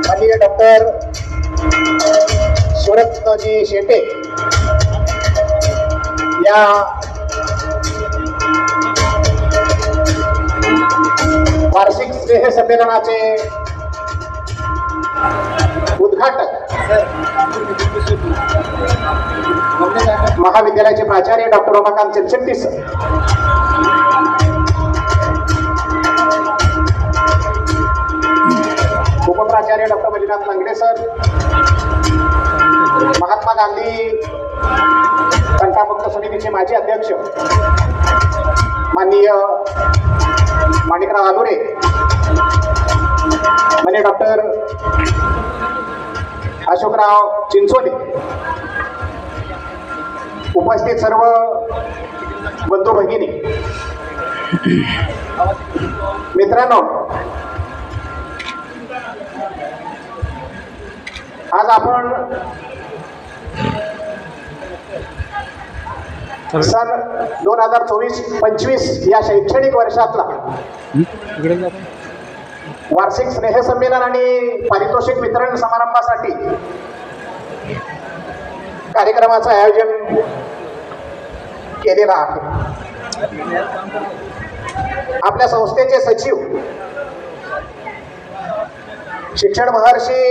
माननीय डॉक्टर शिवरत्नजी शेटे या वार्षिक स्नेह संमेलनाचे उद्घाटक महाविद्यालयाचे प्राचार्य डॉक्टर उमाकांत चलशेट्टी सर, उपप्राचार्य डॉक्टर मल्लीनाथ लंगडे सर, महात्मा गांधी कंटामुक्त समितीचे माजी अध्यक्ष माननीय माणिकराव आलुरे, माननीय डॉक्टर अशोकराव चिंचोले, उपस्थित सर्व बंधू भगिनी, मित्रांनो, आज आपण सन 2024-25 या शैक्षणिक वर्षातला वार्षिक स्नेह संमेलन आणि पारितोषिक वितरण समारंभासाठी कार्यक्रमाचं आयोजन केलेलं आहे. आपल्या संस्थेचे सचिव शिक्षण महर्षी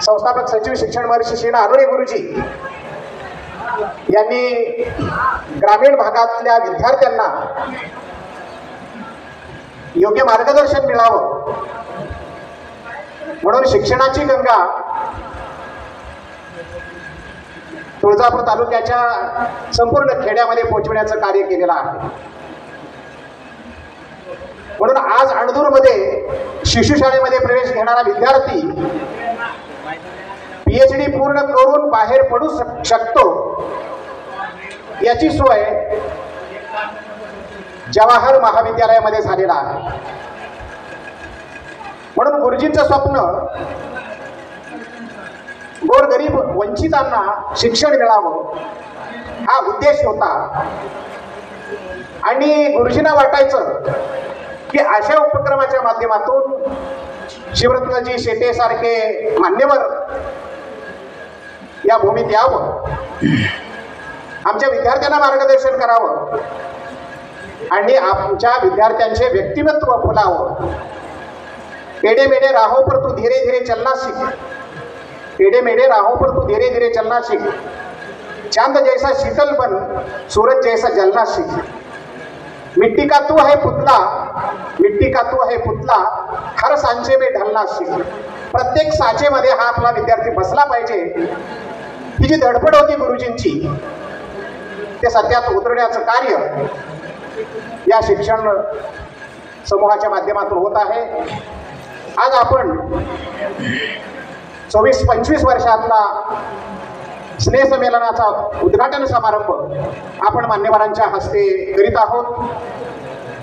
संस्थापक सचिव शिक्षण महर्षी श्री आलुरे गुरुजी यांनी ग्रामीण भागातल्या विद्यार्थ्यांना योग्य मार्गदर्शन मिळावं म्हणून शिक्षणाची गंगा तुळजापूर तालुक्याच्या संपूर्ण खेड्यामध्ये पोहोचवण्याचं कार्य केलेलं आहे. म्हणून आज अणदूरमध्ये शिशुशाळेमध्ये प्रवेश घेणारा विद्यार्थी PhD पूर्ण करून बाहेर पडू शकतो याची सोय जवाहर महाविद्यालयामध्ये झालेला आहे. म्हणून गुरुजींचं स्वप्न गोरगरीब वंचितांना शिक्षण मिळावं हा उद्देश होता आणि गुरुजींना वाटायचं की अशा उपक्रमाच्या माध्यमातून शिवरत्नजी शेटे सारखे मान्यवर या भूमीत यावं, आमच्या विद्यार्थ्यांना मार्गदर्शन करावं आणि आमच्या विद्यार्थ्यांचे व्यक्तिमत्व फुलावं. टेढ़े मेढ़े राहों पर तू धीरे धीरे चलना सीख, टेढ़े मेढ़े राहों पर तू धीरे धीरे चलना सीख, चांद जैसा शीतल बन सूरज जैसा जलना सीख, मिट्टी का तू है पुतला, मिट्टी का तू है पुतला, हर सांचे में ढलना सीख. प्रत्येक साचेमध्ये हा आपला विद्यार्थी बसला पाहिजे. ही जी धडपड होती गुरुजींची ते सत्यात उतरण्याचं कार्य या शिक्षण समूहाच्या माध्यमातून होत आहे. आज आपण 24-25 वर्षातला स्नेह संमेलनाचा उद्घाटन समारंभ आपण मान्यवरांच्या हस्ते करीत आहोत.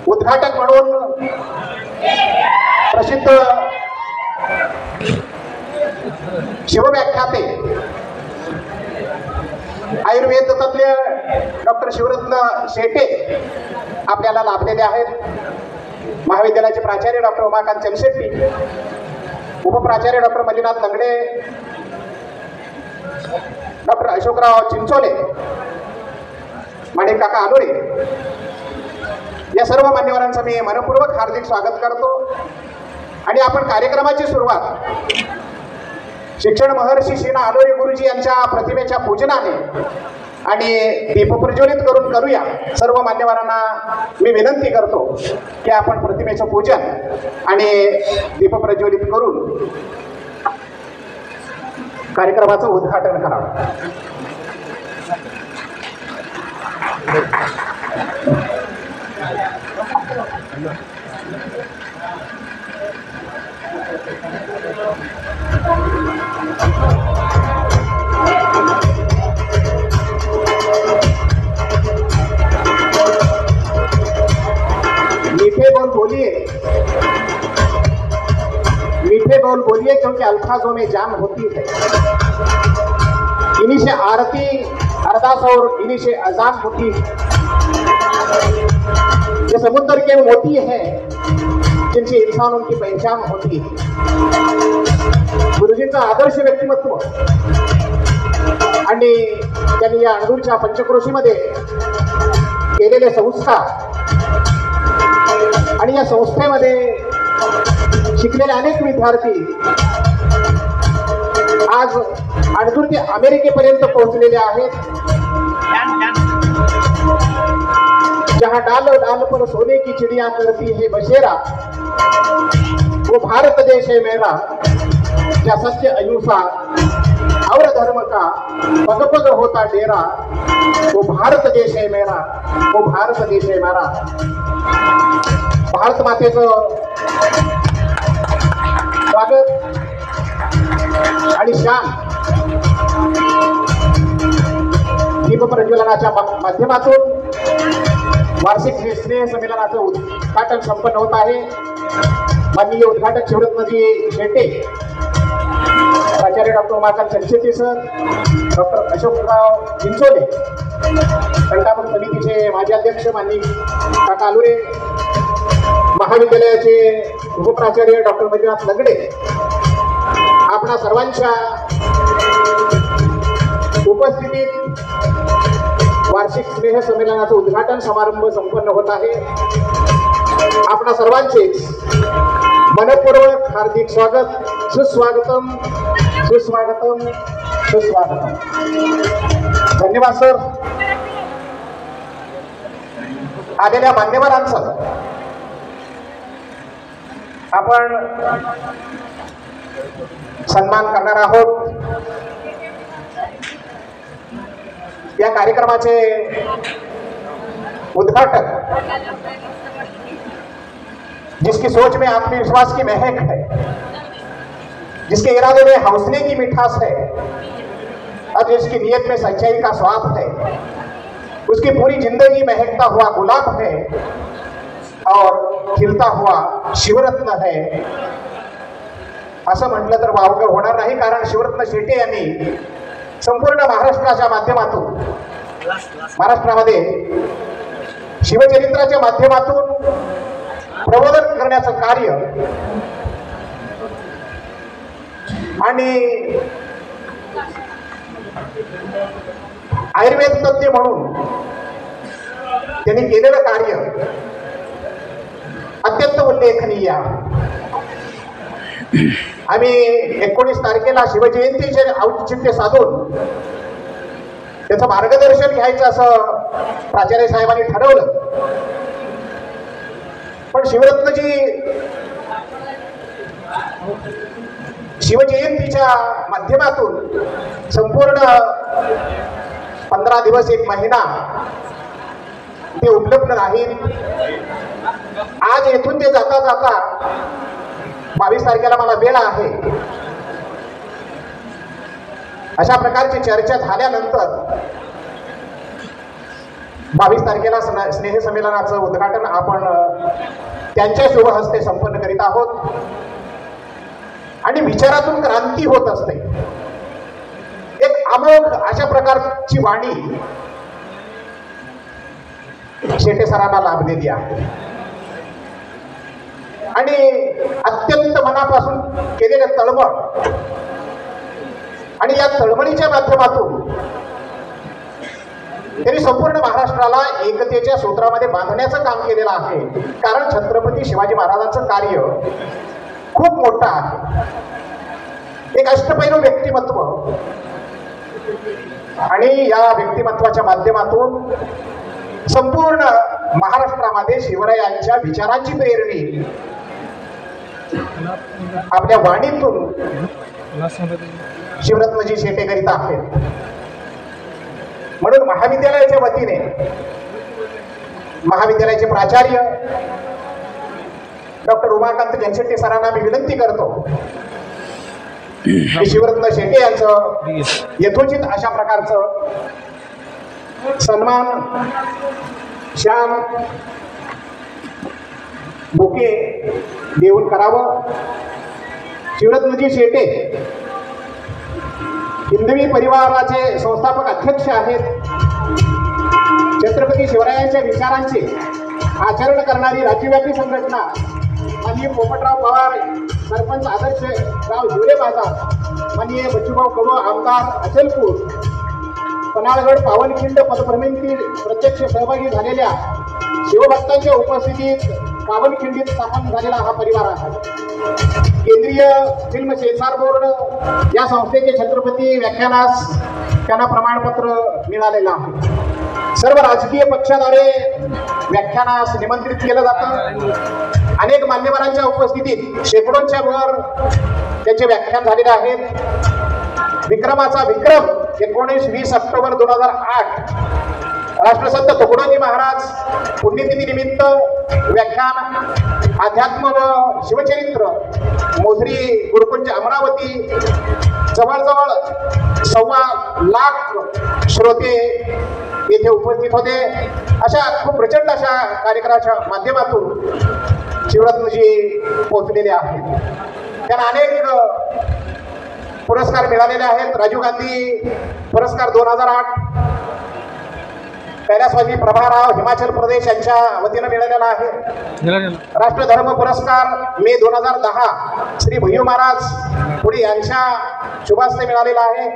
उद्घाटक म्हणून प्रसिद्ध शिवव्याख्याते आयुर्वेद तज्ञ डॉक्टर शिवरत्न शेटे आपल्याला लाभलेले आहेत. महाविद्यालयाचे प्राचार्य डॉक्टर उमाकांत चलशेट्टी, उपप्राचार्य डॉक्टर मल्लीनाथ लंगडे, डॉक्टर अशोकराव चिंचोले, माणिक काका आलुरे या सर्व मान्यवरांचं मी मनपूर्वक हार्दिक स्वागत करतो. आणि आपण कार्यक्रमाची सुरुवात शिक्षण महर्षी श्री आलुरे गुरुजी यांच्या प्रतिमेच्या पूजनाने आणि दीप प्रज्वलित करून करूया. सर्व मान्यवरांना मी विनंती करतो की आपण प्रतिमेचं पूजन आणि दीप प्रज्वलित करून कार्यक्रमाचं उद्घाटन करावं. मीठे बोल बोलिए, मीठे बोल बोलिए, क्योंकि अल्फाजों में जान होती है. इन्हीं से आरती अरदास और इन्हीं से अजान होती है. ये समुद्र के मोती है जिनकी इंसानों की पहचान होती है. गुरुजींचं आदर्श व्यक्तिमत्व आणि त्यांनी या अणदूरच्या पंचक्रोशीमध्ये केलेले संस्कार आणि या संस्थेमध्ये शिकलेले अनेक विद्यार्थी आज अणदूर ते अमेरिकेपर्यंत पोहोचलेले आहेत. जहां डाल डाल पर सोने की चिड़िया करती है बसेरा, वो भारत देश है मेरा, क्या सत्य अहिंसा और धर्म का पग पग होता डेरा, वो भारत देश है मेरा, वो भारत देश है मेरा. भारत मातेचं स्वागत आणि शान दीप प्रज्वलनाच्या माध्यमातून वार्षिक स्नेह संमेलनाचं उद्घाटन संपन्न होत आहे. माननीय उद्घाटक शिवरत्नजी शेटे, प्राचार्य doctor Umakant Chalshetti sir, doctor Ashokrao Chincholi, संस्थापक समितीचे माजी अध्यक्ष माननीय काका आलुरे, महाविद्यालयाचे उपप्राचार्य डॉक्टर मंजुनाथ लगडे, आपणा सर्वांच्या उपस्थितीत वार्षिक स्नेह संमेलनाचं उद्घाटन समारंभ संपन्न होत आहे. आपणा सर्वांचे मनपूर्वक हार्दिक स्वागत, सुस्वागतम सुस्वागतम सुस्वागतम. धन्यवाद सर. आलेल्या मान्यवरांचं आपण सन्मान करणार आहोत. या कार्यक्रमाचे उद्घाटक, जिसकी सोच में आत्मविश्वास की महक है, जिसके इरादे में हौसले की मिठास है और जिसकी नीयत में सच्चाई का स्वाद है, उसकी पूरी जिंदगी महकता हुआ गुलाब है और खिलता हुआ शिवरत्न है. असं म्हटलं तर वावगं होणार नाही, कारण शिवरत्न शेटे यांनी संपूर्ण महाराष्ट्राच्या माध्यमातून, महाराष्ट्रामध्ये शिवचरित्राच्या माध्यमातून प्रबोधन करण्याचं कार्य आणि आयुर्वेद तज्ञ म्हणून त्यांनी केलेलं कार्य अत्यंत उल्लेखनीय आहे. आम्ही 19 तारखेला शिवजयंतीचे औचित्य साधून त्याचं मार्गदर्शन घ्यायचं असं प्राचार्य साहेबांनी ठरवलं. पण शिवरत्नजी शिवजयंतीच्या माध्यमातून संपूर्ण 15 दिवस, 1 महिना ते उपलब्ध नाहीत. आज येथून ते जाता जाता 22 तारखेला मला वेळ आहे. अशा प्रकारची चर्चा झाल्यानंतर 22 तारखेला स्नेह संमेलनाचं उद्घाटन आपण त्यांच्या शुभ हस्ते संपन्न करीत आहोत. आणि विचारातून क्रांती होत असते. एक अमोघ अशा प्रकारची वाणी शेटे सरांना लाभलेली आहे आणि अत्यंत मनापासून केलेलं तळमळ आणि या तळमळीच्या माध्यमातून त्यांनी संपूर्ण महाराष्ट्राला एकतेच्या सूत्रामध्ये बांधण्याचं काम केलेलं आहे. कारण छत्रपती शिवाजी महाराजांचं कार्य खूप मोठं आहे. एक अष्टपैलू व्यक्तिमत्व आणि या व्यक्तिमत्वाच्या माध्यमातून संपूर्ण महाराष्ट्रामध्ये शिवरायांच्या विचारांची प्रेरणी आपल्या वाणीतून शिवरत्नजी शेटे करीत आहेत. म्हणून महाविद्यालयाच्या वतीने महाविद्यालयाचे प्राचार्य डॉक्टर उमाकांत जनशेट्टी सरांना मी विनंती करतो की शिवरत्न शेटे यांचं यथोचित अशा प्रकारचं सन्मान, शाल, बुके देऊन करावं. शिवरत्नजी शेटे हिंदवी परिवाराचे संस्थापक अध्यक्ष आहेत. छत्रपती शिवरायांच्या विचारांचे आचरण करणारी राज्यव्यापी संघटना माननीय माजी पोपटराव पवार, सरपंच आदर्शराव हिवरे बाजार, माननीय बच्चूभाऊ कडू आमदार अचलपूर, पन्हाळगड पावनखिंड पदभ्रमंती प्रत्यक्ष सहभागी झालेल्या शिवभक्तांच्या उपस्थितीत पावनखिंडीत स्थापन झालेला हा परिवार आहे. केंद्रीय फिल्म सेन्सॉर बोर्ड या संस्थेचे छत्रपती व्याख्यानास त्यांना प्रमाणपत्र मिळालेलं आहे. सर्व राजकीय पक्षाद्वारे व्याख्यानास निमंत्रित केलं जातं. अनेक मान्यवरांच्या उपस्थितीत शेकडोंच्या वर त्याचे व्याख्यान झालेले आहेत. विक्रमाचा विक्रम 19-20 ऑक्टोबर 2008 राष्ट्रसंत तुकडोजी महाराज पुण्यतिथी निमित्त व्याख्यान अध्यात्म व शिवचरित्र मोझरी गुरुकुंज अमरावती, जवळजवळ 1.25 लाख श्रोते येथे उपस्थित होते. अशा खूप प्रचंड अशा कार्यक्रमाच्या माध्यमातून शिवरत्नजी पोहोचलेले आहेत. त्यांना अनेक पुरस्कार मिळालेले आहेत. राजीव गांधी पुरस्कार 2008, कैलासवासी प्रभाराव हिमाचल प्रदेश यांच्या वतीनं मिळालेला आहे. राष्ट्रधर्म पुरस्कार मे 2010 श्री भैयू महाराज पुढे यांच्या शुभास्ते मिळालेला आहे.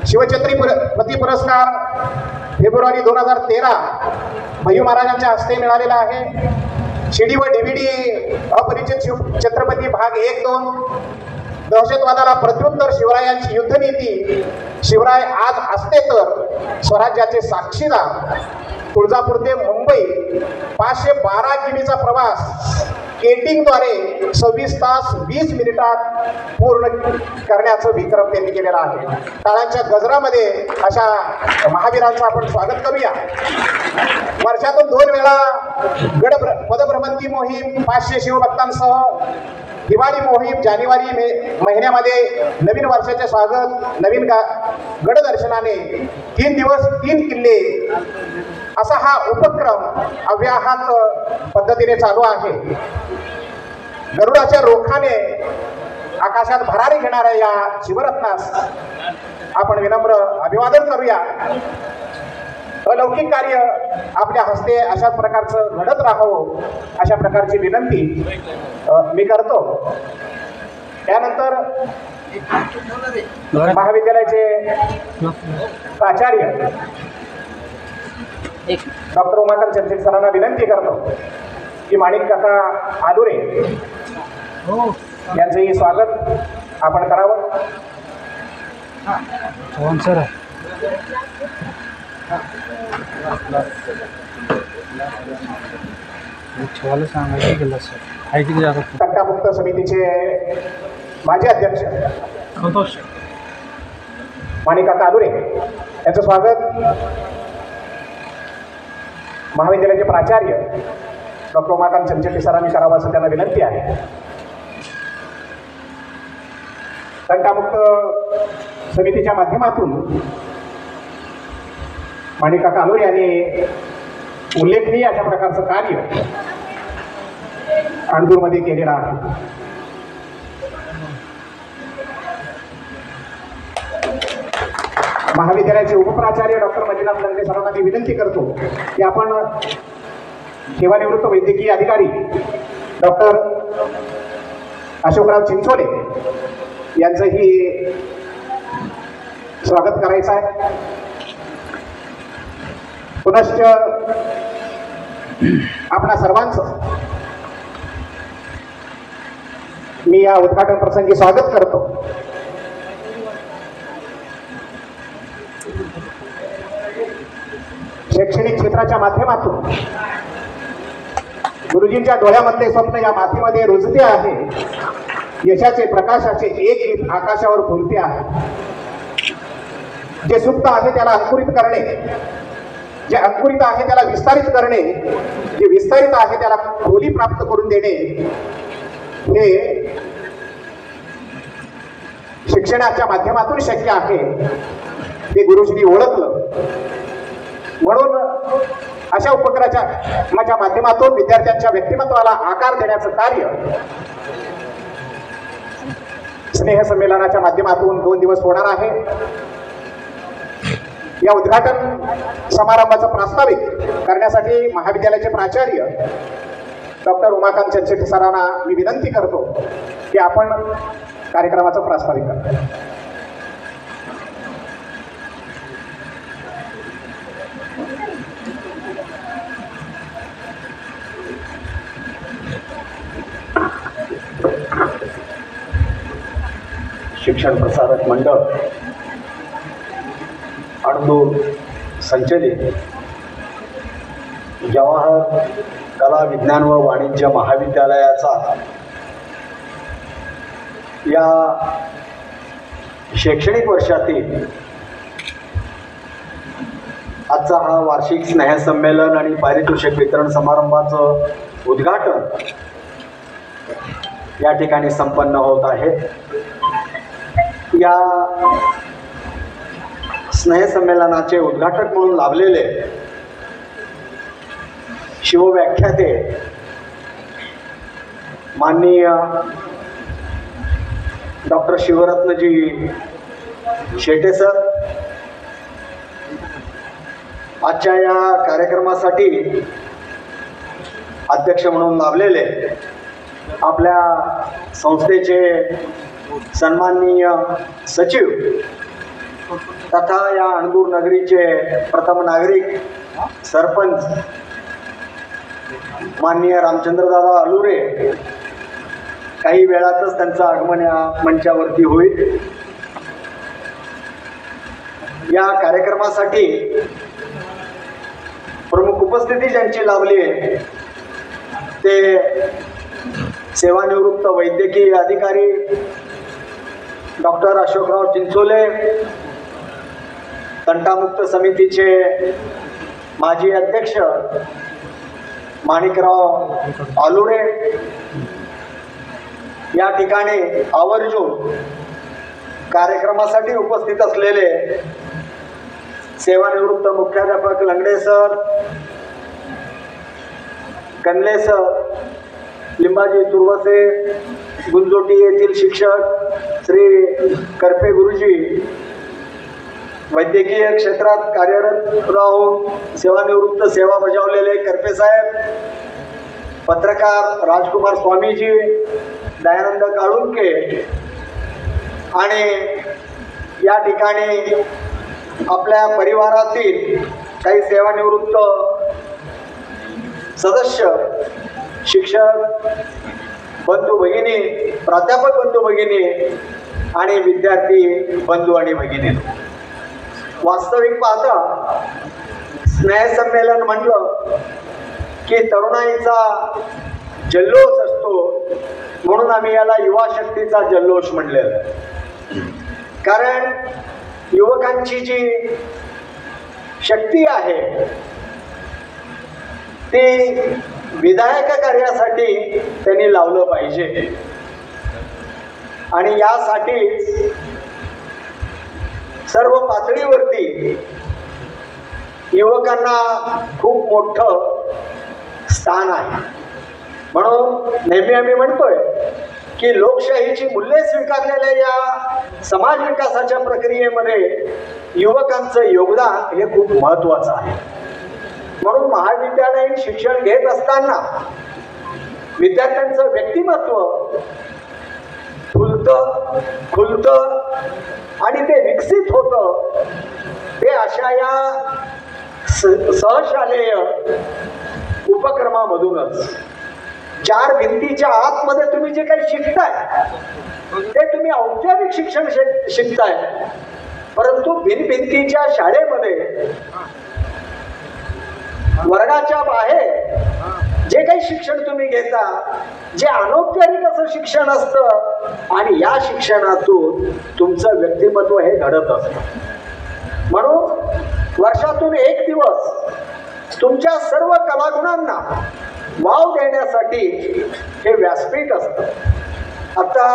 शिवछत्रपती पुरस्कार फेब्रुवारी 2013 भैयू महाराजांच्या हस्ते मिळालेला आहे. शिडी व DVD अपरिचित शिवछत्रपती भाग 1-2, दहशतवादाला प्रत्युत्तर शिवरायांची युद्धनीती, शिवराय आज असते तर, स्वराज्याचे साक्षीदार, तुळजापूर ते मुंबई 512 किमीचा प्रवास केटिंगद्वारे 26 तास 20 मिनिटात पूर्ण करण्याचं विक्रम त्यांनी केलेला आहे. टाळांच्या गजरामध्ये अशा महावीरांचं आपण स्वागत करूया. वर्षातून 2 वेळा पदभ्रमंती मोहीम 500 शिवभक्तांसह, दिवाळी मोहीम जानेवारी महिन्यामध्ये, नवीन वर्षाचे स्वागत, नवीन गड दर्शनाने, 3 दिवस 3 किल्ले असा हा उपक्रम अव्याहत पद्धतीने चालू आहे. गरुडाच्या रोखाने आकाशात भरारी घेणाऱ्या या शिवरत्नास आपण विनम्र अभिवादन करूया. अलौकिक कार्य आपल्या हस्ते अशाच प्रकारचं घडत राहावं अशा प्रकारची विनंती मी करतो. त्यानंतर महाविद्यालयाचे प्राचार्य डॉक्टर उमाकांत चर्चित सरांना विनंती करतो की माणिक काका आलुरे यांचंही स्वागत आपण करावं. सर सांगायचं गेलं सर ऐकली जातात. तक्तामुक्त समितीचे माजी अध्यक्ष माणिक आलुरे यांचं स्वागत. महाविद्यालयाचे प्राचार्य डॉक्टर उमाकांत चंचेटी सरांनी करावं असं त्यांना विनंती आहे. तक्तामुक्त समितीच्या माध्यमातून माणिक आलुरे यांनी उल्लेखनीय अशा प्रकारचं कार्य अणदूरमध्ये केलेलं आहे. महाविद्यालयाचे उपप्राचार्य डॉक्टर मंजुनाथ लंगे सरांना मी विनंती करतो की आपण सेवानिवृत्त वैद्यकीय अधिकारी डॉक्टर अशोकराव चिंचोले यांचंही स्वागत करायचं आहे. पुनश्च आपणा सर्वांचं मी या उद्घाटन प्रसंगी स्वागत करतो. शैक्षणिक क्षेत्राच्या माध्यमातून गुरुजींच्या डोळ्यामधले स्वप्न या मातीमध्ये रुजते आहे. यशाचे प्रकाशाचे एक आकाशावर फुलते आहे. जे सुप्त आहे त्याला अंकुरित करणे, जे अंकुरित आहे त्याला विस्तारित करणे, जे विस्तारित आहे त्याला खोली प्राप्त करून देणे, हे शिक्षणाच्या माध्यमातून शक्य आहे. ते गुरुजींनी ओळखलं. म्हणून अशा उपक्रमाच्या माध्यमातून विद्यार्थ्यांच्या व्यक्तिमत्वाला आकार देण्याचं कार्य स्नेह संमेलनाच्या माध्यमातून 2 दिवस होणार आहे. या उद्घाटन समारंभाचं प्रास्ताविक करण्यासाठी महाविद्यालयाचे प्राचार्य डॉक्टर उमाकांत चंचेटी सरांना मी विनंती करतो की आपण कार्यक्रमाचं प्रास्ताविक करा. शिक्षण प्रसारक मंडळ अणदूर संचलित जवाहर कला विज्ञान व वाणिज्य महाविद्यालयाचा या शैक्षणिक वर्षातील आजचा हा वार्षिक स्नेहसंमेलन आणि पारितोषिक वितरण समारंभाचं उद्घाटन या ठिकाणी संपन्न होत आहे. या स्नेहसंमेलनाचे उद्घाटक म्हणून लाभलेले शिवव्याख्याते माननीय डॉक्टर शिवरत्नजी शेटे सर, आजच्या या कार्यक्रमासाठी अध्यक्ष म्हणून लाभलेले आपल्या संस्थेचे सन्माननीय सचिव तथा या अणदूर नगरीचे प्रथम नागरिक सरपंच माननीय रामचंद्रदादा अलुरे, काही वेळातच त्यांचं आगमन या मंचावरती होईल. या कार्यक्रमासाठी प्रमुख उपस्थिती ज्यांची लाभली आहे ते सेवानिवृत्त वैद्यकीय अधिकारी डॉक्टर अशोकराव चिंचोले, तंटामुक्त समितीचे माजी अध्यक्ष माणिकराव आलुरे, या ठिकाणी आवर्जून कार्यक्रमासाठी उपस्थित असलेले सेवानिवृत्त मुख्याध्यापक लंगडे सर, कनले सर, लिंबाजी तुर्वसे, गुंजोटी येथील शिक्षक श्री करपे गुरुजी, वैद्यकीय क्षेत्रात कार्यरत राहून सेवानिवृत्त सेवा बजावलेले करपे साहेब, पत्रकार राजकुमार स्वामीजी, दयानंद काळुंके आणि या ठिकाणी आपल्या परिवारातील काही सेवानिवृत्त सदस्य, शिक्षक बंधू भगिनी, प्राध्यापक बंधू भगिनी आणि विद्यार्थी बंधू आणि भगिनी. वास्तविक पाहता स्नेहसंमेलन म्हटलं की तरुणाईचा जल्लोष असतो, म्हणून आम्ही याला युवा शक्तीचा जल्लोष म्हणलेलं. कारण युवकांची जी शक्ती आहे ती विधायक कार्यासाठी त्यांनी लावलं पाहिजे आणि यासाठीच सर्व पातळीवरती युवकांना खूप मोठं स्थान आहे. म्हणून नेहमी आम्ही म्हणतोय की लोकशाहीची मूल्ये स्वीकारलेल्या या समाज विकासाच्या प्रक्रियेमध्ये युवकांचं योगदान हे खूप महत्त्वाचं आहे. म्हणून महाविद्यालयीन शिक्षण घेत असताना विद्यार्थ्यांचं व्यक्तिमत्व फुलतं, खुलतं आणि ते विकसित होतं. ते अशा या सहशालेय उपक्रमामधूनच. चार भिंतीच्या आतमध्ये तुम्ही जे काही शिकताय ते तुम्ही औपचारिक शिक्षण शिकताय, परंतु भिंतीच्या शाळेमध्ये वर्गाच्या बाहेर जे काही शिक्षण तुम्ही घेता, जे अनौपचारिक असं शिक्षण असतं आणि या शिक्षणातून तुमचं व्यक्तिमत्व हे घडत असतं. म्हणून वर्षातून एक दिवस तुमच्या सर्व कलागुणांना वाव देण्यासाठी हे व्यासपीठ असतं. आता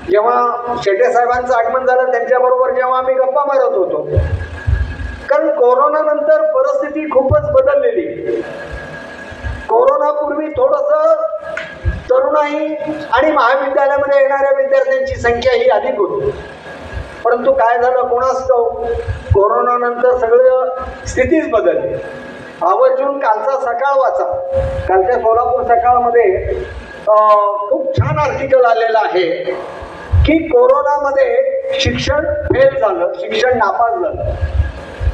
जेव्हा शेटे साहेबांचं आगमन झालं त्यांच्याबरोबर जेव्हा आम्ही गप्पा मारत होतो, कारण कोरोनानंतर परिस्थिती खूपच बदललेली. कोरोनापूर्वी थोडंसं तरुणाई आणि महाविद्यालयामध्ये येणाऱ्या विद्यार्थ्यांची संख्या ही अधिक होती, परंतु काय झालं कोणास ठाऊक, कोरोनानंतर सगळं स्थितीच बदलली. आवर्जून कालचा सकाळ वाचा. कालच्या सोलापूर सकाळमध्ये खूप छान आर्टिकल आलेलं आहे की कोरोनामध्ये शिक्षण फेल झालं, शिक्षण नापास झालं.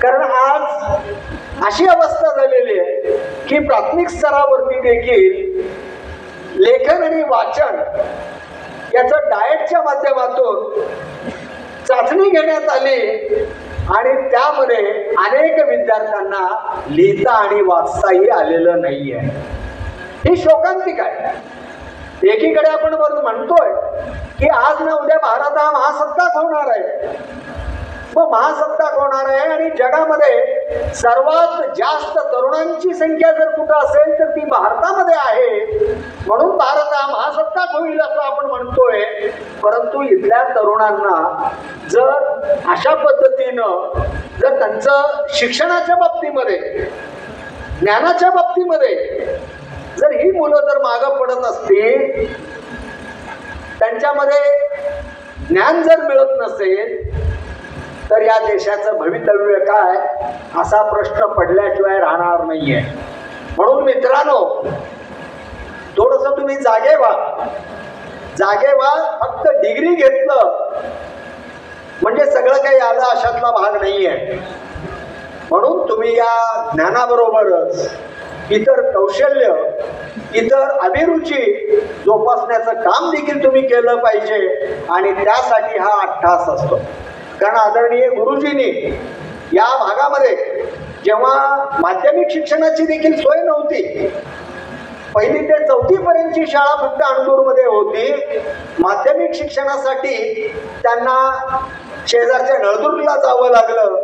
कारण आज अशी अवस्था झालेली आहे की प्राथमिक स्तरावरती देखील लेखन आणि वाचन याचं डाएटच्या माध्यमातून चाचणी घेण्यात आली आणि त्यामध्ये अनेक विद्यार्थ्यांना लिहिता आणि वाचताही आलेलं नाहीये. ही शोकांतिक आहे. एकीकडे आपण म्हणतोय की आज ना उद्या भारत हा महासत्ताक होणार आहे, मग महासत्ताक होणार आहे आणि जगामध्ये सर्वात जास्त तरुणांची संख्या जर कुठं असेल तर ती भारतामध्ये आहे, म्हणून भारत हा महासत्ताक होईल असं आपण म्हणतोय. परंतु इथल्या तरुणांना जर अशा पद्धतीनं जर त्यांचं शिक्षणाच्या बाबतीमध्ये, ज्ञानाच्या बाबतीमध्ये जर ही मुलं जर मागं पडत असतील, त्यांच्यामध्ये ज्ञान जर मिळत नसेल तर या देशाचं भवितव्य काय असा प्रश्न पडल्याशिवाय राहणार नाहीये. म्हणून मित्रांनो, थोडस तुम्ही जागे व्हा. फक्त डिग्री घेतलं म्हणजे सगळं काही आलं अशातला भाग नाहीये. म्हणून तुम्ही या ज्ञानाबरोबरच इतर कौशल्य, इतर अभिरुची जोपासण्याचं काम देखील तुम्ही केलं पाहिजे आणि त्यासाठी हा अट्टाहास असतो. कारण आदरणीय गुरुजींनी या भागामध्ये जेव्हा माध्यमिक शिक्षणाची देखील सोय नव्हती, 1ली ते 4थी पर्यंतची शाळा फक्त अणदूरमध्ये होती. माध्यमिक शिक्षणासाठी त्यांना शेजारच्या नळदुर्गला जावं लागलं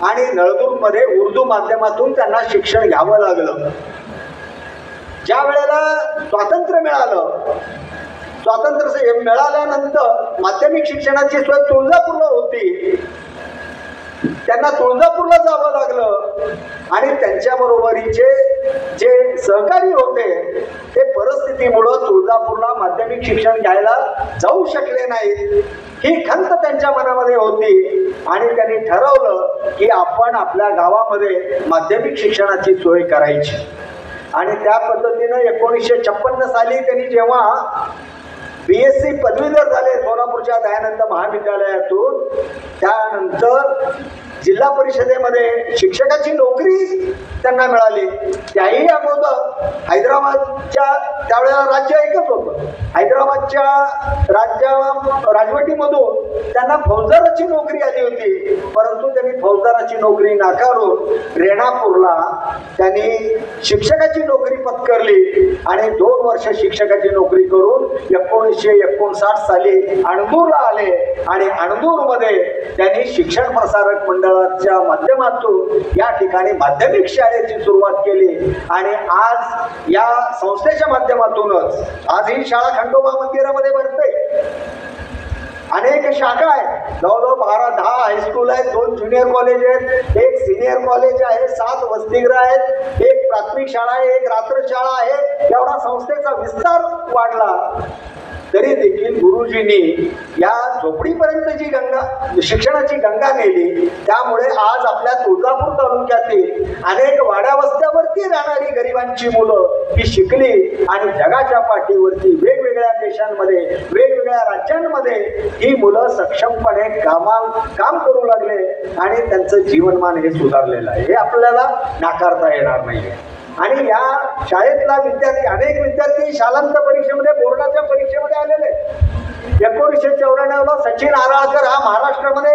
आणि नळदुर्गमध्ये उर्दू माध्यमातून त्यांना शिक्षण घ्यावं लागलं. ज्या वेळेला स्वातंत्र्य मिळाल्यानंतर माध्यमिक शिक्षणाची सोय तुळजापूरला होती. त्यांना तुळजापूरला जावं लागलं आणि त्यांच्या बरोबरीचे जे सहकारी होते ते परिस्थितीमुळं तुळजापूरला माध्यमिक शिक्षण घ्यायला जाऊ शकले नाहीत. ही खंत त्यांच्या मनामध्ये होती आणि त्यांनी ठरवलं की आपण आपल्या गावामध्ये माध्यमिक शिक्षणाची सोय करायची. आणि त्या पद्धतीनं 1956 साली त्यांनी जेव्हा BSc पदवीधर झाले सोलापूरच्या दयानंद महाविद्यालयातून, त्यानंतर जिल्हा परिषदेमध्ये शिक्षकाची नोकरी त्यांना मिळाली. त्याही अगोदर हैदराबादच्या, त्यावेळेला राज्य एकच होतं, हैदराबादच्या राजवटीमधून त्यांना फौजदाराची नोकरी आली होती. परंतु त्यांनी फौजदाराची नोकरी नाकारून रेणापूरला त्यांनी शिक्षकाची नोकरी पत्करली आणि 2 वर्ष शिक्षकाची नोकरी करून 1959 साली अणदूरला आले आणि अणदूरमध्ये त्यांनी शिक्षण प्रसारक मंडळाच्या माध्यमातून या ठिकाणी माध्यमिक शाळेची सुरुवात केली. आणि आज या संस्थेच्या माध्यमातूनच आज ही शाळा खंडोबा मंदिरामध्ये भरते. अनेक शाखा आहेत, जवळजवळ 12-10 हायस्कूल आहेत, 2 ज्युनियर कॉलेज आहेत, 1 सिनियर कॉलेज आहे, 7 वसतिगृह आहेत, 1 प्राथमिक शाळा आहे, 1 रात्र शाळा आहे. एवढा संस्थेचा विस्तार वाढला तरी देखील गुरुजींनी या झोपडीपर्यंत जी शिक्षणाची गंगा नेली. त्यामुळे आज आपल्या तुळजापूर तालुक्यातील अनेक वाड्या वस्त्यावरती राहणारी गरिबांची मुलं ही शिकली आणि जगाच्या पाठीवरती वेगवेगळ्या देशांमध्ये, वेगवेगळ्या राज्यांमध्ये ही मुलं सक्षमपणे काम करू लागले आणि त्यांचं जीवनमान हे सुधारलेलं आहे. हे आपल्याला नाकारता येणार नाही. आणि या शाळेतला विद्यार्थी, अनेक विद्यार्थी शालांत परीक्षेमध्ये, बोर्डाच्या परीक्षेमध्ये आलेले. 1994ला सचिन आराळकर हा महाराष्ट्रामध्ये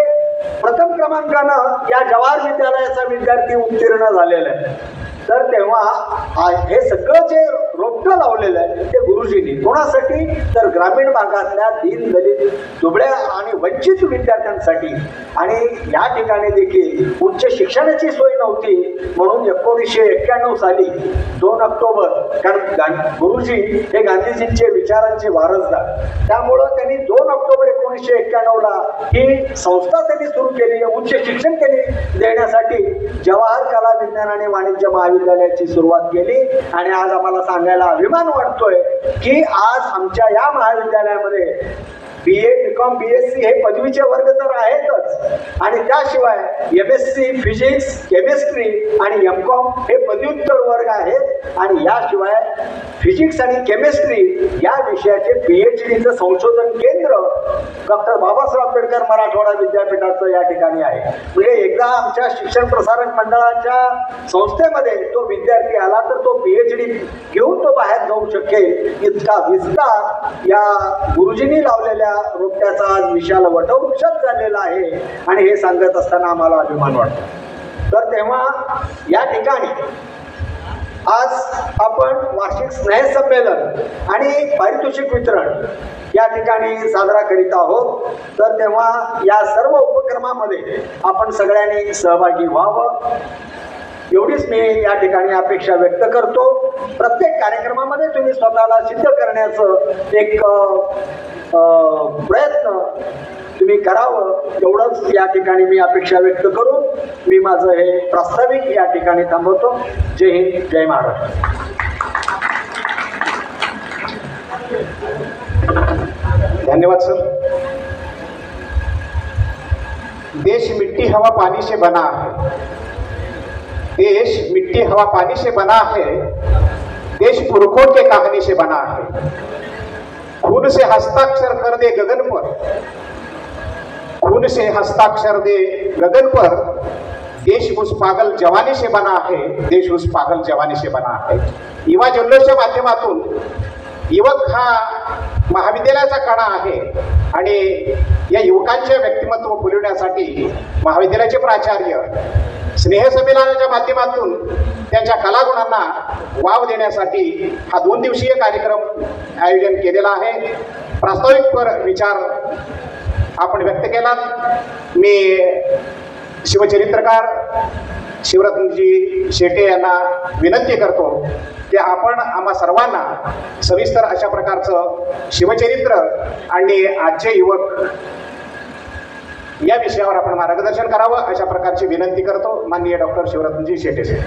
प्रथम क्रमांकानं या जवाहर विद्यालयाचा विद्यार्थी उत्तीर्ण झालेला आहे. तर तेव्हा हे सगळं जे रोपटं लावलेलं आहे ते गुरुजींनी कोणासाठी, तर ग्रामीण भागातल्या दीन दलित दुबळ्या आणि वंचित विद्यार्थ्यांसाठी. आणि या ठिकाणी देखील उच्च शिक्षणाची सोय नव्हती, म्हणून 1991 साली 2 ऑक्टोबर, कारण गुरुजी हे गांधीजींचे विचारांचे वारसदार, त्यामुळं त्यांनी 2 ऑक्टोबर 1991ला ही संस्था त्यांनी सुरू केली. उच्च शिक्षण त्यांनी देण्यासाठी जवाहर कला विज्ञान आणि वाणिज्य महाविद्यालयाची सुरुवात केली. आणि आज आम्हाला सांगायला अभिमान वाटतोय की आज आमच्या या महाविद्यालयामध्ये BA BCom BSc हे पदवीचे वर्ग तर आहेतच, आणि त्याशिवाय MSc फिजिक्स केमिस्ट्री आणि MCom हे पदव्युत्तर वर्ग आहेत, आणि याशिवाय फिजिक्स आणि केमिस्ट्री या विषयाचे PhDचं संशोधन केंद्र डॉक्टर बाबासाहेब आंबेडकर मराठवाडा विद्यापीठाचं या ठिकाणी आहे. म्हणजे एकदा आमच्या शिक्षण प्रसारक मंडळाच्या संस्थेमध्ये तो विद्यार्थी आला तर तो PhD घेऊन तो बाहेर जाऊ शकेल इतका विस्तार या गुरुजींनी लावलेल्या रोपट्याचा आज विशाल वटवृक्षात झालेला आहे, आणि हे सांगत असताना आम्हाला अभिमान वाटतो. तर तेव्हा या ठिकाणी आज आपण वार्षिक स्नेह संमेलन आणि पारितोषिक वितरण या ठिकाणी साजरा करीत आहोत. तर तेव्हा या सर्व उपक्रमामध्ये आपण सगळ्यांनी सहभागी व्हावं एवढीच मी या ठिकाणी अपेक्षा व्यक्त करतो. प्रत्येक कार्यक्रमामध्ये तुम्ही स्वतःला सिद्ध करण्याचं एक प्रयत्न तुम्ही करावं एवढंच या ठिकाणी मी अपेक्षा व्यक्त करून मी माझं हे प्रास्ताविक या ठिकाणी थांबवतो. जय हिंद, जय महाराष्ट्र. धन्यवाद सर. देश मिट्टी हवा पानी से बना है, देश मिट्टी हवा पानी से बना है, देश पुरखों के कहानी से बना है. खून से हस्ताक्षर कर दे गगन पर, खून से हस्ताक्षर दे गगन पर, देश उस पागल जवानी से बना है, देश उस पागल जवानी से बना है. युवा जल्लोषच्या माध्यमातून युवक हा महाविद्यालयाचा कणा आहे, आणि या युवकांचे व्यक्तिमत्व फुलवण्यासाठी महाविद्यालयाचे प्राचार्य स्नेह संमेलनाच्या माध्यमातून त्यांच्या कलागुणांना वाव देण्यासाठी हा 2 दिवसीय कार्यक्रम आयोजन केलेला आहे. प्रास्ताविकपर विचार आपण व्यक्त केला. मी शिवचरित्रकार शिवरत्नजी शेटे यांना विनंती करतो की आपण आम्हा सर्वांना सविस्तर अशा प्रकारचं शिवचरित्र आणि आजचे युवक या विषयावर आपण मार्गदर्शन करावं अशा प्रकारची विनंती करतो. माननीय डॉक्टर शिवरत्नजी शेटे साहेब.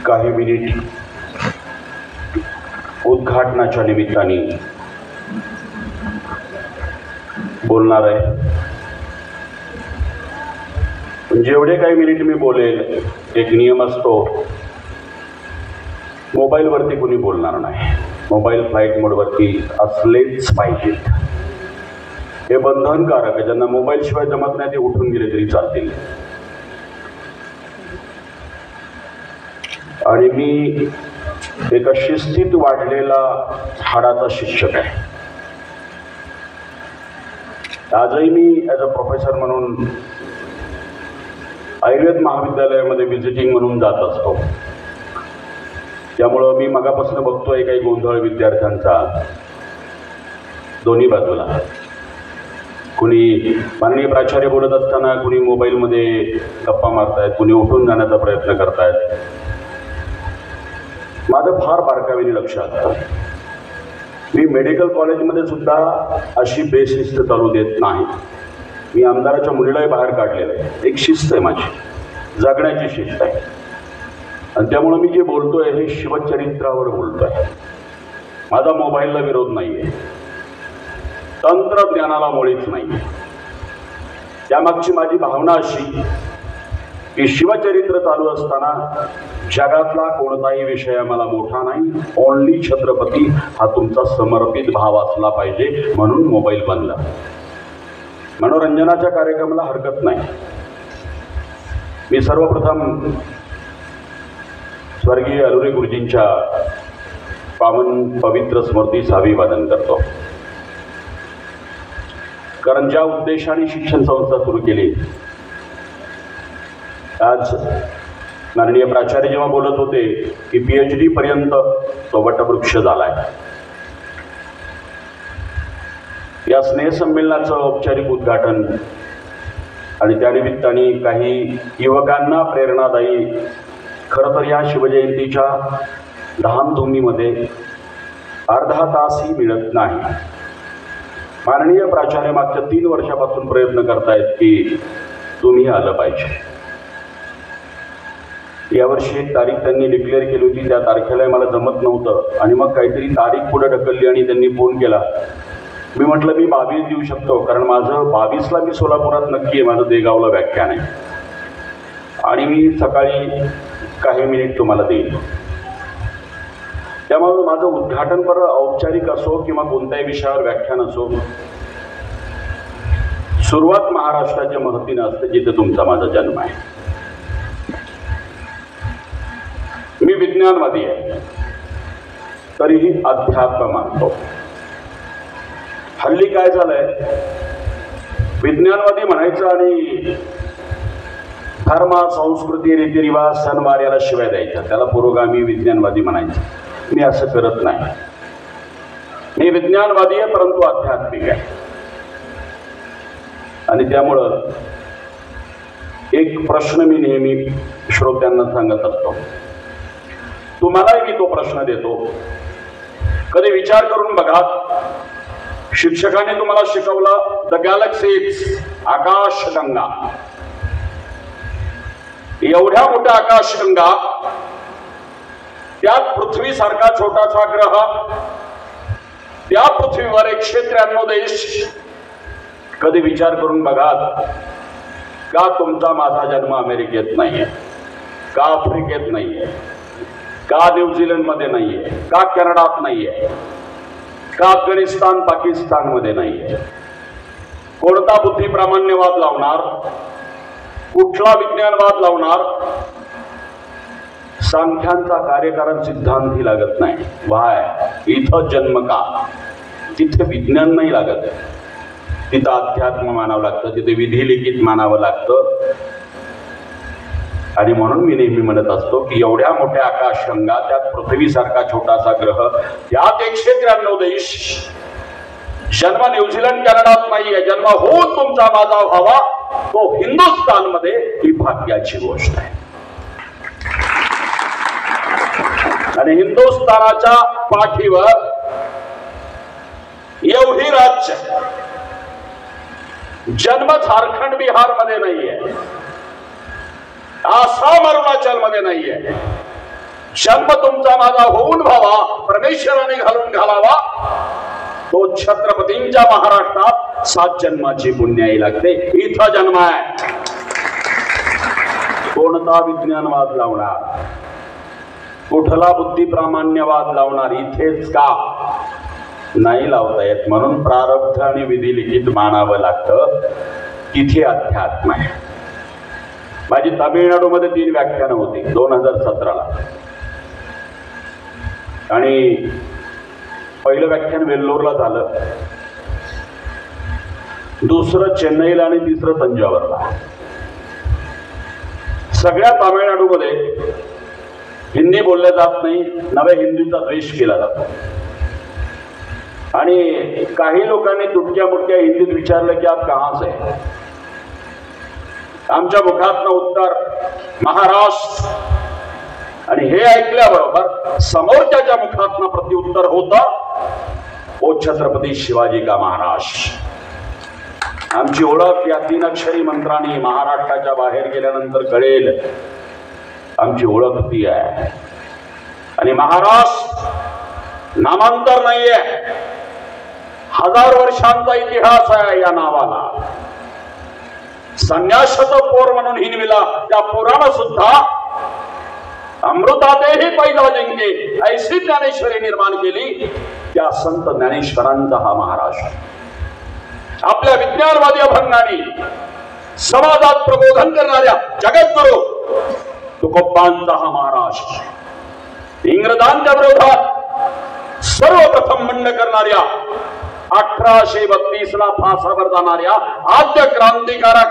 काही मिनिट उद्घाटनाच्या निमित्ताने बोलणार आहे. जेवढे काही मिनिट मी बोलेल एक नियम असतो, मोबाईलवरती कुणी बोलणार नाही. मोबाईल फ्लाईट मोडवरती असलेच पाहिजेत. हे बंधनकारक आहे. ज्यांना मोबाईल शिवाय जमत नाही ते उठून गेले तरी चालतील. आणि मी एका शिस्तीत वाढलेला हाडाचा शिक्षक आहे. आजही मी ॲज अ प्रोफेसर म्हणून आयुर्वेद महाविद्यालयामध्ये व्हिजिटिंग म्हणून जात असतो. त्यामुळं मी मगापासून बघतोय काही गोंधळ विद्यार्थ्यांचा दोन्ही बाजूला. कुणी माननीय प्राचार्य बोलत असताना कुणी मोबाईलमध्ये गप्पा मारतायत, कुणी उठून जाण्याचा प्रयत्न करतायत. माझं फार बारकाईने लक्ष असतं. मी मेडिकल कॉलेजमध्ये सुद्धा अशी बेशिस्त चालू देत नाही. मी आमदाराच्या मुलीलाही बाहेर काढलेलं आहे. एक शिस्त आहे माझी, जगण्याची शिस्त आहे. आणि त्यामुळं मी जे बोलतोय हे शिवचरित्रावर बोलतोय. माझा मोबाईलला विरोध नाही आहे, तंत्रज्ञानाला मुळीच नाही आहे. त्यामागची माझी भावना अशी की शिवचरित्र चालू असताना जगातला कोणताही विषय मला मोठा नाही, ओनली छत्रपती हा तुमचा समर्पित भाव असला पाहिजे, म्हणून मोबाईल बनला. मनोरंजनाच्या कार्यक्रमाला हरकत नाही. मी सर्वप्रथम स्वर्गीय अलुरे गुरुजींच्या पावन पवित्र स्मृतीस अभिवादन करतो. कारण ज्या उद्देशाने शिक्षण संस्था सुरू केली, आज माननीय प्राचार्य जेव्हा बोलत होते की PhD पर्यंत तो वटवृक्ष झालाय. या स्नेह संमेलनाचं औपचारिक उद्घाटन आणि त्यानिमित्ताने काही युवकांना प्रेरणादायी खरं तर या शिवजयंतीच्या धामधुमीमध्ये अर्धा तासही मिळत नाही. माननीय प्राचार्य मागच्या 3 वर्षापासून प्रयत्न करतायत की तुम्ही आलं पाहिजे. यावर्षी एक तारीख त्यांनी डिक्लेअर केली होती, त्या तारखेला मला जमत नव्हतं आणि मग काहीतरी तारीख पुढे ढकलली आणि त्यांनी फोन केला. मी म्हटलं मी 22 देऊ शकतो, कारण माझं 22ला मी सोलापुरात नक्की आहे, माझं देगावला व्याख्यान आहे आणि मी सकाळी काही मिनिट तुम्हाला देईन. त्यामुळे माझं उद्घाटनपर औपचारिक असो किंवा कोणत्याही विषयावर व्याख्यान असो, सुरुवात महाराष्ट्राच्या महतीनं असते जिथे तुमचा माझा जन्म आहे. मी विज्ञानवादी आहे, तरीही अध्यात्म मानतो. हल्ली काय झालंय, विज्ञानवादी म्हणायचं आणि धर्म, संस्कृती, रीतिरिवाज, सणवार याला शिवाय द्यायच्या, त्याला पुरोगामी विज्ञानवादी म्हणायचं. मी असं करत नाही. मी विज्ञानवादी आहे परंतु आध्यात्मिक आहे. आणि त्यामुळं एक प्रश्न मी नेहमी श्रोत्यांना सांगत असतो, तुम्हालाही मी तो प्रश्न देतो. कधी विचार करून बघा, शिक्षकाने तुम्हाला शिकवलं द गॅलेक्सीज, आकाशगंगा. एवढ्या मोठ्या आकाशगंगा, त्यात पृथ्वीसारखा छोटासा ग्रह, त्या पृथ्वीवर 193 देश. कधी विचार करून बघा, का तुमचा माझा जन्म अमेरिकेत नाहीये, का आफ्रिकेत नाहीये, का न्यूझीलंडमध्ये नाहीये, का कॅनडात नाहीये, का अफगाणिस्तान पाकिस्तानमध्ये नाहीये. कोणता बुद्धिप्रामाण्यवाद लावणार, कुठला विज्ञानवाद लावणार. सांख्यांचा कार्यकारण सिद्धांतही लागत नाही. वाय, इथं जन्म का, तिथे विज्ञान नाही लागत, तिथं अध्यात्म मानावं लागतं, तिथे विधी लिखित मानावं लागतं. आणि म्हणून मी नेहमी म्हणत असतो की एवढ्या मोठ्या आकाशगंगा, त्यात पृथ्वीसारखा छोटासा ग्रह, त्यात 193 देश. जन्म न्यूझीलंड कॅनडात नाहीये, जन्म होऊन तुमचा माझा व्हावा तो हिंदुस्थानमध्ये, ही भाग्याची गोष्ट आहे. आणि हिंदुस्थानाच्या पाठीवर एवढी राज्य, जन्म झारखंड बिहार मध्ये नाहीये, आसाम अरुणाचल मध्ये नाहीये. जन्म तुमचा माझा होऊन व्हावा, परमेश्वराने घालून घालावा तो छत्रपतींच्या महाराष्ट्रात 7 जन्माची पुण्याई लागते. इथं जन्म आहे. कोणता विज्ञानवाद लावणार, कुठला बुद्धिप्रामाण्यवाद लावणार, इथेच का नाही लावता येत. म्हणून प्रारब्ध आणि विधी लिखित मानावं लागतं, तिथे अध्यात्म आहे. माझी तामिळनाडूमध्ये 3 व्याख्यानं होती 2017ला. आणि पहिलं व्याख्यान वेल्लोरला झालं, दुसरं चेन्नईला आणि तिसरं तंजावरला. सगळ्या तामिळनाडूमध्ये हिंदी बोलल्या जात नाही, नव्या हिंदीचा द्वेष केला जातो. आणि काही लोकांनी तुटक्या मुटक्या हिंदीत विचारलं की आप कहां से. आमच्या मुखातनं उत्तर महाराष्ट्र. आणि हे ऐकल्याबरोबर समोरच्याच्या मुखातनं प्रत्युत्तर होतं, ओ छत्रपती शिवाजी का महाराष्ट्र. आमची ओळख या 3 अक्षरी मंत्रांनी महाराष्ट्राच्या बाहेर गेल्यानंतर कळेल. आमची ओळख ती आहे. आणि महाराष्ट्र नामांतर नाहीये, 1000 वर्षांचा इतिहास आहे या नावाला. संन्यासाचं पोर म्हणून हिनविला त्या पोरानं सुद्धा अमृतातेही पैदा जिंके ऐशी ज्ञानेश्वरी निर्माण केली. त्या संत ज्ञानेश्वरांचा हा महाराष्ट्र. आपल्या विज्ञानवादी अभंगाने समाजात प्रबोधन करणाऱ्या जगद्गुरू तुकोबांचा हा महाराष्ट्र. इंग्रजांच्या विरोधात सर्वप्रथम बंड करणाऱ्या 1832ला फासावर जाणाऱ्या आद्य क्रांतिकारक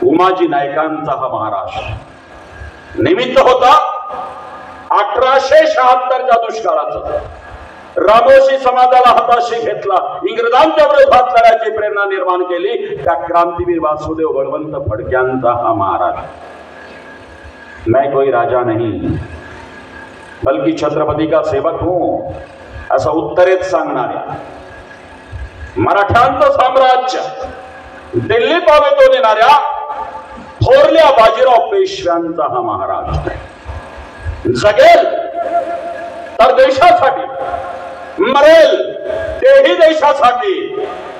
उमाजी नायकांचा हा महाराष्ट्र. निमित्त होता 1876च्या दुष्काळाचं. रामोशी समाजाला हाताशी घेतला, इंग्रजांच्या विरोधात लढायची प्रेरणा निर्माण केली, त्या क्रांतीवीर वासुदेव बळवंत फडक्यांचा हा महाराज. मैं कोई राजा नहीं बल्कि छत्रपति का सेवक हूं असं उत्तरेत सांगणाऱ्या, मराठ्यांचं साम्राज्य दिल्ली पावेतो नेणाऱ्या थोरल्या बाजीराव पेशव्यांचा हा महाराज. जगेल तर देशासाठी, मरेल तेही देशासाठी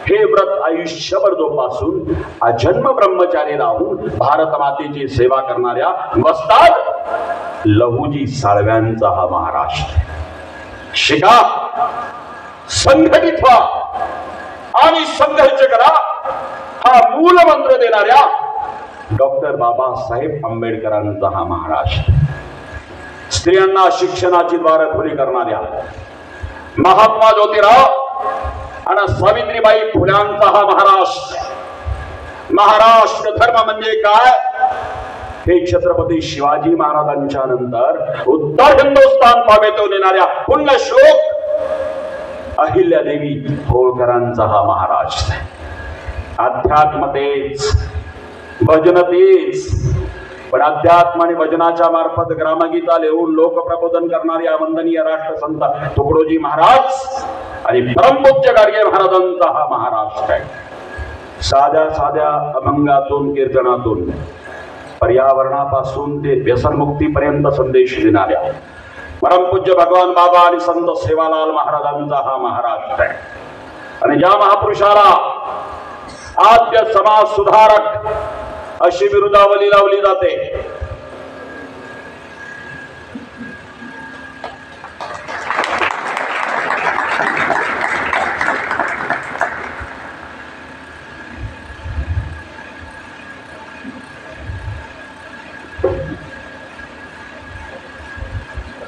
हे व्रत आयुष्यभर जोपासून अजन्म ब्रह्मचारी राहून भारत मातेची सेवा करणाऱ्या वस्ताद लहुजी साळव्यांचा हा महाराष्ट्र. शिका, संघटित व्हा आणि संघर्ष करा हा मूल मंत्र देणाऱ्या डॉक्टर बाबासाहेब आंबेडकरांचा हा महाराष्ट्र. स्त्रियांना शिक्षणाची द्वार खुली करणाऱ्या महात्मा ज्योतिराव आणि सावित्रीबाई फुल्यांचा हा महाराष्ट्र. महाराष्ट्र धर्म म्हणजे काय हे छत्रपती शिवाजी महाराजांच्या नंतर उत्तर हिंदुस्थान पावेतो नेणाऱ्या पुण्यश्लोक अहिल्यादेवी होळकरांचा हा महाराष्ट्र. अध्यात्म तेच, भजन तेच, पण अध्यात्म आणि भजनाच्या मार्फत ग्रामगीता लिहून लोकप्रबोधन करणाऱ्या वंदनीय राष्ट्रसंत तुकडोजी महाराज आणि परमपूज्य गाडगे महाराजांचा हा महाराष्ट्र आहे. साध्या साध्या अभंगातून, कीर्तनातून पर्यावरणापासून ते व्यसनमुक्तीपर्यंत संदेश देणाऱ्या परमपूज्य भगवान बाबा आणि संत सेवालाल महाराजांचा हा महाराष्ट्र आहे. आणि ज्या महापुरुषाला आद्य समाज सुधारक अशी बिरुदावली लावली जाते,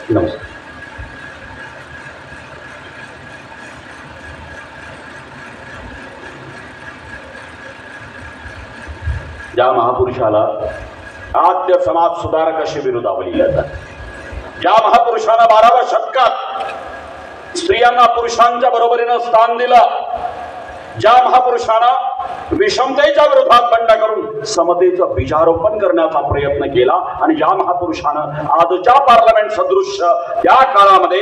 नमस्कार. ज्या महापुरुषाला आद्य समाज सुधारक अशी बिरुदावली जातात, ज्या महापुरुषाला 12व्या शतकात स्त्रियांना पुरुषांच्या बरोबरीनं स्थान दिलं, ज्या महापुरुषांना विषमतेच्या विरोधात बंड करून समतेचं बीजारोपण करण्याचा प्रयत्न केला आणि ज्या महापुरुषानं आजच्या पार्लमेंट सदृश्य त्या काळामध्ये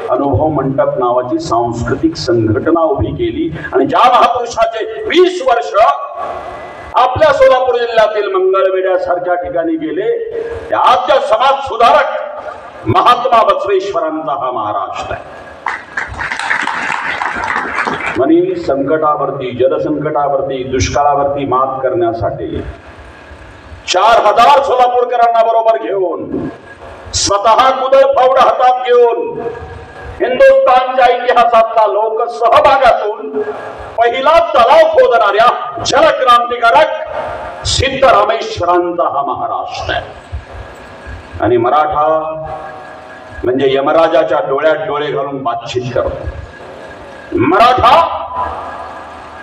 अनुभव मंडप नावाची सांस्कृतिक संघटना उभी केली आणि ज्या महापुरुषाचे 20 वर्ष आपल्या सोलापूर जिल्ह्यातील मंगळवेढ्यासारख्या ठिकाणी गेले, त्या आद्य समाज सुधारक महात्मा बसवेश्वरांचा हा महाराष्ट्र आहे. म्हणी संकटावरती, जलसंकटावरती, दुष्काळावरती मात करण्यासाठी 4000 सोलापूरकरांना बरोबर घेऊन, स्वतः कुदळ फावडा हातात घेऊन हिंदुस्थानच्या इतिहासातला लोक सहभागातून पहिला तलाव खोदणाऱ्या जलक्रांतिकारक सिद्धरामेश्वरांचा हा महाराष्ट्र आहे. आणि मराठा म्हणजे यमराजाच्या डोळ्यात डोळे घालून बातचीत करतो. मराठा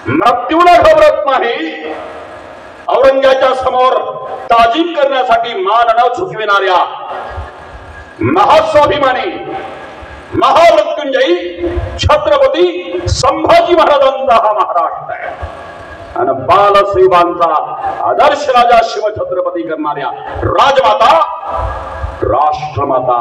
मृत्यूला घाबरत नाही, औरंगजेबाच्या समोर ताजीम करण्यासाठी मान न झुकविणाऱ्या महास्वाभिमानी महामृत्युंजयी छत्रपती संभाजी महाराजांचा हा महाराष्ट्र आहे. आणि बालश्रीबांचा आदर्श राजा शिवछत्रपती करणाऱ्या राजमाता राष्ट्रमाता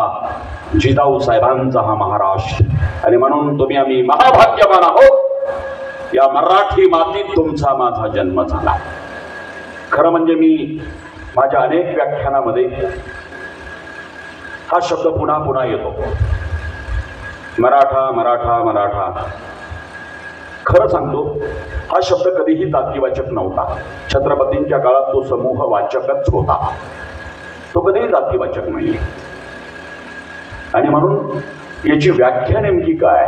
जिजाऊ साहेबांचा हा महाराष्ट्र. आणि म्हणून तुम्ही आम्ही महाभाग्यवान आहोत, या मराठी मातीत तुमचा माझा जन्म झाला. खरं म्हणजे मी माझ्या अनेक व्याख्यानामध्ये हा शब्द पुन्हा पुन्हा येतो, मराठा मराठा मराठा. खरं सांगतो, हा शब्द कधीही जातीवाचक नव्हता. छत्रपतींच्या काळात तो समूह वाचकच होता, तो कधीही जातीवाचक नाही. आणि म्हणून याची व्याख्या नेमकी काय,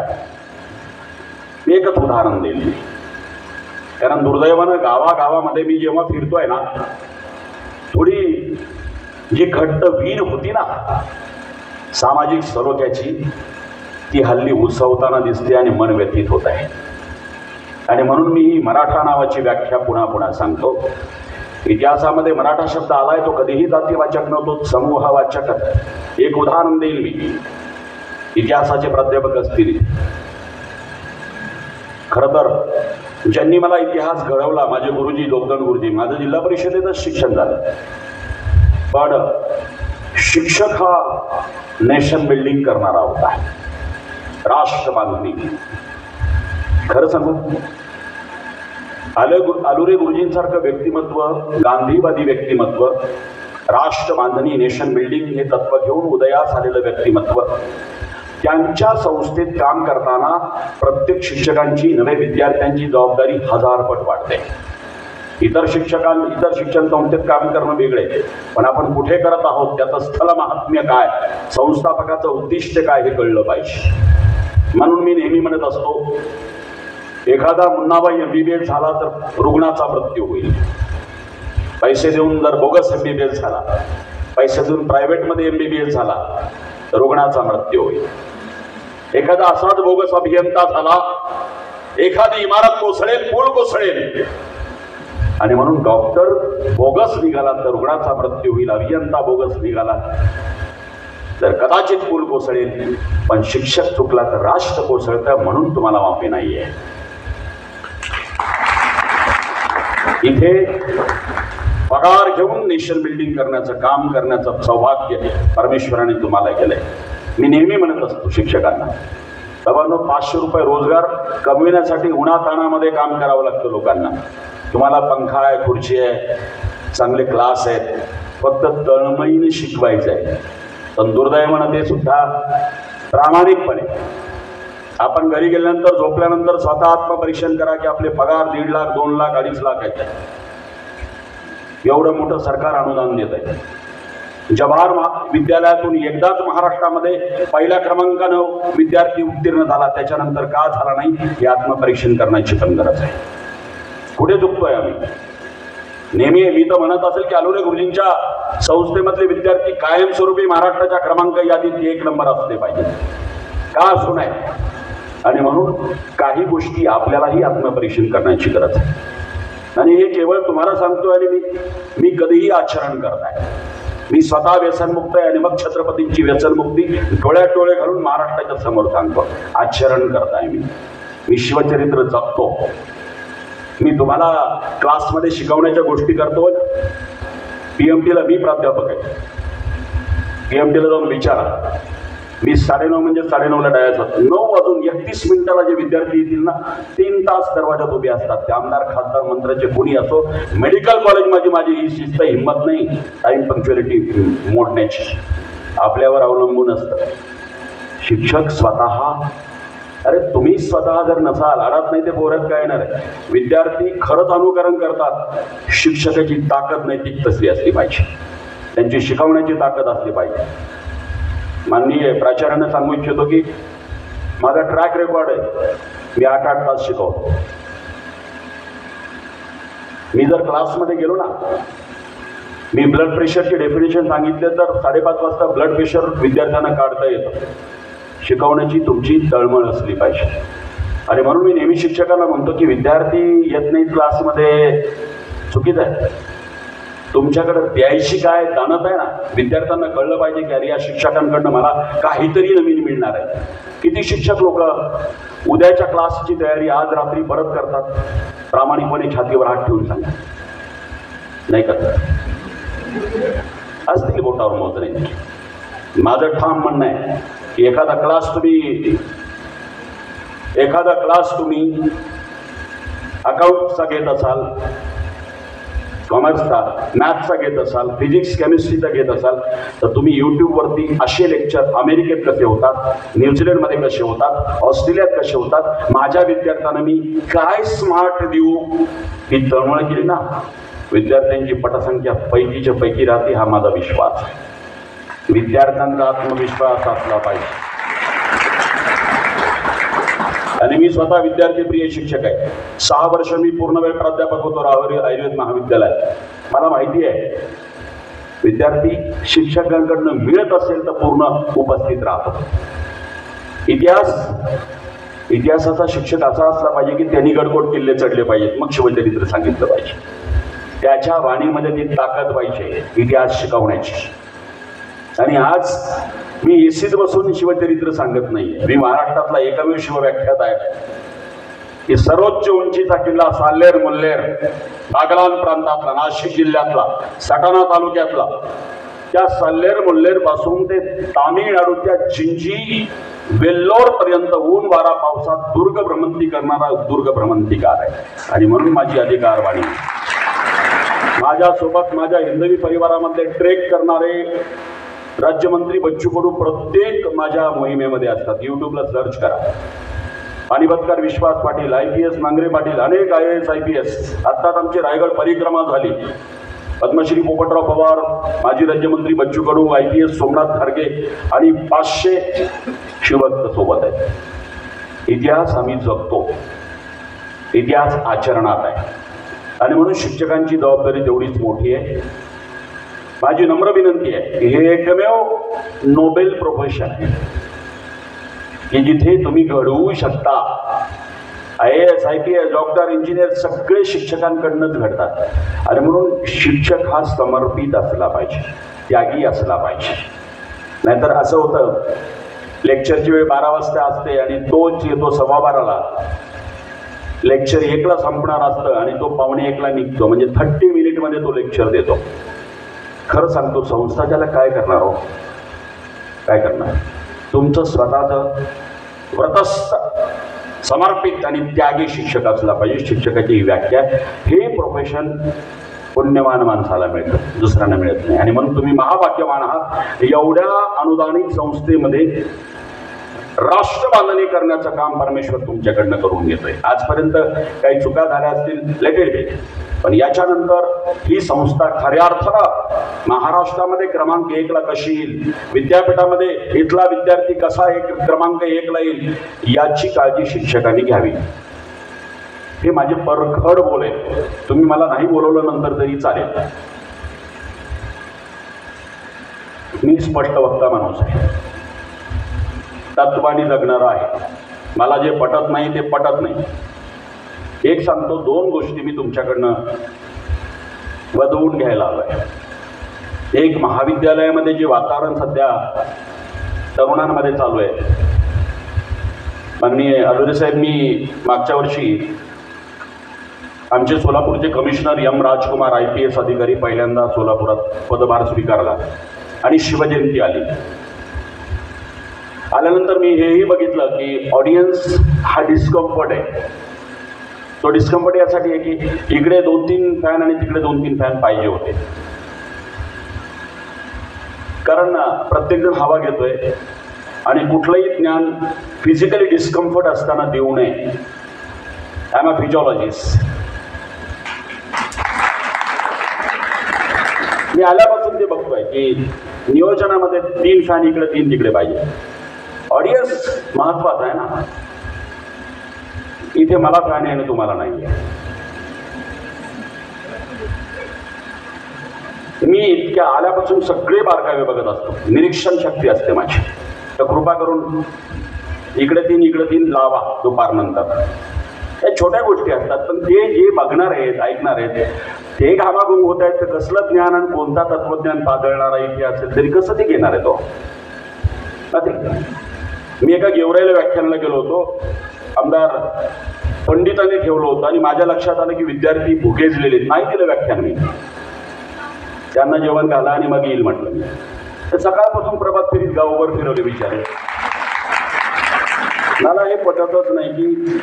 एकच उदाहरण देईल. कारण दुर्दैवानं गावागावामध्ये मी जेव्हा फिरतोय ना, थोडी जी घट्ट वीर होती ना सामाजिक सरोख्याची, ती हल्ली उसवताना दिसते आणि मन व्यथित होत आहे. आणि म्हणून मी ही मराठा नावाची व्याख्या पुन्हा पुन्हा सांगतो. इतिहासामध्ये मराठा शब्द आलाय तो कधीही जातीवाचक नव्हतो, समूहवाचक. एक उदाहरण देईल मी, इतिहासाचे प्राध्यापक असतील खरं तर ज्यांनी मला इतिहास घडवला, माझे गुरुजी जोगदंड गुरुजी, माझं जिल्हा परिषदेतच शिक्षण झालं, पण शिक्षक हा नेशन बिल्डिंग करणारा होता, राष्ट्र बांधणी. खरं सांगू, आलुरे गुरुजींसारखं व्यक्तिमत्व, गांधीवादी व्यक्तिमत्व, राष्ट्र बांधणी, नेशन बिल्डिंग हे तत्व घेऊन उदयास आलेलं व्यक्तिमत्व, त्यांच्या संस्थेत काम करताना प्रत्येक शिक्षकांची, नव्हे विद्यार्थ्यांची जबाबदारी हजारपट वाढते. इतर शिक्षण संस्थेत काम करणं वेगळे, पण आपण कुठे करत आहोत, त्याचं स्थल महात्म्य काय, संस्थापकाचं उद्दिष्ट काय हे कळलं पाहिजे. म्हणून मी नेहमी म्हणत असतो, एखादा मुन्नाबाई MBBS झाला तर रुग्णाचा मृत्यू होईल. पैसे देऊन जर बोगस MBBS झाला, पैसे देऊन प्रायव्हेटमध्ये MBBS झाला तर रुग्णाचा मृत्यू होईल. एखादा असाच बोगस अभियंता झाला, एखादी इमारत कोसळेल, पूल कोसळेल, आणि म्हणून डॉक्टर बोगस निघाला तर रुग्णाचा मृत्यू होईल. अभियंता बोगस निघाला तर कदाचित पूल कोसळेल, पण शिक्षक चुकला तर राष्ट्र कोसळतं. म्हणून तुम्हाला माफी नाहीये. इथे पगार घेऊन नेशन बिल्डिंग करण्याचं काम करण्याचं सौभाग्य परमेश्वराने तुम्हाला केलंय. मी नेहमी म्हणत असतो शिक्षकांना, बाबांनो, 500 रुपये रोजगार कमविण्यासाठी उन्हाताणामध्ये काम करावं लागतं लोकांना. तुम्हाला पंखा आहे, खुर्ची आहे, चांगले क्लास आहेत, फक्त तळमळीने शिकवायचं आहे. पण दुर्दैवानं ते सुद्धा प्रामाणिकपणे आपण घरी गेल्यानंतर, झोपल्यानंतर स्वतः आत्मपरीक्षण करा की आपले पगार 1.5 लाख, 2 लाख, 2.5 लाख आहेत. एवढं मोठं सरकार अनुदान देत आहे. जवाहर विद्यालयातून एकदाच महाराष्ट्रामध्ये पहिल्या क्रमांकानं विद्यार्थी उत्तीर्ण झाला, त्याच्यानंतर का झाला नाही हे आत्मपरीक्षण करण्याची पण गरज आहे. कुठे चुकतोय आम्ही? नेहमी मी तर म्हणत असेल की आलुरे गुरुजींच्या संस्थेमधले विद्यार्थी कायमस्वरूपी महाराष्ट्राच्या क्रमांक यादीत 1 नंबर असले पाहिजे, का असू नये. आणि म्हणून काही गोष्टी आपल्यालाही आत्मपरीक्षण करण्याची गरज आहे. आणि हे केवळ तुम्हाला सांगतो, आणि मी कधीही आचरण करत आहे. मी स्वतः व्यसनमुक्त आहे, आणि मग छत्रपतींची व्यसनमुक्ती डोळ्यात डोळे घालून महाराष्ट्राच्या समोर सांगतो. आचरण करताय मी शिवचरित्र जगतो. मी तुम्हाला क्लासमध्ये शिकवण्याच्या गोष्टी करतो. PMTला मी प्राध्यापक आहे. PMTला जाऊन विचारा, मी 9:30 म्हणजे 9:30ला डायस असतो. 9:31 जे विद्यार्थी येतील ना, 3 तास दरवाजात उभे असतात. ते आमदार, खासदार, मंत्र्याचे कोणी असो. मेडिकल कॉलेज माझी ही शिस्त, हिंमत नाही टाईम पंक्च्युअलिटी मोडण्याची, आपल्यावर अवलंबून असतं. शिक्षक स्वतः, अरे तुम्ही स्वतः जर नसाल, अडत नाही ते बोरत काय येणार आहे. विद्यार्थी खरंच अनुकरण करतात. शिक्षकाची ताकद नैतिक तसली असली पाहिजे, त्यांची शिकवण्याची ताकद असली पाहिजे. माननीय प्राचार्यांना सांगू इच्छितो की माझा ट्रॅक रेकॉर्ड आहे. मी 8-8 तास शिकवतो. मी जर क्लासमध्ये गेलो ना, मी ब्लड प्रेशरची डेफिनेशन सांगितले तर 5:30 वाजता ब्लड प्रेशर विद्यार्थ्यांना काढता येतं. शिकवण्याची तुमची तळमळ असली पाहिजे. आणि म्हणून मी नेहमी शिक्षकांना म्हणतो की विद्यार्थी येत नाहीत क्लासमध्ये, चुकीचं आहे. तुमच्याकडे द्यायची काय जाणत आहे ना, विद्यार्थ्यांना कळलं पाहिजे की अरे या शिक्षकांकडनं मला काहीतरी नवीन मिळणार आहे. किती शिक्षक लोक उद्याच्या क्लासची तयारी आज रात्री परत करतात, प्रामाणिकपणे छातीवर हात ठेवून सांगा, नाही करतात. असतील बोटावर मोजणे. माझं ठाम म्हणणं आहे की एखादा क्लास तुम्ही अकाउंटचा घेत असाल, कॉमर्सचा, मॅथ्सचा घेत असाल, फिजिक्स केमिस्ट्रीचा घेत असाल, तर तुम्ही यूट्यूबवरती असे लेक्चर अमेरिकेत कसे होतात, न्यूझीलंडमध्ये कसे होतात, ऑस्ट्रेलियात कसे होतात, माझ्या विद्यार्थ्यांना मी काय स्मार्ट देऊ ही तळमळ केली ना, विद्यार्थ्यांची पटसंख्या पैकीच्या पैकी राहते. हा माझा विश्वास. विद्यार्थ्यांचा आत्मविश्वास असला पाहिजे. आणि मी स्वतः विद्यार्थीप्रिय शिक्षक आहे. 6 वर्ष मी पूर्णवेळ प्राध्यापक होतो राहुरी आयुर्वेद महाविद्यालयात. मला माहिती आहे विद्यार्थी शिक्षकांकडनं मिळत असेल तर पूर्ण उपस्थित राहतो. इतिहासाचा शिक्षक असा असला पाहिजे की त्यांनी गडकोट किल्ले चढले पाहिजेत, मग शिवचरित्र सांगितलं पाहिजे. त्याच्या वाणीमध्ये ती ताकद पाहिजे इतिहास शिकवण्याची. आणि आज मी एसीत बसून शिवचरित्र सांगत नाही. मी महाराष्ट्रातला एकमेव शिवव्याख्याता आहे. की सर्वोच्च उंचीचा किल्ला साल्हेर मुल्हेर बागलाण प्रांतातला, नाशिक जिल्ह्यातला, सटाणा तालुक्यातला, त्या साल्हेर मुल्हेर पासून ते तामिळनाडूच्या जिंजी वेल्लोर पर्यंत ऊन वारा पावसात दुर्ग भ्रमंती करणारा दुर्ग भ्रमंतीकार आहे. आणि म्हणून माझी अधिकारवाणी, माझ्यासोबत माझ्या हिंदवी परिवारामधले ट्रेक करणारे राज्यमंत्री बच्चू कडू प्रत्येक माझ्या मोहिमेमध्ये असतात. युट्यूबला सर्च करा. पानिपतकर विश्वास पाटील, IPS नांगरे पाटील, अनेक IAS IPS. आत्ताच आमची रायगड परिक्रमा झाली. पद्मश्री पोपटराव पवार, माजी राज्यमंत्री बच्चू कडू, IPS सोमनाथ खारगे आणि 500 शिवभक्त सोबत आहे. इतिहास आम्ही जगतो, इतिहास आचरणात आहे. आणि म्हणून शिक्षकांची जबाबदारी तेवढीच मोठी आहे. माझी नम्र विनंती आहे की हे एकमेव नोबेल प्रोफेशन आहे की जिथे तुम्ही घडवू शकता. IAS IPS डॉक्टर इंजिनियर सगळे शिक्षकांकडूनच घडतात. आणि म्हणून शिक्षक हा समर्पित असला पाहिजे, त्यागी असला पाहिजे. नाहीतर असं होतं, लेक्चरची वेळ 12 वाजता असते आणि तोच येतो 12:15ला. लेक्चर 1ला संपणार असतं आणि तो 12:45ला निघतो. म्हणजे 30 मिनिटमध्ये तो लेक्चर देतो. खरं सांगतो, संस्था त्याला काय करणार हो, काय करणार? तुमचं स्वतःचं व्रतस्थ, समर्पित आणि त्यागी शिक्षक असला पाहिजे. शिक्षकाची ही व्याख्या. हे प्रोफेशन पुण्यवान माणसाला मिळतं, दुसऱ्यांना मिळत नाही. आणि म्हणून तुम्ही महाभाग्यवान आहात. एवढ्या अनुदानित संस्थेमध्ये राष्ट्रबांधणी करण्याचं काम परमेश्वर तुमच्याकडनं करून घेतोय. आजपर्यंत काही चुका झाल्या असतील, लेट इट बी. पण याच्यानंतर ही संस्था खऱ्या अर्थानं महाराष्ट्रामध्ये क्रमांक 1ला कशी येईल, विद्यापीठामध्ये इथला विद्यार्थी कसा क्रमांक 1ला येईल, याची काळजी शिक्षकांनी घ्यावी. हे माझे परखड बोल आहे. तुम्ही मला नाही बोलवलं नंतर तरी चालेल. मी स्पष्ट वक्ता माणूस आहे, तत्वानी जगणारा आहे. मला जे पटत नाही ते पटत नाही. एक सांगतो, 2 गोष्टी मी तुमच्याकडनं वदवून घ्यायला आलोय. एक, महाविद्यालयामध्ये जे वातावरण सध्या तरुणांमध्ये चालू आहे. माननीय अलोरे साहेब, मी मागच्या वर्षी आमचे सोलापूरचे कमिशनर M राजकुमार IPS अधिकारी पहिल्यांदा सोलापुरात पदभार स्वीकारला आणि शिवजयंती आली. आल्यानंतर मी हेही बघितलं की ऑडियन्स हा डिस्कम्फर्ट आहे. तो डिस्कम्फर्ट यासाठी आहे की इकडे 2-3 फॅन आणि तिकडे 2-3 फॅन पाहिजे होते. कारण प्रत्येकजण हवा घेतोय आणि कुठलंही ज्ञान फिजिकली डिस्कम्फर्ट असताना देऊ नये. I am a फिजिओलॉजिस्ट. मी आल्यापासून ते बघतोय की नियोजनामध्ये 3 फॅन इकडे 3 तिकडे पाहिजे. ऑडियन्स महत्वाचा आहे ना. इथे मला फॅन आहे आणि तुम्हाला नाही आहे. मी इतक्या आल्यापासून सगळे बारकावे बघत असतो. निरीक्षण शक्ती असते माझी. तर कृपा करून इकडे 3 लावा दुपारनंतर. या छोट्या गोष्टी असतात, पण ते जे बघणार आहेत, ऐकणार आहेत, ते घामाघूम होत आहेत. तर कसलं ज्ञान आणि कोणता तत्वज्ञान पादळणारा इथे असेल तरी कसं ते घेणार आहे तो? मी एका गेवराईला व्याख्यानाला गेलो होतो. आमदार पंडितांनी ठेवलं होतं आणि माझ्या लक्षात आलं की विद्यार्थी भुकेजलेले. नाही दिलं व्याख्यान मी. त्यांना जेवण घाला आणि मग येईल म्हटलं मी. तर सकाळपासून प्रभात फेरीत गावभर फिरवले बिचारे. मला हे पटतच नाही की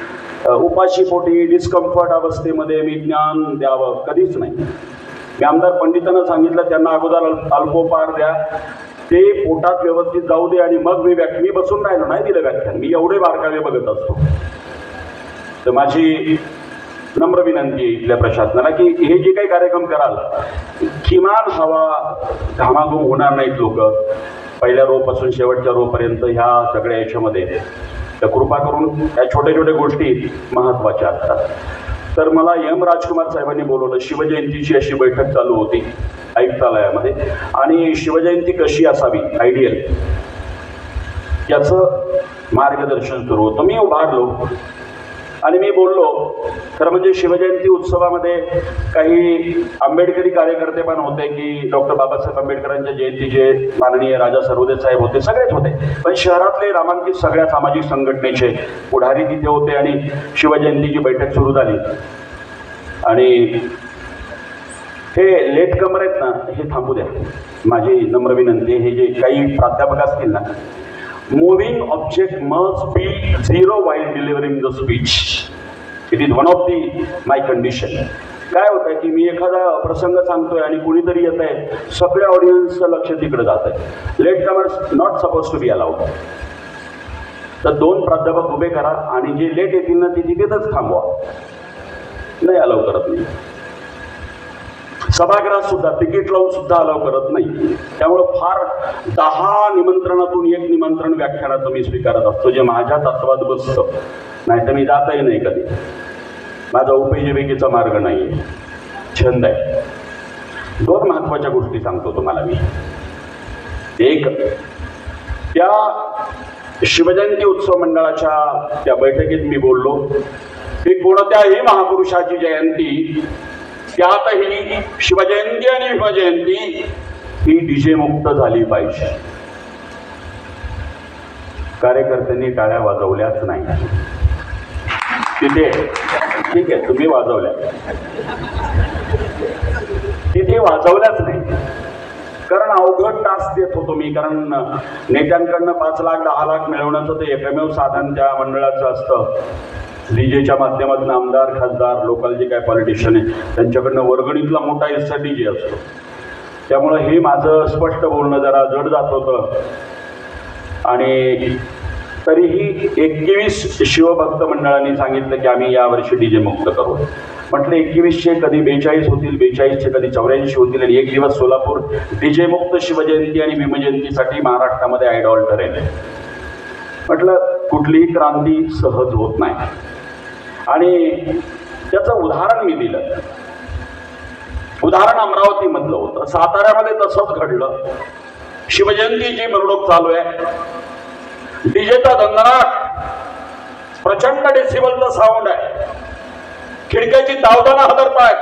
उपाशी पोटी डिस्कम्फर्ट अवस्थेमध्ये मी ज्ञान द्यावं. कधीच नाही. मी आमदार पंडितांना सांगितलं, त्यांना अगोदर अल्पोपहार द्या, ते पोटात व्यवस्थित जाऊ दे आणि मग मी बसून राहिलो. नाही दिलं व्याख्यान. मी एवढे बारकावे बघत असतो. तर माझी नम्र विनंती आहे इथल्या प्रशासनाला की हे जे काही कार्यक्रम कराल, किमान हवा घामाघूम होणार नाहीत लोक पहिल्या रो पासून शेवटच्या रो पर्यंत ह्या सगळ्या याच्यामध्ये. तर कृपा करून या छोट्या छोट्या गोष्टी महत्त्वाच्या असतात. तर मला M राजकुमार साहेबांनी बोलवलं. शिवजयंतीची अशी बैठक चालू होती आयुक्तालयामध्ये आणि शिवजयंती कशी असावी आयडियल याचं मार्गदर्शन सुरू होतं. मी उभारलो आणि मी बोललो खरं म्हणजे शिवजयंती उत्सवामध्ये काही आंबेडकरी कार्यकर्ते पण होते की डॉक्टर बाबासाहेब आंबेडकरांच्या जयंतीचे माननीय राजा सर्वोदय साहेब होते, सगळेच होते, पण शहरातले नामांकित सगळ्या सामाजिक संघटनेचे पुढारी तिथे होते आणि शिवजयंतीची बैठक सुरू झाली. आणि हे लेट कमर आहेत ना, हे थांबू द्या, माझी नम्र विनंती. हे जे काही प्राध्यापक असतील ना, moving object must be zero while delivering the speech. It is one of the my condition. काय होत आहे की मी एखादा प्रसंग सांगतोय आणि कुणीतरी येत आहे, सगळ्या ऑडियन्सचं लक्ष तिकडे जात आहे. Latecomers not supposed to be allowed. तर 2 प्राध्यापक उभे करा आणि जे लेट येतील ना ते तिथेच थांबवा, नाही अलाव करत नाही. सभागृहात सुद्धा तिकीट लावून सुद्धा अलाव करत नाही. त्यामुळं फार 10 निमंत्रणातून 1 निमंत्रण व्याख्यानाचं मी स्वीकारत असतो, जे माझ्या तत्वात बसतं. नाही तर मी जातही नाही कधी. माझा उपजीविकेचा मार्ग नाही आहे, छंद आहे. 2 महत्त्वाच्या गोष्टी सांगतो तुम्हाला मी. एक, त्या शिवजयंती उत्सव मंडळाच्या त्या बैठकीत मी बोललो की कोणत्याही महापुरुषाची जयंती, त्यातही शिवजयंती आणि भीमजयंती ही डीजे मुक्त झाली पाहिजे. कार्यकर्त्यांनी टाळ्या वाजवल्याच नाही तिथे. ठीक आहे, तुम्ही वाजवल्या, तिथे वाजवल्याच नाही. कारण अवघड टास्क देत होतो मी. कारण नेत्यांकडनं 5 लाख 10 लाख मिळवण्याचं ते एकमेव साधन त्या मंडळाचं असतं. डीजेच्या माध्यमातून आमदार, खासदार, लोकल जे काय पॉलिटिशियन आहे त्यांच्याकडनं वर्गणीतला मोठा हिस्सा डीजे असतो. त्यामुळं हे माझं स्पष्ट बोलणं जरा जड जात होतं. आणि तरीही 21 शिवभक्त मंडळांनी सांगितलं की आम्ही यावर्षी डीजे मुक्त करू. म्हटलं 21चे कधी 42 होतील, 42चे कधी 84 होतील, आणि एक दिवस सोलापूर डीजे मुक्त शिवजयंती आणि भीमजयंतीसाठी महाराष्ट्रामध्ये आयडॉल ठरेल. म्हटलं कुठलीही क्रांती सहज होत नाही. आणि त्याचं उदाहरण मी दिलं. उदाहरण अमरावतीमधलं होतं. साताऱ्यामध्ये तसंच घडलं. शिवजयंतीची मिरवणूक चालू आहे, डीजेचा दणदणाट, प्रचंड डेसिबलचा साऊंड आहे, खिडक्याची तावदानं हदरतायत,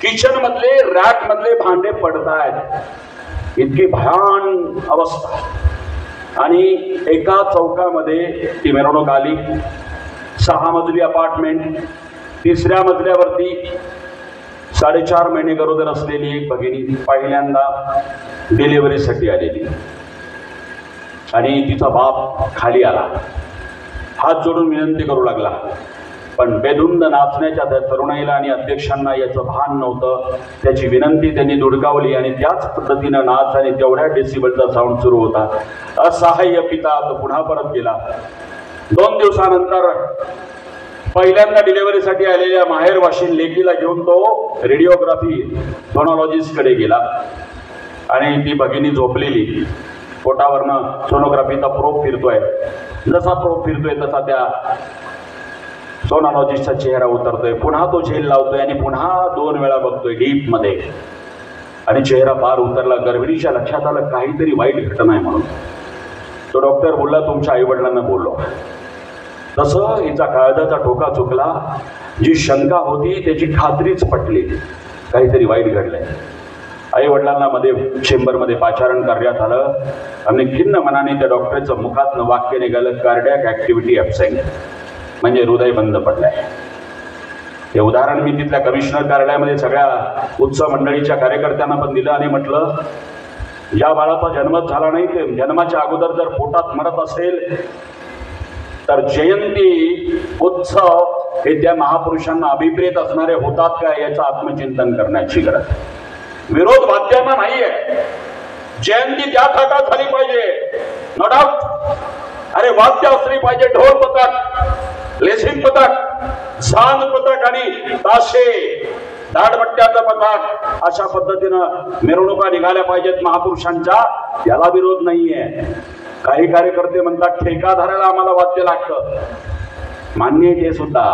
किचन मधले रॅक मधले भांडे पडतायत, इतकी भयान अवस्था. आणि एका चौकामध्ये ती मिरवणूक आली. 6 मजली अपार्टमेंट, 3ऱ्या मजल्यावरती 4.5 महिने गरोदर असलेली एक भगिनी पहिल्यांदा डिलिव्हरीसाठी आलेली. आणि तिचा बाप खाली आला, हात जोडून विनंती करू लागला. पण बेधुंद नाचण्याच्या त्या तरुणाईला आणि अध्यक्षांना याचं भान नव्हतं. त्याची विनंती त्यांनी दुडकावली आणि त्याच पद्धतीनं नाच आणि तेवढ्या डेसिबलचा साऊंड सुरू होता. असहाय्य पिता तो पुन्हा परत गेला. 2 दिवसानंतर पहिल्यांदा डिलिव्हरीसाठी आलेल्या माहेरवाशीन लेकीला घेऊन तो रेडिओग्राफी सोनोलॉजिस्टकडे गेला. आणि ती भगिनी झोपलेली, पोटावरनं सोनोग्राफीचा प्रोब फिरतोय. जसा प्रोब फिरतोय तसा त्या सोनोलॉजिस्टचा चेहरा उतरतोय. पुन्हा तो झेल लावतोय आणि पुन्हा 2 वेळा बघतोय डीप मध्ये. आणि चेहरा पार उतरला. गर्भिणीच्या लक्षात आलं काहीतरी वाईट घटना आहे म्हणून. तो डॉक्टर बोलला तुमच्या आईवडिलांना बोललो. तसं हिचा काळजाचा ठोका चुकला. जी शंका होती त्याची खात्रीच पटली, काहीतरी वाईट घडलंय. आई वडिलांना मध्ये चेंबरमध्ये पाचारण करण्यात आलं आणि खिन्न मनाने त्या डॉक्टरचं मुखातनं वाक्य निघालं, कार्डियाक ऍक्टिव्हिटी ॲब्सेंट, म्हणजे हृदय बंद पडलंय. हे उदाहरण मी तिथल्या कमिशनर कार्यालयामध्ये सगळ्या उत्सव मंडळीच्या कार्यकर्त्यांना पण दिलं आणि म्हटलं या बाळाचा जन्मच झाला नाही, ते जन्माच्या अगोदर जर पोटात मरत असेल तर जयंती उत्सव हे त्या महापुरुषांना अभिप्रेत असणारे होतात का याचं आत्मचिंतन करण्याची गरज. विरोध वाद्यांना नाहीये. जयंती त्या थाटात झाली पाहिजे, नो डाऊट. अरे वाद्य असली पाहिजे, ढोल पथक, लेझिम पथक, झांज पथक आणि ताशे, दाढबट्ट्याचं पथक, अशा पद्धतीनं मिरवणुका निघाल्या पाहिजेत महापुरुषांच्या. याला विरोध नाहीये. काही कार्यकर्ते म्हणतात ठेकाधाराला आम्हाला वाद्य लागतं. मान्य आहे ते सुद्धा.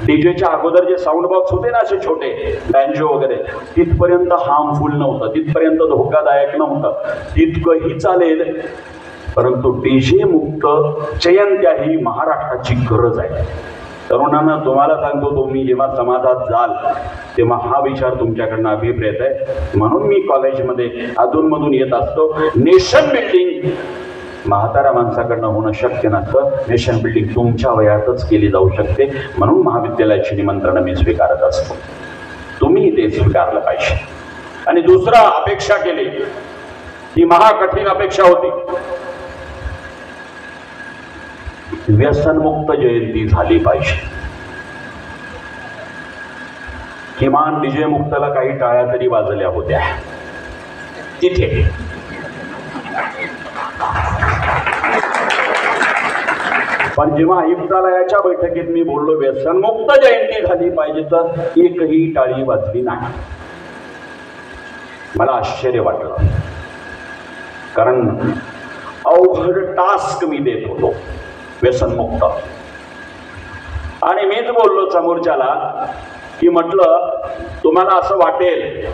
डीजेच्या अगोदर जे साऊंड बॉक्स होते ना असे छोटे बँजो वगैरे, तिथपर्यंत हार्मफुल नव्हतं, तिथपर्यंत धोकादायक नव्हतं, तितकंही चालेल. परंतु डीजे मुक्त जयंत्या ही महाराष्ट्राची गरज आहे. तरुणांना तुम्हाला सांगतो, तुम्ही जेव्हा समाजात जाल तेव्हा हा विचार तुमच्याकडनं अभिप्रेत आहे. म्हणून मी कॉलेजमध्ये अधूनमधून येत असतो. नेशन बिल्डिंग म्हाताऱ्या माणसाकडनं होणं शक्य नसतं. नेशन बिल्डिंग तुमच्या वयातच केली जाऊ शकते. म्हणून महाविद्यालयाची निमंत्रणं मी स्वीकारत असतो. तुम्ही ते स्वीकारलं पाहिजे. आणि दुसरा अपेक्षा केली, ही महाकठीण अपेक्षा होती, व्यसनमुक्त जयंती झाली पाहिजे. किमान विजय मुक्ताला काही टाळ्या तरी वाजल्या होत्या तिथे. पण जेव्हा आयुक्तालयाच्या बैठकीत मी बोललो व्यसनमुक्त जयंती झाली पाहिजे, तर एकही टाळी वाजली नाही. मला आश्चर्य वाटलं, कारण अवघड टास्क मी देत होतो व्यसनमुक्त. आणि मीच बोललो समोरच्याला की म्हटलं, तुम्हाला असं वाटेल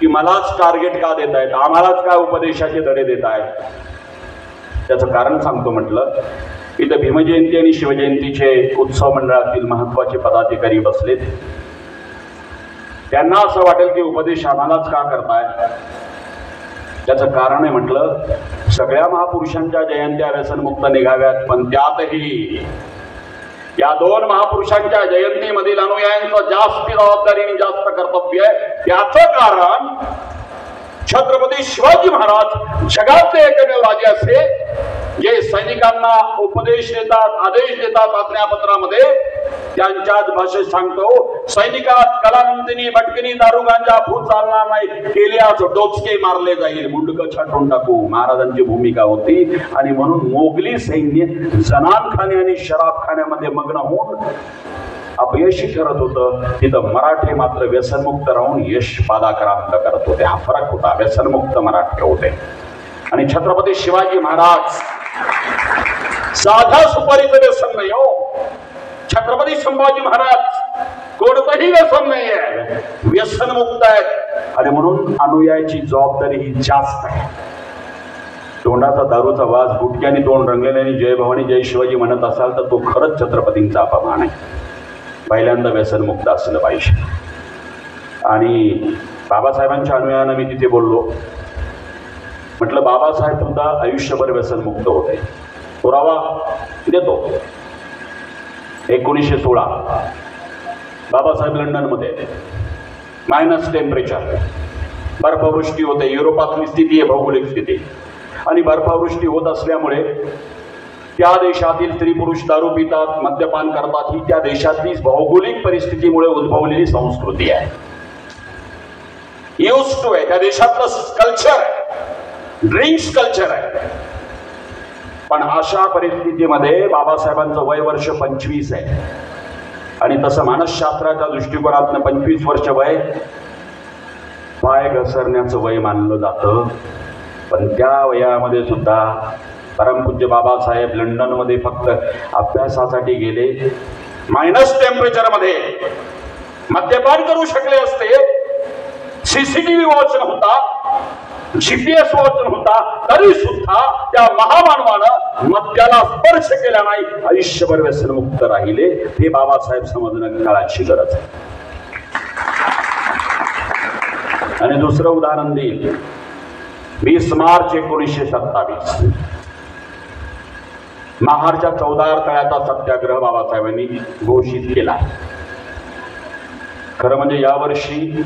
की मलाच टार्गेट का देत आहेत, आम्हालाच काय उपदेशाचे धडे देत आहेत. त्याचं कारण सांगतो. म्हटलं, इथं भीमजयंती आणि शिवजयंतीचे उत्सव मंडळातील महत्वाचे पदाधिकारी बसलेत. त्यांना असं वाटेल की उपदेश आम्हालाच का करताय. त्याचं कारण आहे, म्हटलं, सगळ्या महापुरुषांच्या जयंत्या व्यसनमुक्त निघाव्यात, पण त्यातही या दोन महापुरुषांच्या जयंतीमधील अनुयायांचं जास्त जबाबदारी आणि जास्त कर्तव्य आहे. त्याचं कारण छत्रपती शिवाजी महाराज जगातले एकमेव राजे असे जे सैनिकांना उपदेश देतात, आदेश देतात. आज्ञापत्रामध्ये त्यांच्याच भाषेत सांगतो, सैनिकात कलानंदिनी, भटकिनी, दारू, गांजा, भूत चालणार नाही, केल्यास डोचके मारले जाईल, मुंडक छाटून टाकू, महाराजांची भूमिका होती. आणि म्हणून मोगली सैन्य जनानखाने आणि शराबखान्यामध्ये मग्न होऊन अपयशी ठरत होतं. तिथं मराठे मात्र व्यसनमुक्त राहून यश पादाक्रांत करत होते. हा फरक होता. व्यसनमुक्त मराठे होते. आणि छत्रपती शिवाजी महाराज साधा सुपारीचं व्यसन नाही हो. छत्रपती संभाजी महाराज कोणतंही व्यसन नाही आहे, व्यसनमुक्त आहेत. आणि म्हणून अनुयायाची जबाबदारी ही जास्त आहे. तोंडाचा दारूचा वास, गुटक्याने तोंड रंगलेले आणि जय भवानी जय शिवाजी म्हणत असाल तर तो खरंच छत्रपतींचा अपमान आहे. पहिल्यांदा व्यसनमुक्त असलं पाहिजे. आणि बाबासाहेबांच्या अनुयायानं मी तिथे बोललो. म्हटलं, बाबासाहेब सुद्धा आयुष्यभर व्यसनमुक्त होते. पुरावा देतो. 1916 बाबासाहेब लंडनमध्ये, मायनस टेम्परेचर, बर्फवृष्टी होते. युरोपातली स्थिती आहे, भौगोलिक स्थिती. आणि बर्फवृष्टी होत असल्यामुळे त्या देशातील स्त्री पुरुष दारू पितात, मद्यपान करतात. ही त्या देशातली भौगोलिक परिस्थितीमुळे उद्भवलेली संस्कृती आहे. यूज टू आहे, त्या देशातलं कल्चर आहे, ड्रिंक्स कल्चर आहे. पण अशा परिस्थितीमध्ये बाबासाहेबांचं वय वर्ष 25 आहे. आणि तसं मानसशास्त्राच्या दृष्टिकोनातनं 25 वर्ष वय पाय घसरण्याचं वय मानलं जातं. पण त्या वयामध्ये सुद्धा परमपूज्य बाबासाहेब लंडनमध्ये फक्त अभ्यासासाठी गेले. मायनस टेम्परेचरमध्ये मद्यपान करू शकले असते. सीसीटीव्ही वॉच नव्हता, जीपीएस वॉच नव्हता, तरी सुद्धा त्या महामानवानं मद्याला स्पर्श केला नाही. आयुष्यभर व्यसनमुक्त राहिले. हे बाबासाहेब समजणं काळाची गरज आहे. आणि दुसरं उदाहरण देईल. 20 मार्च 1927 महाडच्या 14 तळ्याचा सत्याग्रह बाबासाहेबांनी घोषित केला. खरं म्हणजे यावर्षी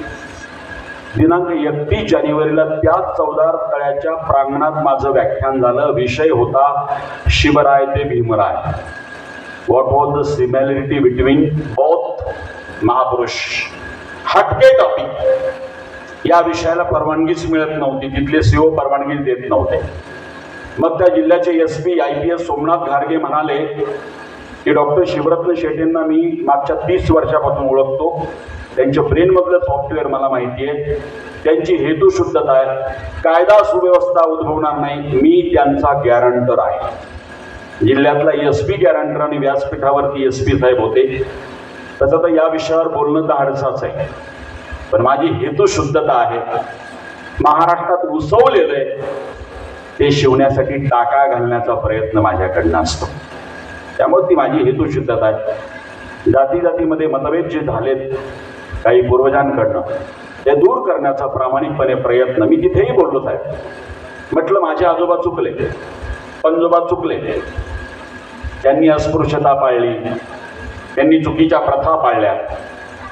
दिनांक 31 जानेवारीला त्याच 14 तळ्याच्या प्रांगणात माझं व्याख्यान झालं. विषय होता शिवराय ते Bhimrai. What was the similarity between both महापुरुष. हटके टॉपिक. या विषयाला परवानगीच मिळत नव्हती. तिथले सीओ परवानगी देत नव्हते. मग त्या जिल्ह्याचे SP IPS सोमनाथ घारगे म्हणाले की डॉक्टर शिवरत्न शेटेंना मी मागच्या 30 वर्षापासून ओळखतो. त्यांच्या ब्रेनमधलं सॉफ्टवेअर मला माहिती आहे. त्यांची हेतुशुद्धता आहे. कायदा सुव्यवस्था उद्भवणार नाही. मी त्यांचा गॅरंटर आहे. जिल्ह्यातला SP गॅरंटर आणि व्यासपीठावरती SP साहेब होते. तसं तर या विषयावर बोलणं धाडसाच आहे. पण माझी हेतुशुद्धता आहे. महाराष्ट्रात उसवलेलं आहे ते शिवण्यासाठी टाका घालण्याचा प्रयत्न माझ्याकडनं असतो. त्यामुळे ती माझी हेतुशुद्धता आहे. जाती जातीमध्ये मतभेद जे झालेत काही पूर्वजांकडनं ते दूर करण्याचा प्रामाणिकपणे प्रयत्न मी तिथेही बोललो साहेब. म्हटलं माझे आजोबा चुकले, पणजोबा चुकले, त्यांनी अस्पृश्यता पाळली, त्यांनी चुकीच्या प्रथा पाळल्या,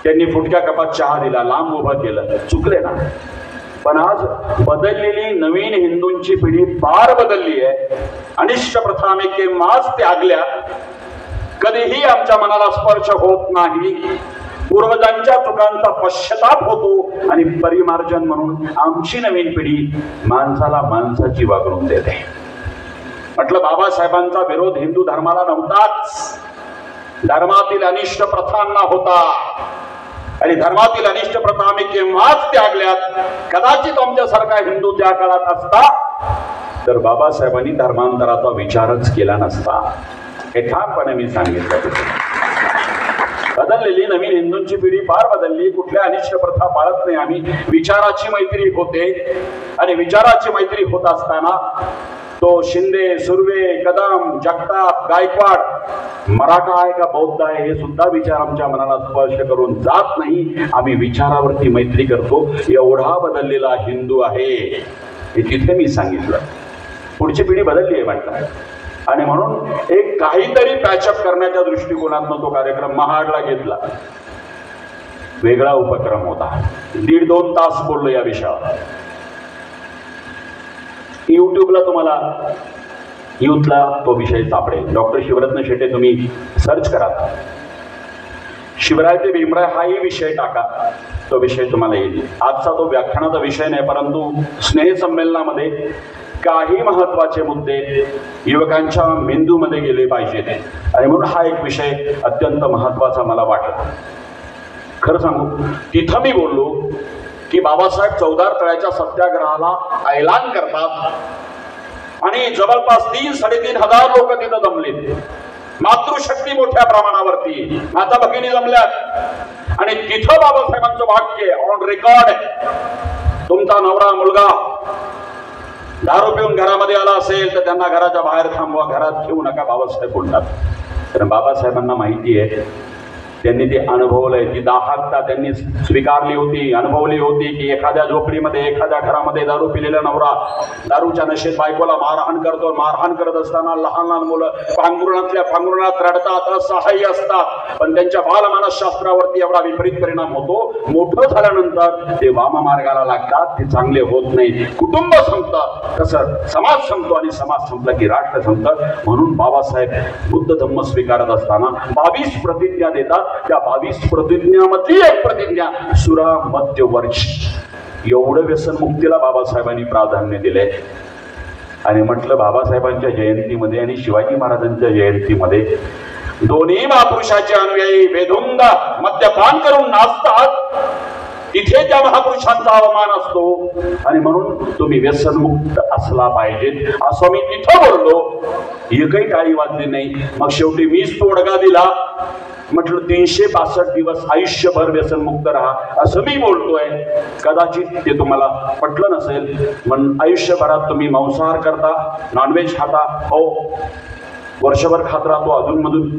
त्यांनी फुटक्या कपात चहा दिला, लांब उभं केलं, चुकले ना. पण आज बदललेली नवीन हिंदूंची पिढी फार बदलली आहे. अनिष्ट प्रथा आम्ही केव्हाच त्यागल्या, कधीही आमच्या मनाला स्पर्श होत नाही. पूर्वजांच्या चुकांचा पश्चाताप होतो आणि परिमार्जन म्हणून आमची नवीन पिढी माणसाला माणसाची वागणूक देते. म्हटलं बाबासाहेबांचा विरोध हिंदू धर्माला नव्हताच, धर्मातील अनिष्ट प्रथांना होता. आणि धर्मातील अनिष्ट प्रथा आम्ही केव्हाच त्यागल्यात. कदाचित आमच्यासारखा हिंदू त्या काळात असता तर बाबासाहेबांनी धर्मांतराचा विचारच केला नसता. हे ठामपणे मी सांगितलं. बदललेली नवीन हिंदूंची पिढी फार बदलली. कुठल्या अनिष्ट प्रथा पाळत नाही आम्ही. विचाराची मैत्री होते आणि विचाराची मैत्री होत असताना तो शिंदे, सुर्वे, कदम, जगताप, गायकवाड मराठा आहे का बौद्ध आहे हे सुद्धा विचार आमच्या मनाला स्पर्श करून जात नाही. आम्ही विचारावरती मैत्री करतो. एवढा बदललेला हिंदू आहे हे तिथे मी सांगितलं. पुढची पिढी बदलली आहे वाटतं आणि म्हणून एक काहीतरी पॅचअप करण्याच्या दृष्टिकोनातून तो कार्यक्रम महाडला घेतला. वेगळा उपक्रम होता. 1.5-2 तास बोललो या विषयावर. युट्यूबला तुम्हाला युथला तो विषय सापडेल. डॉक्टर शिवरत्न शेटे तुम्ही सर्च करा. शिवराय ते भीमराय हाही विषय टाका, तो विषय तुम्हाला येईल. आजचा तो व्याख्यानाचा विषय नाही, परंतु स्नेहसंमेलनामध्ये काही महत्वाचे मुद्दे युवकांच्या मेंदूमध्ये गेले पाहिजेत आणि म्हणून हा एक विषय अत्यंत महत्वाचा मला वाटला. खरं सांगू, तिथं मी बोललो की बाबासाहेब चौदार तळ्याच्या सत्याग्रहाला ऐलान करतात आणि जवळपास 3-3.5 हजार लोक तिथं जमलेत. मातृशक्ती मोठ्या प्रमाणावरती, माता भगिनी जमल्यात आणि तिथं बाबासाहेबांचं वाक्य ऑन रेकॉर्ड आहे, तुमचा नवरा मुलगा दारू पिऊन घरामध्ये आला असेल तर त्यांना घराच्या बाहेर थांबवा, घरात ठेवू नका, बाबासाहेब बोलतात. तर बाबासाहेबांना माहिती आहे, त्यांनी ते अनुभवलंय. ती दाहकता त्यांनी स्वीकारली होती, अनुभवली होती की एखाद्या झोपडीमध्ये, एखाद्या घरामध्ये दारू पिलेला नवरा दारूच्या नशेत बायकोला मारहाण करतो. मारहाण करत असताना लहान लहान मुलं पांघरुणातल्या पांघरुणात रडतात, असहाय्य असतात, पण त्यांच्या बालमानसशास्त्रावरती एवढा विपरीत परिणाम होतो. मोठं झाल्यानंतर ते वाममार्गाला लागतात, ते चांगले होत नाही. कुटुंब संपतं, तसं समाज संपतो आणि समाज संपला की राष्ट्र संपतं. म्हणून बाबासाहेब बुद्ध धम्म स्वीकारत असताना 22 प्रतिज्ञा देतात. त्या 22 प्रतिज्ञामधली एक प्रतिज्ञा सुरा मध्य वर्ष. एवढं व्यसनमुक्तीला बाबासाहेबांनी प्राधान्य दिले. आणि म्हटलं बाबासाहेबांच्या जयंतीमध्ये आणि शिवाजी महाराजांच्या जयंतीमध्ये दोन्ही महापुरुषाचे अनुयायी बेधुंद मद्यपान करून नाचतात, तिथे त्या महापुरुषांचा अवमान असतो आणि म्हणून तुम्ही व्यसनमुक्त असला पाहिजे असं मी तिथं बोललो. एकही टाळी वाजली नाही. मग शेवटी मीच तोडगा दिला. म्हटलं 365 दिवस आयुष्यभर व्यसनमुक्त राहा असं मी बोलतोय. कदाचित ते तुम्हाला पटलं नसेल, पण आयुष्यभरात तुम्ही मांसाहार करता, नॉनव्हेज खाता, हो वर्षभर खात राहतो अधूनमधून,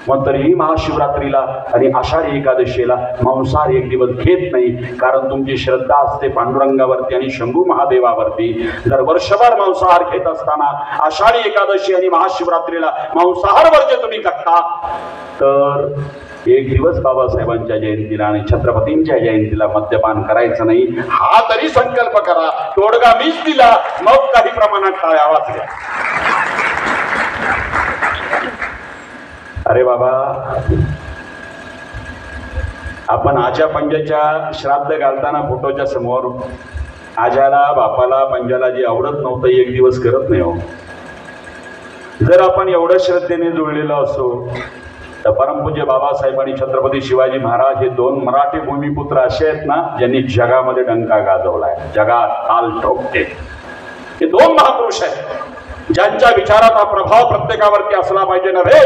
मग तरीही महाशिवरात्रीला आणि आषाढी एकादशीला मांसाहार एक दिवस घेत नाही, कारण तुमची श्रद्धा असते पांडुरंगावरती आणि शंभू महादेवावरती. जर वर्षभर मांसाहार घेत असताना आषाढी एकादशी आणि महाशिवरात्रीला मांसाहार वर्ज्य तुम्ही करता तर एक दिवस बाबासाहेबांच्या जयंतीला आणि छत्रपतींच्या जयंतीला मद्यपान करायचं नाही, हा तरी संकल्प करा. तोडगा मीच दिला, मग काही प्रमाणात टाळ्या वाजल्या. अरे बाबा, आपण आजा पंजाच्या श्राद्ध घालताना फोटोच्या समोर आजाला, बापाला, पंजाला जे आवडत नव्हतं एक दिवस करत नाही हो. जर आपण एवढं श्रद्धेने जुळलेलो असो तर परमपूज्य बाबासाहेब आणि छत्रपती शिवाजी महाराज हे 2 मराठी भूमिपुत्र असे आहेत ना ज्यांनी जगामध्ये डंका गाजवलाय, जगात ताल ठोकते. हे 2 महापुरुष आहेत ज्यांच्या विचाराचा प्रभाव प्रत्येकावरती असला पाहिजे नव्हे,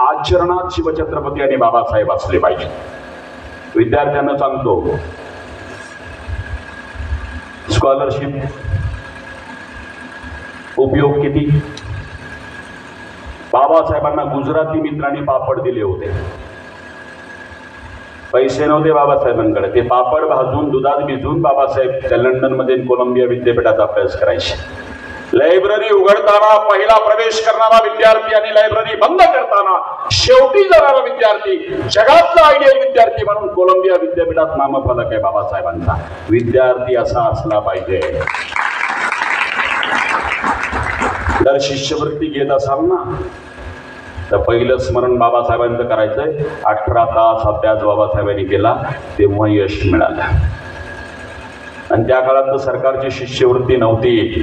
आचरणात शिवछत्रपती आणि बाबासाहेब असले पाहिजे. विद्यार्थ्यांना सांगतो, स्कॉलरशिप उपयोग किती. बाबासाहेबांना गुजराती मित्रांनी पापड दिले होते. पैसे नव्हते बाबासाहेबांकडे, ते पापड भाजून दुधात भिजून बाबासाहेब त्या लंडनमध्ये कोलंबिया विद्यापीठात अभ्यास करायचे. लायब्ररी उघडताना पहिला प्रवेश करणारा विद्यार्थी आणि लायब्ररी बंद करताना शेवटी जाणारा विद्यार्थी, जगातला आयडियल विद्यार्थी म्हणून कोलंबिया विद्यापीठात नामफलक आहे बाबासाहेबांचा. विद्यार्थी असा असला पाहिजे. जर शिष्यवृत्ती घेत असाल ना तर पहिलं स्मरण बाबासाहेबांचं करायचंय. 18 तास अभ्यास बाबासाहेबांनी केला तेव्हा यश मिळालं. आणि त्या काळात तर सरकारची शिष्यवृत्ती नव्हती.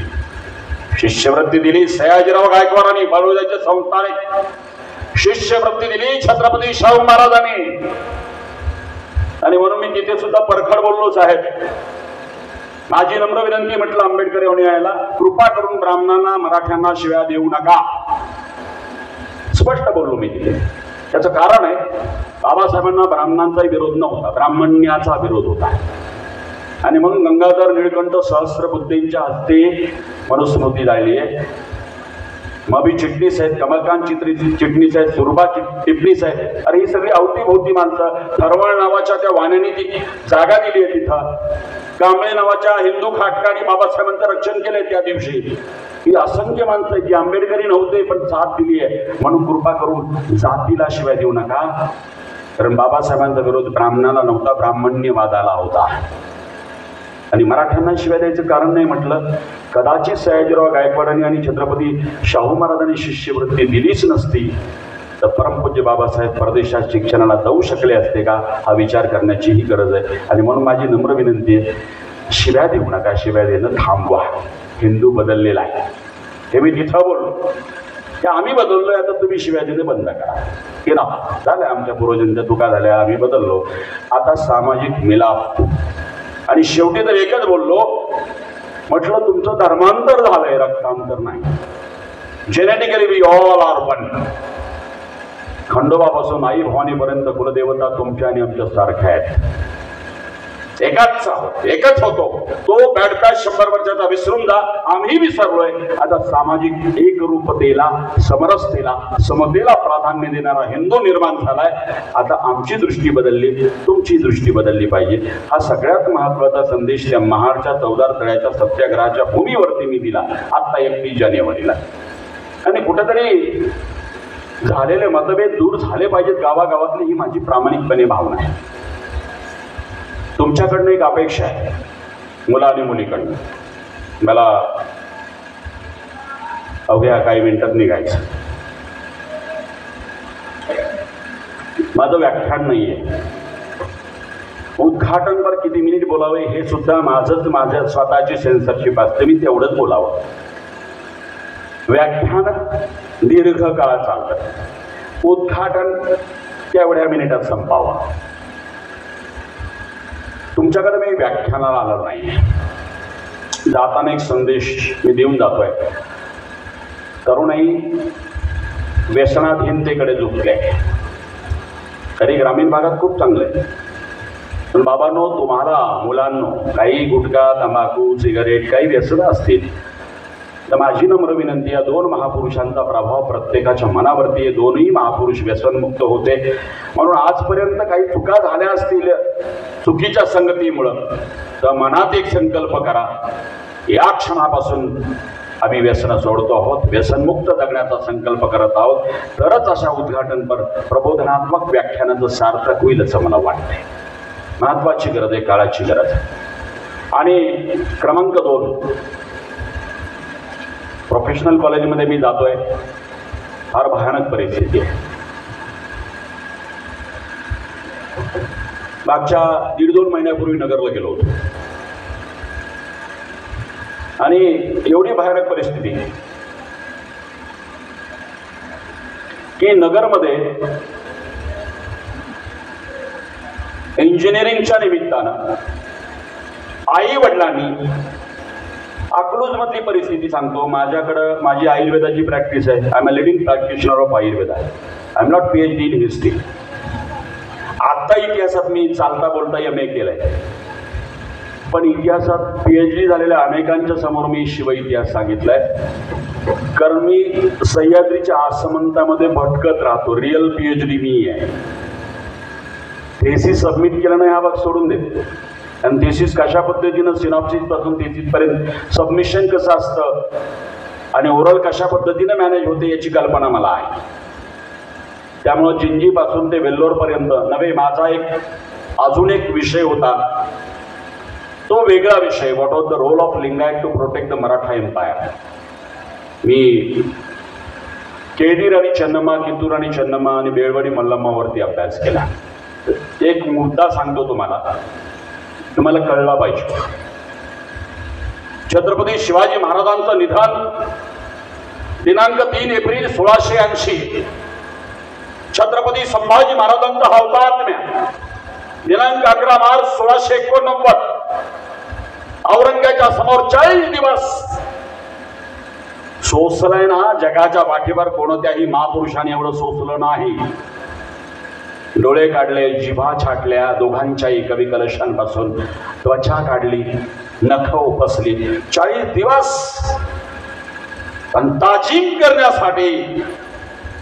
शिष्यवृत्ती दिली सयाजीराव गायकवाडांनी, बडोद्याचे संस्थानिक. शिष्यवृत्ती दिली छत्रपती शाहू महाराजांनी. आणि म्हणून मी तिथे सुद्धा परखड बोललो, साहेब माझी नम्र विनंती म्हटलं आंबेडकर येऊन यायला, कृपा करून ब्राह्मणांना मराठ्यांना शिव्या देऊ नका. स्पष्ट बोललो मी तिथे. त्याचं कारण आहे, बाबासाहेबांना ब्राह्मणांचा विरोध नव्हता, ब्राह्मण्याचा विरोध होता. आणि म्हणून गंगाधर निळकंठ सहस्रबुद्धींच्या हस्ते मनुस्मृती जाळली आहे. मबी चिटणीस आहेत, कमलकांत चिटणीस आहेत, सुरबा टिपणीस आहेत. अरे ही सगळी अवतीभोवती माणसं. थरवळ नावाच्या त्या वाण्याने ती जागा दिली आहे तिथं. कांबळे नावाच्या हिंदू खाटकाने बाबासाहेबांचं रक्षण केलंय त्या दिवशी. ही असंख्य माणसं आहेत जी आंबेडकरी नव्हते पण साथ दिली आहे. म्हणून कृपा करून जातीला शिवाय देऊ नका. कारण बाबासाहेबांचा विरोध ब्राह्मणाला नव्हता, ब्राह्मण्यवादाला होता. आणि मराठ्यांना शिवाय द्यायचं कारण नाही म्हटलं. कदाचित सयाजीराव गायकवाडांनी आणि छत्रपती शाहू महाराजांनी शिष्यवृत्ती दिलीच नसती तर परमपूज्य बाबासाहेब परदेशात शिक्षणाला जाऊ शकले असते का, हा विचार करण्याची ही गरज आहे. आणि म्हणून माझी नम्र विनंती आहे, शिव्या देऊ नका, शिव्या देणं थांबवा. हिंदू बदललेला आहे हे मी तिथं बोललो. की आम्ही बदललोय, आता तुम्ही शिव्या देणं बंद करा. की ना झालं, आमच्या पूर्वजांच्या चुका झाल्या, आम्ही बदललो. आता सामाजिक मिलाप. आणि शेवटी तर एकच बोललो, म्हटलं तुमचं धर्मांतर झालंय, रक्तांतर नाही. Genetically we all are one. खंडोबापासून आई भवानीपर्यंत कुलदेवता तुमच्या आणि आमच्या सारख्या आहेत. एकाच आहोत, एकच होतो. तो बॅड पॅच 100 वर्षाचा विसरून जा, आम्ही विसरलोय. आता सामाजिक एकरूपतेला, समरसतेला, समतेला प्राधान्य देणारा हिंदू निर्माण झालाय. आता आमची दृष्टी बदलली, तुमची दृष्टी बदलली पाहिजे. हा सगळ्यात महत्वाचा संदेश त्या महाडच्या 14 तळ्याच्या सत्याग्रहाच्या भूमीवरती मी दिला आता 31 जानेवारीला. आणि कुठेतरी झालेले मतभेद दूर झाले पाहिजेत गावागावातली, ही माझी प्रामाणिकपणे भावना आहे. तुमच्याकडनं एक अपेक्षा आहे, मुला आणि मुलीकडनं. मला अवघ्या काही मिनिटात निघायचं. माझं व्याख्यान नाहीये. उद्घाटनवर किती मिनिट बोलावे हे सुद्धा माझ्या स्वतःची सेन्सरशिप असते, मी तेवढंच बोलावं. व्याख्यान दीर्घ काळ चालतं, उद्घाटन तेवढ्या मिनिटात संपावं. तुमच्याकडे मी व्याख्यानाला आलो नाही. जाताना एक संदेश मी देऊन जातोय. तरुणाई व्यसनाधीनतेकडे झुकले. तरी ग्रामीण भागात खूप चांगलं आहे. पण बाबांनो, तुम्हाला मुलांनो काही गुटखा, तंबाखू, सिगारेट काही व्यसनं असतील तर माझी नम्र विनंती, या 2 महापुरुषांचा प्रभाव प्रत्येकाच्या मनावरती आहे. 2ही महापुरुष व्यसनमुक्त होते. म्हणून आजपर्यंत काही चुका झाल्या असतील चुकीच्या संगतीमुळं, तर मनात एक संकल्प करा, या क्षणापासून आम्ही व्यसन सोडतो आहोत, व्यसनमुक्त जगण्याचा संकल्प करत आहोत. तरच अशा उद्घाटनपर प्रबोधनात्मक व्याख्यानाचं सार्थक होईल असं मला वाटतंय. महत्वाची गरज आहे, काळाची गरज आहे. आणि क्रमांक 2, प्रोफेशनल कॉलेजमध्ये मी जातोय, फार भयानक परिस्थिती आहे. मागच्या 1.5-2 महिन्यापूर्वी नगरला गेलो होतो आणि एवढी भयानक परिस्थिती की नगरमध्ये इंजिनिअरिंगच्या निमित्तानं आई वडिलांनी, अकलूज मधली परिस्थिती सांगतो. माझ्याकडं माझी आयुर्वेदाची प्रॅक्टिस आहे. I am a leading practitioner of Ayurveda. I am not PhD in history. आत्ता इतिहासात मी चालता बोलता MA केलंय, पण इतिहासात PhD झालेल्या अनेकांच्या समोर मी शिव इतिहास सांगितलाय. कारण मी सह्याद्रीच्या आसमंतामध्ये भटकत राहतो. रिअल PhD मी आहे. थेसिस सबमिट केलं नाही हा भाग सोडून दे. आणि थेसिस कशा पद्धतीनं सिनॉप्सिस पासून थेसिस पर्यंत सबमिशन कसं असतं आणि ओरल कशा पद्धतीनं मॅनेज होते याची कल्पना मला आहे. त्यामुळं जिंजीपासून ते वेल्लोर पर्यंत नव्हे, माझा एक अजून एक विषय होता, तो वेगळा विषय, what was the role of Lingayat to protect the Maratha empire. मी केडीर आणि चन्नम्मा, कित्तूर आणि चन्नम्मा आणि बेळवडी मल्लम्मावरती अभ्यास केला. एक मुद्दा सांगतो तुम्हाला कळला पाहिजे. छत्रपती शिवाजी महाराजांचं निधन दिनांक 3 एप्रिल 1680. छत्रपती संभाजी महाराजांचा हौतात्म्य दिनांक 11 मार्च 1689. औरंगाच्या समोर 40 दिवस सोसलंय ना. जगाच्या पाठीवर कोणत्याही महापुरुषाने एवढं सोसलं नाही. डोळे काढले, जिभा छाटल्या, दोघांच्याही कवी कलशांपासून त्वचा काढली, नख उपसली. 40 दिवस ताजीम करण्यासाठी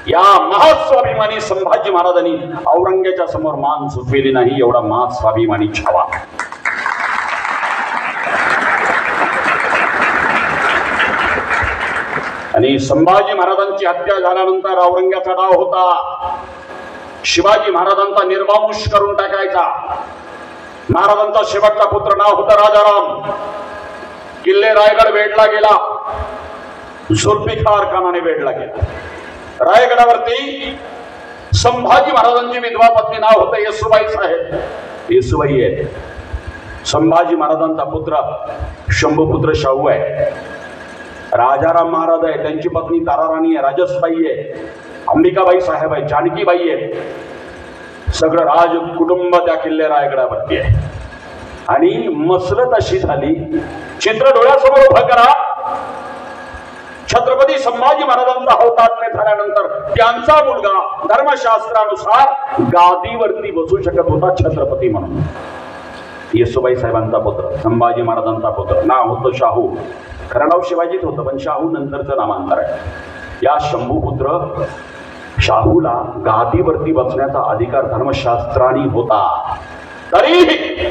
या महास्वाभिमानी संभाजी महाराजांनी औरंगजेबाच्या समोर मान झुकविली नाही. एवढा महास्वाभिमानी छावा. आणि संभाजी महाराजांची हत्या झाल्यानंतर औरंगजेबाचा डाव होता शिवाजी महाराजांचा निर्वांश करून टाकायचा. महाराजांचा शेवटचा पुत्र नाव होता राजाराम. किल्ले रायगड वेढला गेला, जुल्फिकार खानाने वेढला गेला. रायगडावरती संभाजी महाराजांची विधवा पत्नी नाव होतं येसुबाई साहेब. येसुबाई आहे. संभाजी महाराजांचा पुत्र शंभूपुत्र शाहू आहे. राजाराम महाराज आहे, त्यांची पत्नी ताराराणी आहे, राजसबाई आहे, अंबिकाबाई साहेब आहे, जानकीबाई आहे. सगळं राज कुटुंब त्या किल्ले रायगडावरती आहे. आणि मसलत अशी झाली, चित्र डोळ्यासमोर उभं करा. छत्रपती संभाजी महाराजांचा हौतात्म्य झाल्यानंतर त्यांचा मुलगा धर्मशास्त्रानुसार गादीवरती बसू शकत होता छत्रपती म्हणून. येसुबाई साहेबांचा पुत्र, संभाजी महाराजांचा पुत्र, नाव होतं शाहू. खरं नाव शिवाजीच होतं, पण शाहू नंतरचं नामांतर आहे. या शंभूपुत्र शाहूला गादीवरती बसण्याचा अधिकार धर्मशास्त्राने होता. तरीही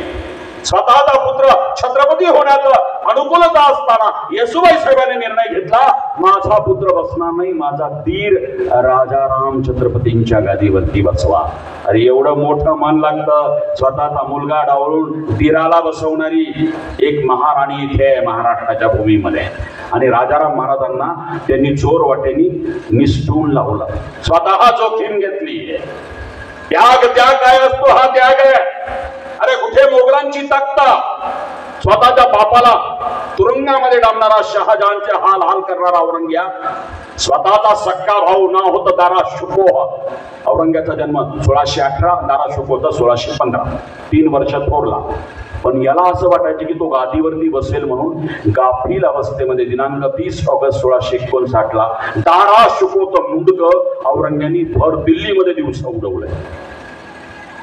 स्वतःचा पुत्र छत्रपती होण्याचं अनुकूलता असताना येसुबाई साहेबांनी निर्णय घेतला, माझा पुत्र बसणार नाही, माझा दीर राजाराम छत्रपतींच्या गादीवरती बसवा. अरे एवढं मोठं मन लागतं. स्वतःचा मुलगा डावळून दीराला बसवणारी एक महाराणी इथे आहे महाराष्ट्राच्या भूमीमध्ये. आणि राजाराम महाराजांना त्यांनी चोर वाटेनी निसटून लावलं. स्वतः जोखीम घेतली. त्याग काय असतो हा त्याग आहे. अरे कुठे मोगलांची ताकद, स्वतःच्या बापाला तुरुंगामध्ये डांबणारा, शहाजहानचे हाल हाल करणारा औरंग्या, स्वतःचा सक्का भाऊ नाव होतं दारा शुकोह. औरंग्याचा जन्म 1618, दारा शुकोहचा 1615. 3 वर्ष थोरला. पण याला असं वाटायचं की तो गादीवरती बसेल म्हणून गाफील अवस्थेमध्ये दिनांक 30 ऑगस्ट 1659 दारा शुकोहचं मुंडक औरंग्यानी भर दिल्लीमध्ये दिवस उडवलंय,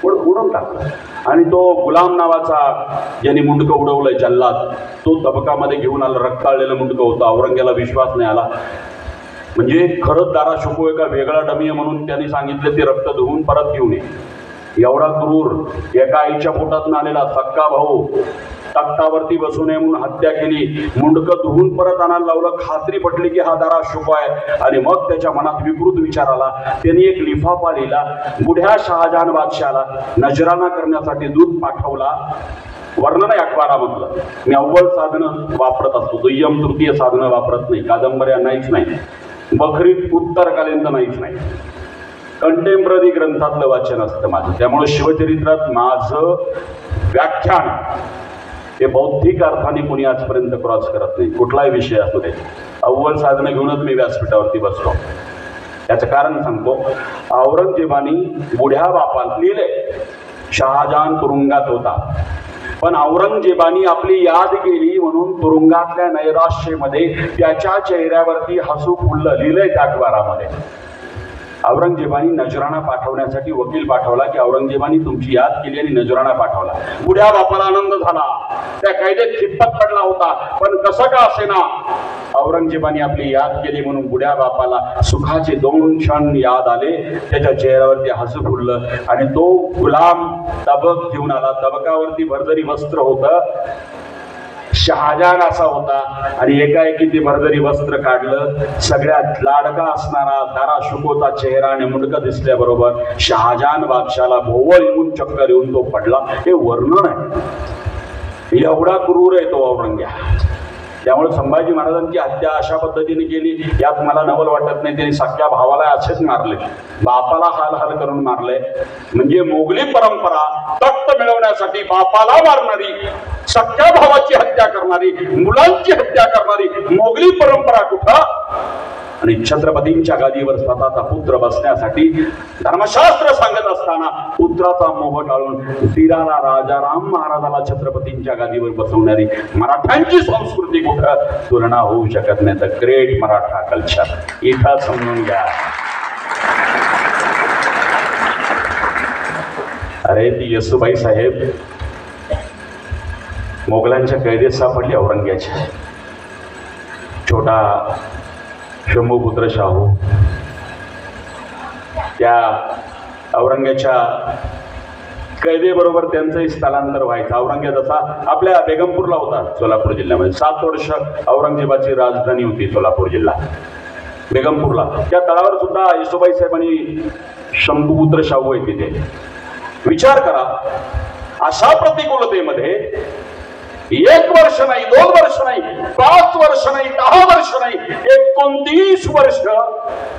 उडवून टाकलं. आणि तो गुलाम नावाचा ज्यांनी मुंडकं उडवलंय जल्लाद, तो तबकामध्ये घेऊन आला. रक्ताळलेलं मुंडकं होतं. औरंग्याला विश्वास नाही आला. म्हणजे खरंच दारा शुको एका वेगळा डमी म्हणून त्यांनी सांगितलं ते रक्त धुवून परत घेऊन ये. एवढा क्रूर, एका आईच्या पोटात आलेला सक्का भाऊ तख्तावरती बसू नये म्हणून हत्या केली. मुंडकं धुवून परत आणायला लावलं. खात्री पटली की हा दारा शुको आहे. आणि मग त्याच्या मनात विकृत विचार आला. त्यांनी एक लिफाफा लिहिला. बुढ्या शहाजहान बादशाला नजराना करण्यासाठी दूत पाठवला. वर्णन आहे अखबारामधलं. मी अव्वल साधनं वापरत असतो, दुय्यम तृतीय साधनं वापरत नाही. कादंबऱ्या नाहीच नाही, बखरीत उत्तरकालीन नाहीच नाही. कंटेम्पररी ग्रंथातलं वाचन असतं माझं. त्यामुळे शिवचरित्रात माझं व्याख्यान हे बौद्धिक अर्थाने कोणी आजपर्यंत क्रॉस करत नाही. कुठलाही विषय असू दे, अव्वल साधनं घेऊनच मी व्यासपीठावरती बसतो. याचं कारण सांगतो. औरंगजेबानी बुढ्या बापाला लिहिले, शहाजहान तुरुंगात होता, पण औरंगजेबानी आपली याद केली म्हणून तुरुंगातल्या नैराश्येमध्ये त्याच्या चेहऱ्यावरती हसू फुललं. लिहिलंय त्या अखबारामध्ये. औरंगजेबानी नजराणा पाठवण्यासाठी वकील पाठवला की औरंगजेबानी तुमची याद केली आणि नजराणा पाठवला. बुड्या बापाला आनंद झाला, त्या कैदेत खिप्पत पडला होता, पण कसं का असेना औरंगजेबानी आपली याद केली म्हणून बुड्या बापाला सुखाचे 2 क्षण याद आले. त्याच्या चेहऱ्यावरती हसू फुललं आणि तो गुलाम तबक घेऊन आला. तबकावरती भरदरी वस्त्र होतं, शहाजहान असा होता आणि एकाएकी ते भरदरी वस्त्र काढलं. सगळ्यात लाडका असणारा दारा शुकोचा चेहरा आणि मुंडकं दिसल्याबरोबर शहाजहान बादशाला भोवळ येऊन चक्कर येऊन तो पडला. हे वर्णन आहे, एवढा क्रूर आहे तो औरंग्या. त्यामुळे संभाजी महाराजांची हत्या अशा पद्धतीने केली यात मला नवल वाटत नाही. त्यांनी सख्या भावाला असेच मारले, बापाला हाल हाल करून मारले. म्हणजे मोगली परंपरा तख्त मिळवण्यासाठी बापाला मारणारी, सख्या भावाची हत्या करणारी, मुलांची हत्या करणारी मोगली परंपरा कुठं? आणि छत्रपतींच्या गादीवर स्वतःचा पुत्र बसण्यासाठी धर्मशास्त्र सांगत असताना पुत्राचा मोह टाळून दिराला राजाराम महाराजाला छत्रपतींच्या गादीवर बसवणारी मराठ्यांची संस्कृती कुठं तुलना होऊ शकत नाही. तर ग्रेट मराठा कल्चर इथं समजून घ्या. अरे ती येसूबाई साहेब मोगलांच्या कैदेत सापडली औरंग्याच्या. छोटा शंभूपुत्र शाहू त्या औरंग्याच्या कैदेबरोबर त्यांचंही स्थलांतर व्हायचं. औरंग्या जसा आपल्या बेगमपूरला होता सोलापूर जिल्ह्यामध्ये, 7 वर्ष औरंगजेबाची राजधानी होती सोलापूर जिल्हा बेगमपूरला. त्या तळावर सुद्धा येसूबाई साहेबांनी शंभूपुत्र शाहू आहे तिथे. विचार करा, अशा प्रतिकूलतेमध्ये 1 वर्ष नाही, 2 वर्ष नाही, 5 वर्ष नाही, 10 वर्ष नाही, 29 वर्ष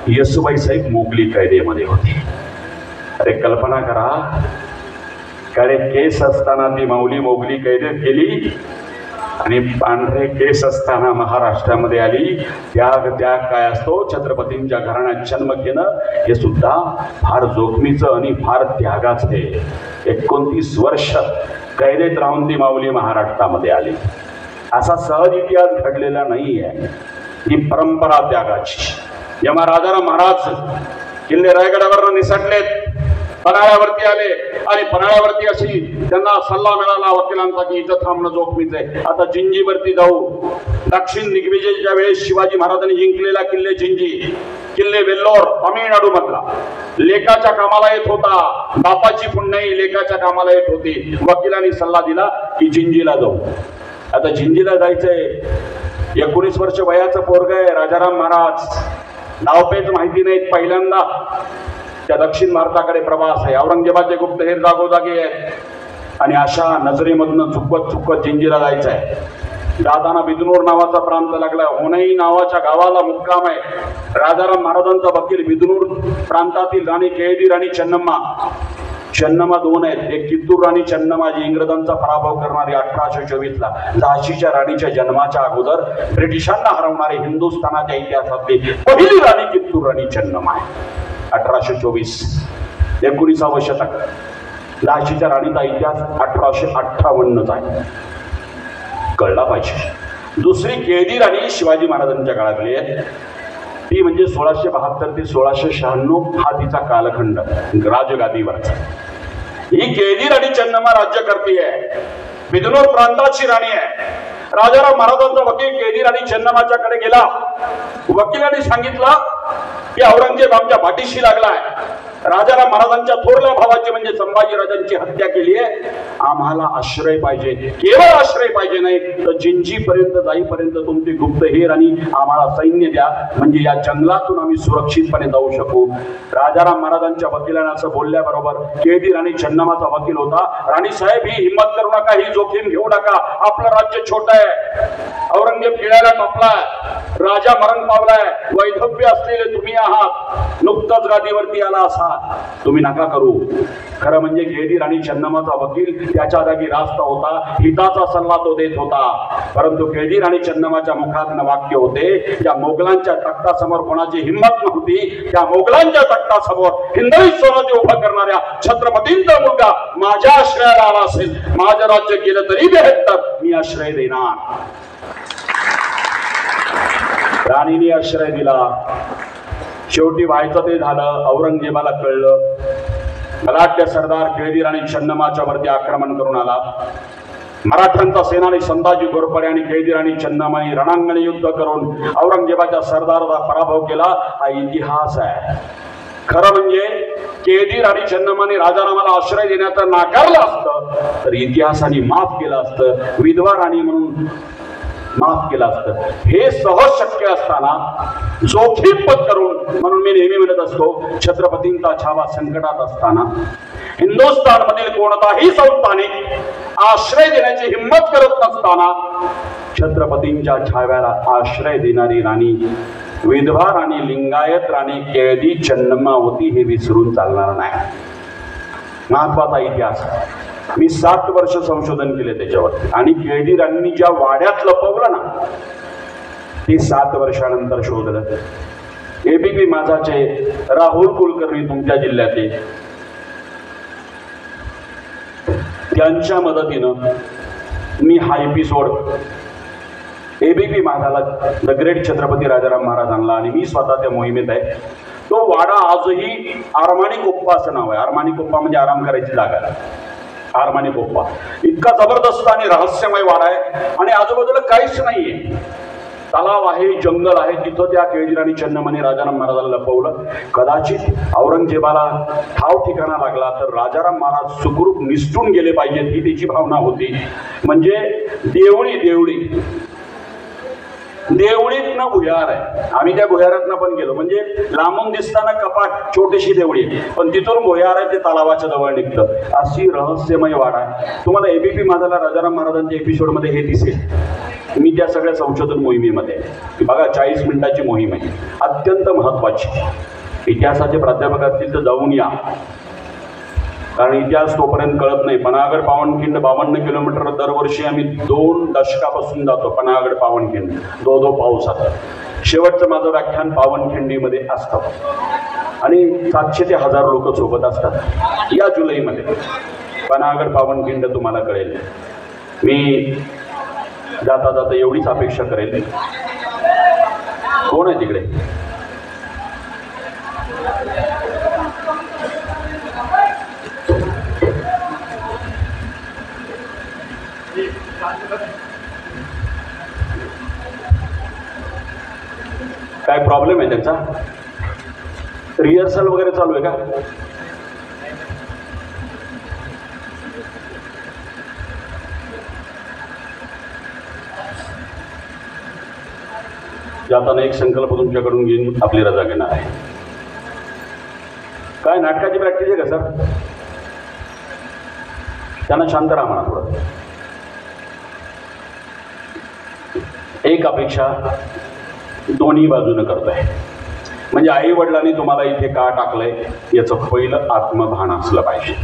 येसूबाई साहेब मोगली कैदेमध्ये होते. अरे कल्पना करा, काळे केस असताना ती माऊली मोगली कैदेत गेली आणि पांढरे केस असताना महाराष्ट्रामध्ये आली. त्याग काय असतो छत्रपतींच्या घराण्यात जन्म घेणं हे सुद्धा फार जोखमीचं आणि फार त्यागाचं आहे. 29 वर्ष कैदेत राहून ती माऊली महाराष्ट्रामध्ये आली. असा सहज इतिहास घडलेला नाही आहे. ही परंपरा त्यागाची. जेव्हा राजाराम महाराज किल्ले रायगडावर निसटलेत, पन्हाळ्यावरती आले आणि पन्हाळ्यावरती अशी त्यांना सल्ला मिळाला वकिलांचा की इथं थांबणं जोखमीच आहे, आता जिंजीवरती जाऊ. दक्षिण दिग्विजयच्या वेळेस शिवाजी महाराजांनी जिंकलेला किल्ले जिंजी, किल्ले वेल्लोर तामिळनाडू मधला लेखाच्या कामाला येत होता. बापाची पुण्याई लेखाच्या कामाला येत होती. वकिलांनी सल्ला दिला की जिंजीला जाऊ. आता जिंजीला जायचंय, 19 वर्ष वयाचं पोरग आहे राजाराम महाराज, नावपेच माहिती नाहीत, पहिल्यांदा त्या दक्षिण भारताकडे प्रवास आहे. औरंगजेबाचे गुप्तहेर जागोजागी आहेत आणि अशा नजरेमधनं चुकवत जिंजीला जायचं आहे. जाताना बिदनूर नावाचा प्रांत लागला. होनई नावाच्या गावाला मुक्काम आहे. राजाराम महाराजांचा वकील बिदनूर प्रांतातील राणी केळदी राणी चन्नम्मा 2 आहेत. एक कित्तूर राणी चन्नम्मा जी इंग्रजांचा पराभव करणारी 1824 ला, झाशीच्या राणीच्या जन्माच्या अगोदर ब्रिटिशांना हरवणारी हिंदुस्थानाच्या इतिहासातली पहिली राणी कित्तूर राणी चन्नम्मा आहे. 1824 19वे शतक. झाशीच्या राणीचा इतिहास 1858चा आहे, कळला पाहिजे. दुसरी केळदी राणी शिवाजी महाराजांच्या काळातली आहे. ती म्हणजे 1672 ते 1696 हा तिचा कालखंड राजगादीवरचा. ही केळदी राणी चन्नम्मा राज्यकर्ती आहे, बिदनूर प्रांताची राणी आहे. राजाराम महाराजांचा वकील केळदी राणी चन्नम्माच्याकडे गेला. वकिलांनी सांगितलं की औरंगजेब आमच्या पाठीशी लागलाय, राजाराम महाराजांच्या थोरल्या भावाची म्हणजे संभाजीराजांची हत्या केली आहे, आम्हाला आश्रय पाहिजे, केवळ आश्रय पाहिजे नाही तर जिंजीपर्यंत जाईपर्यंत तुमची गुप्तहेर आणि आम्हाला सैन्य द्या, म्हणजे या जंगलातून आम्ही सुरक्षितपणे जाऊ शकू. राजाराम महाराजांच्या वकिलांना असं बोलल्याबरोबर केळदी राणी चन्नम्माचा वकील होता, राणी साहेब ही हिंमत करू नका, ही जोखीम घेऊ नका, आपलं राज्य छोटं आहे, औरंगजेब किळ्याला टपलाय, राजा मरण पावलाय, वैधव्य असलेले तुम्ही आहात, नुकतंच गादीवरती आला असा, तुम्ही नका करू. खरं म्हणजे केळदी राणी चन्नम्माचा वकील त्याच्या जागी रास्त होता, हिताचा सल्ला तो देत होता. परंतु केळदी राणी चन्नम्माच्या मुखातनं वाक्य होते, ज्या मोगलांच्या तख्तासमोर कोणाची हिंमत नव्हती, त्या मोगलांच्या तख्तासमोर हिंदवी स्वराज्य उभं करणाऱ्या छत्रपतींचा मुलगा माझ्या आश्रयाला आला असेल, माझं राज्य गेलं तरी 72 मी आश्रय देणार. राणीने आश्रय दिला. शेवटी व्हायचं ते झालं. औरंगजेबाला कळलं बलाढ्य सरदार केळदी राणी चन्नमाच्या वरती आक्रमण करून आला. मराठ्यांचा सेनानी संभाजी घोरपडे आणि केळदी राणी चन्नमाने रणांगणी युद्ध करून औरंगजेबाच्या सरदाराचा पराभव केला. हा इतिहास आहे. खरं म्हणजे केळदी राणी चन्नमाने राजारामाला आश्रय देण्याचं नाकारलं असतं तर इतिहासाने माफ केलं असतं, विधवा राणी म्हणून माफ केलं असतं. हे सहज शक्य असताना जोखीम पत्करून, म्हणून मी नेहमी म्हणत असतो, छत्रपतींचा छावा संकटात असताना हिंदुस्थान मधील कोणताही संस्थानिक आश्रय देण्याची हिंमत करत नसताना छत्रपतींच्या छाव्याला आश्रय देणारी राणी, विधवा राणी, लिंगायत राणी केळदी चन्नमावती हे विसरून चालणार नाही. महत्वाचा इतिहास. मी 7 वर्ष संशोधन केले त्याच्यावर. आणि केळदी राणींनी ज्या वाड्यात लपवलं ना ते 7 वर्षानंतर शोधलं. एबीपी माझाचे राहुल कुलकर्णी तुमच्या जिल्ह्याचे, त्यांच्या मदतीनं मी हा एपिसोड एबीपी माझाला द ग्रेट छत्रपती राजाराम महाराज आणला आणि मी स्वतः त्या मोहिमेत आहे. तो वाडा आजही आरमानी कोप्पा असं नाव आहे. आरमानी कोप्पा म्हणजे आराम करायची जागा. आरमानी कोप्पा इतका जबरदस्त आणि रहस्यमय वाडा आहे आणि आजूबाजूला काहीच नाहीये. तलाव आहे, जंगल आहे. तिथं त्या केळदी राणी चन्नमाने राजाराम महाराजांना लपवलं. कदाचित औरंगजेबाला ठाव ठिकाणा लागला तर राजाराम महाराज सुखरूप निसटून गेले पाहिजेत ही त्याची भावना होती. म्हणजे देवळीतनं भुयार आहे. आम्ही त्या भुयारातनं पण गेलो. म्हणजे लांबून दिसताना कपाट छोटीशी देवळी आहे पण तिथून भुयार आहे ते तलावाच्या जवळ निघतं. अशी रहस्यमय वाडा आहे. तुम्हाला एबीपी माझाला राजाराम महाराजांच्या एपिसोडमध्ये हे दिसेल. मी त्या सगळ्या संशोधन मोहिमेमध्ये बघा 40 मिनिटाची मोहीम आहे, अत्यंत महत्वाची. इतिहासाचे प्राध्यापक असतील तर जाऊन या, कारण इतिहास तोपर्यंत कळत नाही. पनागड पावनखिंड 52 किलोमीटर दरवर्षी आम्ही 2 दशकापासून जातो. पनागड पावनखिंड दो पावसात. शेवटचं माझं व्याख्यान पावनखिंडीमध्ये असतं आणि 700 ते 1000 लोक सोबत असतात. या जुलैमध्ये पनागड पावनखिंड तुम्हाला कळेल. मी जाता जाता एवढीच अपेक्षा करेल. कोण आहे तिकडे? काय प्रॉब्लेम आहे त्यांचा? रिहर्सल वगैरे चालू आहे का? जाताना एक संकल्प तुमच्याकडून घेऊन आपली रजा घेणार आहे. काय नाटकाची प्रॅक्टिस आहे का सर? त्यांना शांत राहा म्हणा थोडं. एक अपेक्षा दोन्ही बाजूने करतोय. म्हणजे आई वडिलांनी तुम्हाला इथे का टाकलंय याचं पहिलं आत्मभान असलं पाहिजे.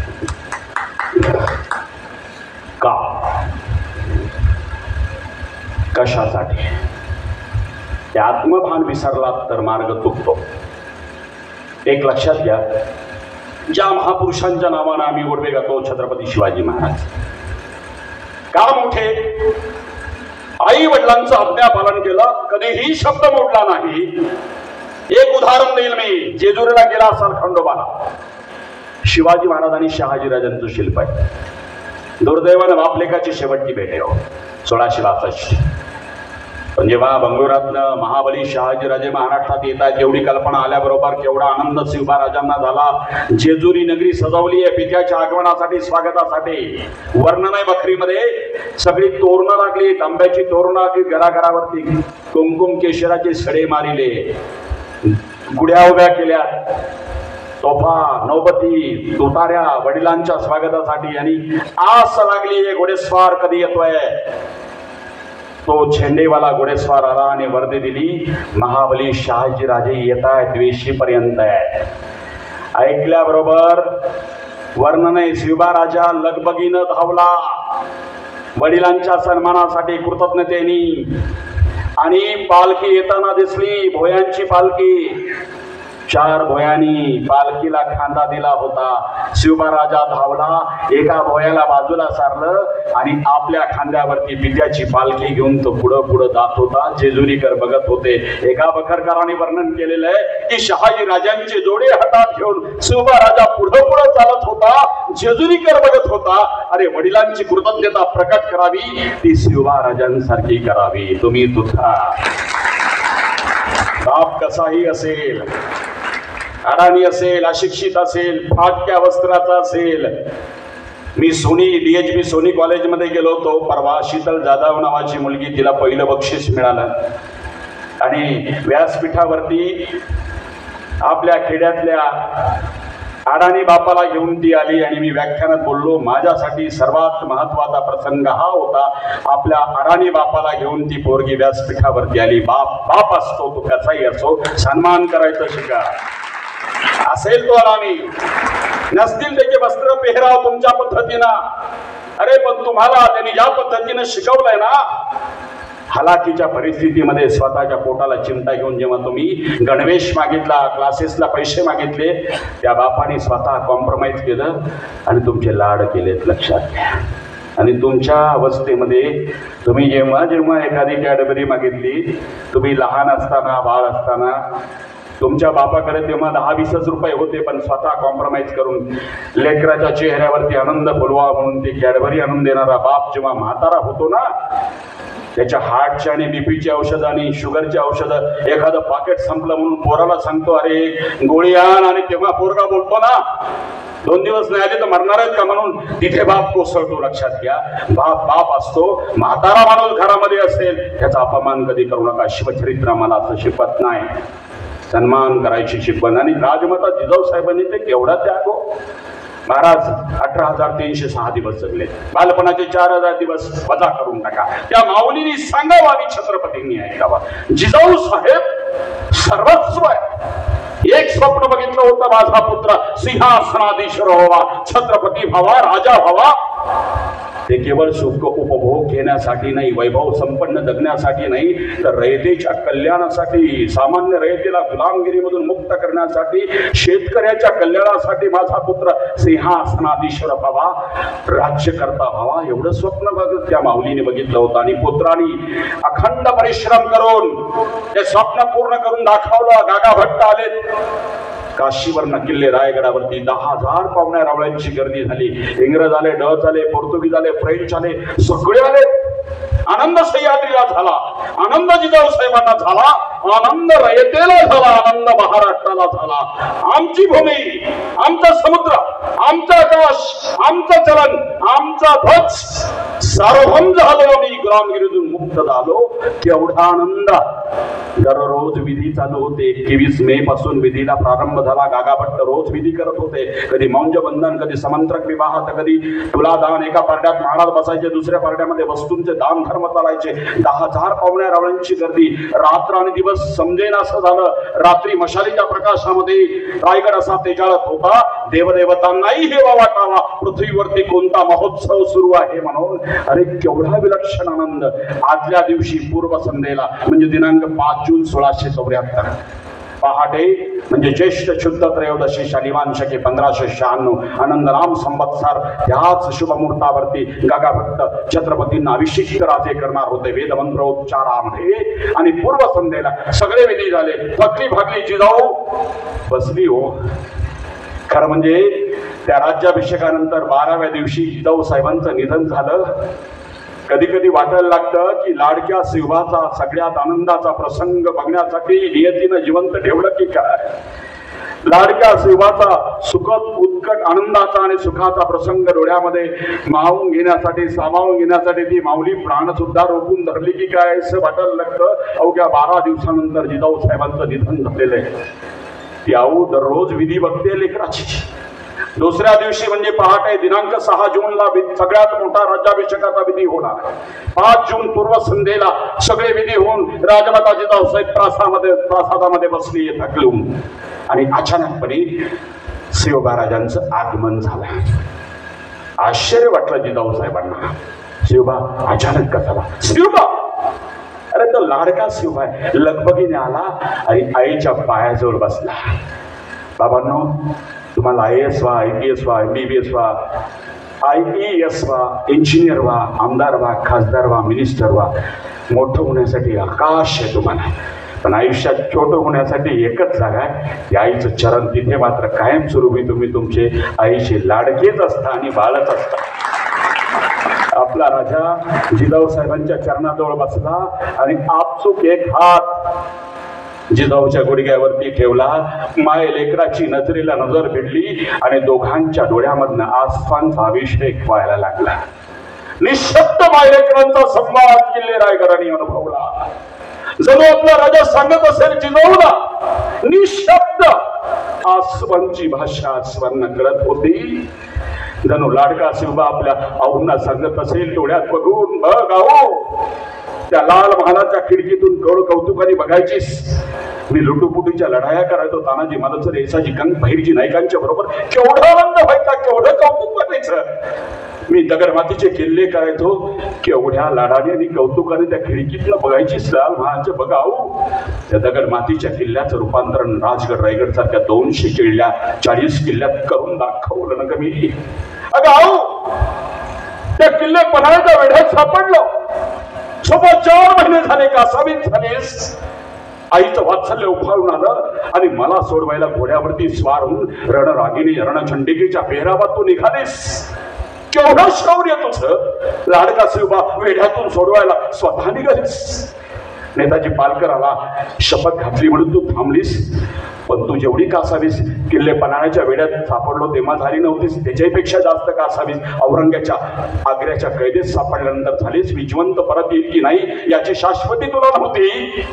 का, कशासाठी? ते आत्मभान विसरलात तर मार्ग तुटतो. एक लक्षात घ्या, ज्या महापुरुषांच्या नावानं आम्ही गोडवे गातो, छत्रपती शिवाजी महाराज का मोठे, आई वडिलांचं आज्ञा पालन केलं, कधीही शब्द मोडला नाही. एक उदाहरण देईल मी. जेजुरीला गेला असाल खंडोबाला, शिवाजी महाराज आणि शहाजीराजांचं शिल्प आहे. दुर्दैवानं बापलेकाची शेवटची भेट आहे 1662. पण जेव्हा बंगळुरातनं महाबली शहाजीराजे महाराष्ट्रात येत आहेत एवढी कल्पना आल्याबरोबर केवढा आनंद शिवबाराजांना झाला. जेजुरी नगरी सजवली आहे पित्याच्या आगमनासाठी, स्वागतासाठी. वर्णन आहे बखरीमध्ये. सगळी तोरणं लागली, तांब्याची तोरणं लागली, घराघरावरती कुमकुम केशराचे सडे मारिले, गुड्या उभ्या केल्या, तोफा, नौबती, तुताऱ्या वडिलांच्या स्वागतासाठी. आणि आस लागली हे घोडेस्वार कधी येतोय. तो झेंडेवाला घोडेस्वार आला आणि वर्दी दिली, महाबली शहाजीराजे येत आहेत, वेशीपर्यंत आहे. ऐकल्याबरोबर वर्णन आहे, शिवबा राजा लगबगीनं धावला वडिलांच्या सन्मानासाठी कृतज्ञतेनी. आणि पालखी येताना दिसली, भोयांची पालखी. 4 भोयांनी पालखीला खांदा दिला होता. शिवबा राजा धावला, एका भोयाला बाजूला सारलं आणि आपल्या खांद्यावरती विद्याची पालखी घेऊन तो पुढं पुढं जात होता. जेजुरीकर बघत होते. एका बखरकाराने वर्णन केलेलं आहे की शहाजी राजांचे जोडे हातात घेऊन शिवबा राजा पुढं पुढं चालत होता. जेजुरीकर बघत होता. अरे वडिलांची कृतज्ञता प्रकट करावी ती शिवबा राजांसारखी करावी. तुम्ही तुथा बाप कसाही असेल, अडाणी असेल, अशिक्षित असेल, फाटक्या वस्त्राचा असेल. मी DHB सोनी कॉलेजमध्ये गेलो होतो परवा. शीतल जाधव नावाची मुलगी, तिला पहिलं बक्षीस मिळालं आणि व्यासपीठावरती आपल्या खेड्यातल्या अडाणी बापाला घेऊन ती आली आणि मी व्याख्यानात बोललो. माझ्यासाठी सर्वात महत्वाचा प्रसंग हा होता. आपल्या अडाणी बापाला घेऊन ती पोरगी व्यासपीठावरती आली. बाप असतो तो कसाही असो, सन्मान करायचं शिका. असेल तो अडाणी, नसतील त्याचे वस्त्र पेहराव तुमच्या पद्धतीनं. अरे पण तुम्हाला त्यांनी ज्या पद्धतीनं शिकवलंय ना, हलाखीच्या परिस्थितीमध्ये स्वतःच्या पोटाला चिमटा घेऊन जेव्हा तुम्ही गणवेश मागितला, क्लासेसला पैसे मागितले, त्या बापाने स्वतः कॉम्प्रोमाइज केलं आणि तुमचे लाड केलेत. लक्षात घ्या. आणि तुमच्या अवस्थेमध्ये तुम्ही जेव्हा जेव्हा एखादी कॅडबरी मागितली, तुम्ही लहान असताना, बाळ असताना, तुमच्या बापाकडे तेव्हा 10-20 रुपये होते, पण स्वतः कॉम्प्रोमाइज करून लेकराच्या चेहऱ्यावरती आनंद फुलवा म्हणून ती कॅडबरी आणून देणारा बाप जेव्हा म्हातारा होतो ना, त्याच्या हार्टच्या आणि बीपीची औषधं आणि शुगरची औषधं, एखादं पाकिट संपलं म्हणून पोराला सांगतो अरे गोळी आण, आणि तेव्हा पोरगा बोलतो ना 2 दिवस नाही आले तर मरणार आहेत का म्हणून, तिथे बाप कोसळतो. लक्षात घ्या. बाप असतो. म्हातारा माणूस घरामध्ये असेल त्याचा अपमान कधी करू नका. शिवचरित्र आम्हाला असं शिकवत नाही. सन्मान करायची शिकवण. आणि राजमाता जिजाऊ साहेबांनी ते केवढा त्याग हो. महाराज 18,306 दिवस जगले. बालपणाचे 4,000 दिवस वजा करून टाका. त्या माऊलींनी सांगावं आणि छत्रपतींनी ऐकावा. जिजाऊ साहेब सर्वस्व आहे. एक स्वप्न बघितलं होतं, माझा पुत्र सिंहासनाधीश्वर व्हावा, छत्रपती व्हावा, राजा व्हावा. ते केवळ सुख उपभोग घेण्यासाठी नाही, वैभव संपन्न जगण्यासाठी नाही, तर रयतेच्या कल्याणासाठी, सामान्य रयतेला गुलामगिरीमधून मुक्त करण्यासाठी, शेतकऱ्याच्या कल्याणासाठी माझा पुत्र सिंहासनाधीश्वर व्हावा, राज्यकर्ता व्हावा. एवढं स्वप्न बघत त्या माऊलीने बघितलं होतं. आणि पुत्रांनी अखंड परिश्रम करून ते स्वप्न पूर्ण करून दाखवलं. गागा भट्ट आले काशीवर, किल्ले रायगडावरती 10,000 पाहुण्या रावळ्यांची गर्दी झाली. इंग्रज आले, डच आले, पोर्तुगीज आले, फ्रेंच आले, सगळे आले. आनंद सह्याद्रीला झाला, आनंद जिजाऊ साहेबांना झाला, आनंद रयतेला झाला, आनंद महाराष्ट्राला झाला. आमची भूमी, आमचा समुद्र, आमचा आकाश, आमचं चलन, आमचा ध्वज सार्वभौम झालो. आम्ही गुलामगिरीतून मुक्त झालो. केवढा आनंद. दररोज विधी चालू होते. 21 मे पासून विधीला प्रारंभ झाला. गागा भट्ट रोज विधी करत होते. कधी मौंजबंधन, कधी समंत्रक विवाह, तर कधी तुलादान. एका पारड्यात महाराज बसायचे, दुसऱ्या पारड्यामध्ये वस्तूंचे दान धर्म चालायचे. 10,000 पाहुण्या रावळ्यांची गर्दी. रात्र आणि दिवस समजेन असं झालं. रात्री मशालीच्या प्रकाशामध्ये रायगड असा तेजाळत होता. देवदेवतांनाही हेवा वाटावा, पृथ्वीवरती कोणता महोत्सव सुरू आहे म्हणून. अरे केवढा विलक्षण आनंद. आदल्या दिवशी पूर्व संध्येला म्हणजे दिनांक 5 जून 1674 पहाटे म्हणजे ज्येष्ठ शुद्ध त्रयोदशी शनिवार शके 1596 आनंदराम संवत्सर ह्याच शुभमुहूर्तावरती गागा भट्ट छत्रपतींना अभिषिक्त राजे करणार होते वेदमंत्रोच्चारामध्ये. आणि पूर्व संध्येला सगळे विधी झाले. थकली भागली जिजाऊ बसली हो. खरं म्हणजे त्या राज्याभिषेकानंतर 12व्या दिवशी जिजाऊ साहेबांचं निधन झालं. कधी कधी वाटायला लागतं की लाडक्या शिवबाचा सगळ्यात आनंदाचा प्रसंग बघण्यासाठी नियतीनं जिवंत ठेवलं की काय. लाडक्या शिवबाचा सुखद उत्कट आनंदाचा आणि सुखाचा प्रसंग डोळ्यामध्ये मावून घेण्यासाठी, सामावून घेण्यासाठी ती माऊली प्राण सुद्धा रोखून धरली की काय असं वाटायला लागतं. अवघ्या 12 दिवसानंतर जिजाऊ साहेबांचं निधन झालेलं आहे. ती आऊ दररोज विधी बघते लेकराची. दुसऱ्या दिवशी म्हणजे पहाटे दिनांक 6 जूनला सगळ्यात मोठा राज्याभिषेकाचा विधी होणार. 5 जून पूर्व संध्येला सगळे विधी होऊन राजमाता जिजाऊ साहेब प्रासादामध्ये बसली थकलून. आणि अचानकपणे शिवबा राजांचं आगमन झालं. आश्चर्य वाटलं जिजाऊ साहेबांना. शिवबा अचानक का झाला? शिवबा, अरे तो लाडका शिवबा लगबगीने आला आणि आईच्या पायाजवळ बसला. बाबांनो, तुम्हाला IAS व्हा, IPS व्हा, MBBS व्हा, IES व्हा, इंजिनियर व्हा, आमदार व्हा, खासदार व्हा, मिनिस्टर व्हा, मोठं होण्यासाठी आकाश आहे तुम्हाला. पण आयुष्यात छोटं होण्यासाठी एकच जागा आहे, ती आईचं चरण. तिथे मात्र कायमस्वरूपी तुम्ही तुमचे आईचे लाडकेच असता आणि बाळच असता. आपला राजा जिजाऊ साहेबांच्या चरणाजवळ बसला आणि आपसूक एक हात जिजाऊच्या गुडघ्यावरती ठेवला. माय लेकराची नजरेला नजर भिडली आणि दोघांच्या डोळ्यामधनं आसमानचा अभिषेक व्हायला लागला. निशब्द माय लेकरांचा संवाद किल्ले रायगडाने अनुभवला. जणू आपला राजा सांगत असेल जिजाऊला, निशब्द आसमानची भाषा स्वर्ण करत होती. जणू लाडका शिवबा आपल्या आऊंना सांगत असेल, डोळ्यात बघून बघ आहो, त्या लाल महालाच्या खिडकीतून कौतुकाने बघायचीस. मी लुटूपुटीच्या लढाया करायचो, तानाजी मालुसरे, येसाजी कंक, बहिर्जी नायकांच्या बरोबर. केवढा आनंद व्हायचा, केवढं कौतुक वाटायचं. मी दगडमातीचे किल्ले करायचो, केवढ्या लाडाने आणि कौतुकाने त्या खिडकीतनं बघायचीस लाल महालच्या बघाऊ. त्या दगडमातीच्या किल्ल्याचं रूपांतरण राजगड रायगड सारख्या 240 किल्ल्यात करून दाखवलं ना मी. अगं आऊ, त्या किल्ले पन्हाळ्याच्या वेढ्यात सापडलो. सोबत 4 महिने झाले, कासावीस झालेस. आईचं वात्सल्य उफाळून आलं आणि मला सोडवायला घोड्यावरती स्वार होऊन रणरागिणी रणचंडिकेच्या पेहरावात तू निघालीस. केवढं शौर्य तुझं. लाडका शिवबा वेढ्यातून सोडवायला स्वतः निघालीस. नेताजी पालकराला शपथ घातली म्हणून तू थांबलीस, पण तू जेवढी कासावीस किल्ले पन्हाळ्याच्या वेड्यात सापडलो तेव्हा झाली नव्हतीस, त्याच्यापेक्षा जास्त कासावीस औरंग्याच्या आग्र्याच्या कैदेत सापडल्यानंतर झालीस. विजवंत परत येईल की नाही याची शाश्वती तुला नव्हती.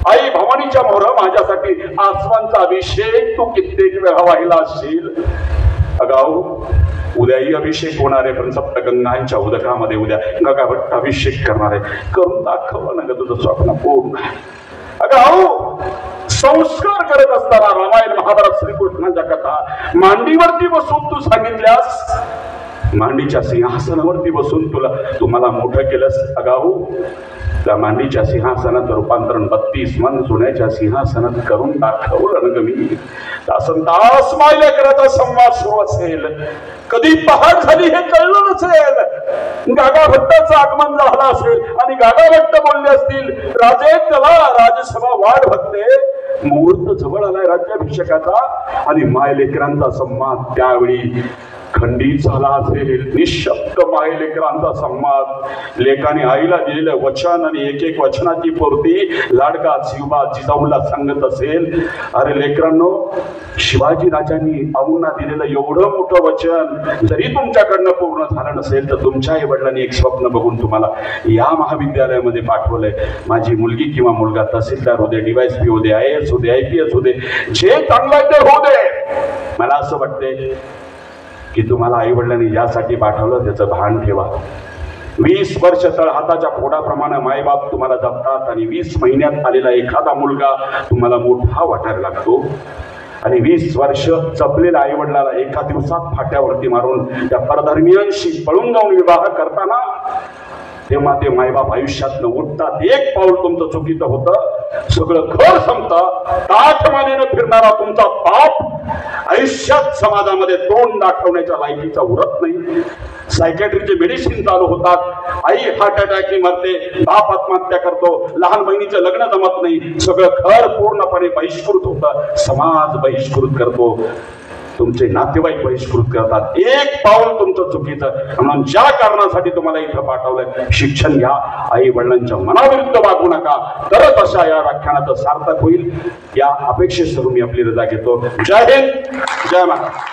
आई भवानीच्या मोहर माझ्यासाठी आसमानचा अभिषेक तू कित्येक वेळा व्हायला असशील. अगाऊ, उद्याही अभिषेक होणार आहे, पण सप्तगंगांच्या उदकामध्ये उद्या गगाभट्ट अभिषेक करणार आहे. करून दाखवलं ना ग तुझं स्वप्न पूर्ण. अगाऊ, संस्कार करत असताना रामायण महाभारत श्रीकृष्णाच्या कथा मांडीवरती बसून तू सांगितल्यास. मांडीच्या सिंहासनावरती बसून तुम्हाला मोठं केलंस. अगाऊ, त्या मांडीच्या सिंहासनाचं रूपांतरण 32 मन सोन्याच्या सिंहासनात करून दाखवलं ना मी. तासनतास मायल्या करायचा संवाद सुरू असेल, कधी पहाट झाली हे कळलं नसेल. गागा भट्टाचं आगमन झालं असेल आणि गागा भट्ट बोलले असतील, राजे चला, राजसभा वाढ बघते, मुहूर्त जवळ आलाय राज्याभिषेकाचा. आणि माय लेकरांचा संवाद त्यावेळी खंडित झाला असेल. निशब्द माय लेकरांचा संवाद. लेकाने आईला दिलेलं वचन आणि एक एक वचनाची पूर्ती लाडका शिवबा जिजाऊला सांगत असेल. अरे लेकरांनो, शिवाजी राजांनी आऊंना दिलेलं एवढं मोठं वचन जरी तुमच्याकडनं पूर्ण झालं नसेल तर तुमच्या आई वडिलांनी एक स्वप्न बघून तुम्हाला या महाविद्यालयामध्ये पाठवलंय. माझी मुलगी किंवा मुलगा तहसीलदार होते, DYSP होते, IAS होते, IPS होते, जे चांगलं ते होते. मला असं वाटतंय की तुम्हाला आई वडिलांनी यासाठी पाठवलं त्याचं भान ठेवा. 20 वर्ष तळहाताच्या फोडाप्रमाणे मायबाप तुम्हाला जपतात आणि 20 महिन्यात आलेला एखादा मुलगा तुम्हाला मोठा वाटायला लागतो. आणि 20 वर्ष जपलेल्या आई वडिलाला एका दिवसात फाट्यावरती मारून त्या परधर्मियांशी पळून जाऊन विवाह करताना तेव्हा ते मायबाप आयुष्यात उठतात. एक पाऊल तुमचं चुकीचं होतं, सगळं घर संपतं. ताठमानेनं फिरणारा तुमचा बाप आयुष्यात समाजामध्ये तोंड दाखवण्याच्या लायकीचा उरत नाही. सायकॅट्रीचे मेडिसिन चालू होतात, आई हार्ट अटॅकने मरते, बाप आत्महत्या करतो, लहान बहिणीचं लग्न जमत नाही, सगळं घर पूर्णपणे बहिष्कृत होतं, समाज बहिष्कृत करतो, तुमचे नातेवाईक बहिष्कृत करतात. एक पाऊल तुमचं चुकीचं. म्हणून ज्या कारणासाठी तुम्हाला इथं पाठवलंय, शिक्षण घ्या, आई वडिलांच्या मनाविरुद्ध वागू नका, तरच अशा या व्याख्यानाचं सार्थक होईल. या अपेक्षेसह मी आपली रजा घेतो. जय हिंद, जय महाराष्ट्र.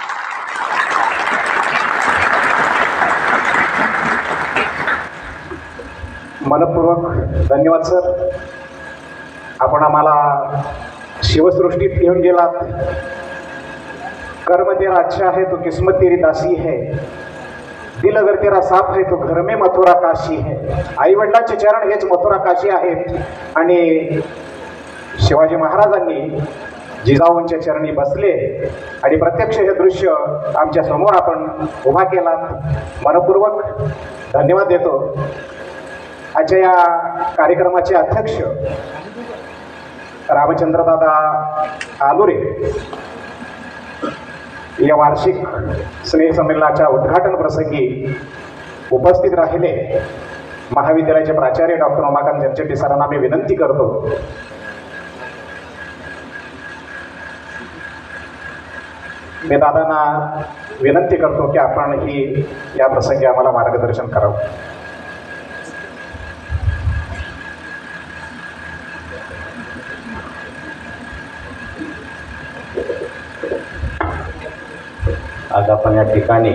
मनपूर्वक धन्यवाद सर. आपण आम्हाला शिवसृष्टीत घेऊन गेलात. कर्म तेरा अच्छा है तो किस्मत तेरी दासी है, दिल अगर तेरा साफ है तो घर में मथुरा काशी है. आई वडिलांचे चरण हेच मथुरा काशी आहेत. आणि शिवाजी महाराजांनी जिजाऊंच्या चरणी बसले आणि प्रत्यक्ष हे दृश्य आमच्या समोर आपण उभा केलात. मनपूर्वक धन्यवाद देतो. आजच्या या कार्यक्रमाचे अध्यक्ष रामचंद्रदादा आलुरे या वार्षिक स्नेहसंमेलनाच्या उद्घाटन प्रसंगी उपस्थित राहिले महाविद्यालयाचे प्राचार्य डॉक्टर उमाकांत जरचेट्टी सरांना मी विनंती करतो मी दादांना विनंती करतो की आपण ही या प्रसंगी आम्हाला मार्गदर्शन करावं. आज आपण या ठिकाणी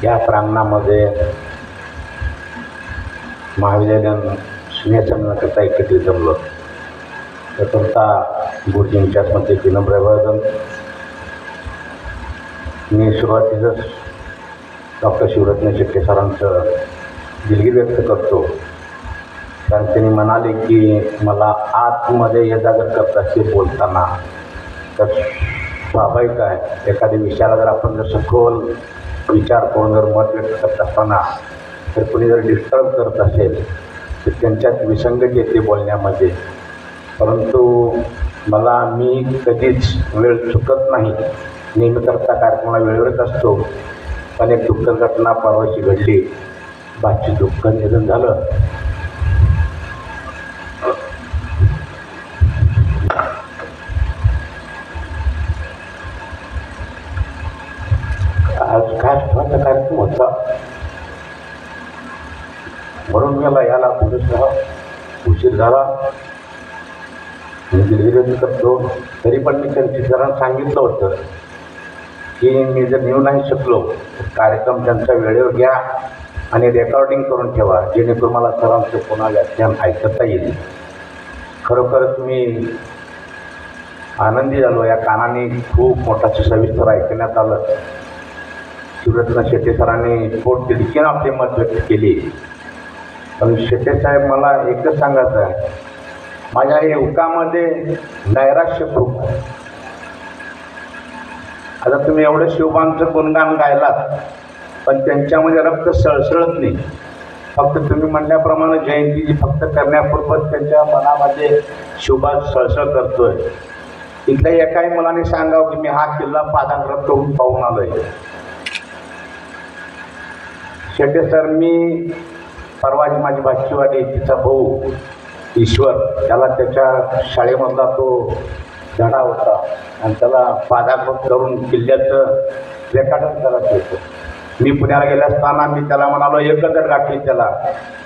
या प्रांगणामध्ये महाविद्यालयीन स्नेहसंमेलनाकरता एकत्रित जमलो. प्रथमतः गुरुजींच्या मध्ये विनम्र अभिवादन. मी सुरुवातीलाच डॉक्टर शिवरत्न शेट्टे सरांचं दिलगिरी व्यक्त करतो, कारण त्यांनी म्हणाले की मला आतमध्ये यजागर करत असते बोलताना. तर स्वाभाविक आहे, एखाद्या विषयाला जर आपण जर सखोल विचार करून जर मत व्यक्त करत असताना तर कोणी जर डिस्टर्ब करत असेल तर त्यांच्यात विसंगती येते बोलण्यामध्ये. परंतु मी कधीच वेळ चुकत नाही, नेहमीकरता कार्यक्रमाला वेळेवरच असतो. पण एक दुःखद घटना परवाची घडली. बाची दुःख निधन झालं. आज काय महत्त्वाचा कार्यक्रम होता म्हणून मला याला पुरेसा उशीर झाला. मी दिलगिरी करतो. तरी पण मी त्यांची सरांना सांगितलं होतं की मी जर येऊ नाही शकलो तर कार्यक्रम त्यांचा वेळेवर घ्या आणि रेकॉर्डिंग करून ठेवा, जेणेकरून मला सरांचं पुन्हा व्याख्यान ऐकता येईल. खरोखरच मी आनंदी झालो. या कानाने खूप मोठा सविस्तर ऐकण्यात आलं. शिवरत्न शेट्टे सरांनी पोट तिडकीनं आपली मत व्यक्त केली. पण शेट्टे साहेब, मला एकच सांगायचं आहे, माझ्या युवकामध्ये नैराश्य खूप आहे. आता तुम्ही एवढं शिवबांचं गुणगान गायलात, पण त्यांच्यामध्ये रक्त सळसळत नाही. फक्त तुम्ही म्हणल्याप्रमाणे जयंतीची फक्त करण्यापूर्वच त्यांच्या मनामध्ये शिवबा सळसळ करतोय. इथल्या एकाही मुलाने सांगावं की मी हा किल्ला पादांकरत करून पाहून आलोय. शेट्टे सर, मी परवाची माझी भाचीवाडी तिचा भाऊ ईश्वर, त्याला त्याच्या शाळेमधला तो धडा होता आणि त्याला पादाक्रम करून किल्ल्याचं रेखाटन करायचं होतं. मी पुण्याला गेले असताना मी त्याला म्हणालो एकच गाठी त्याला,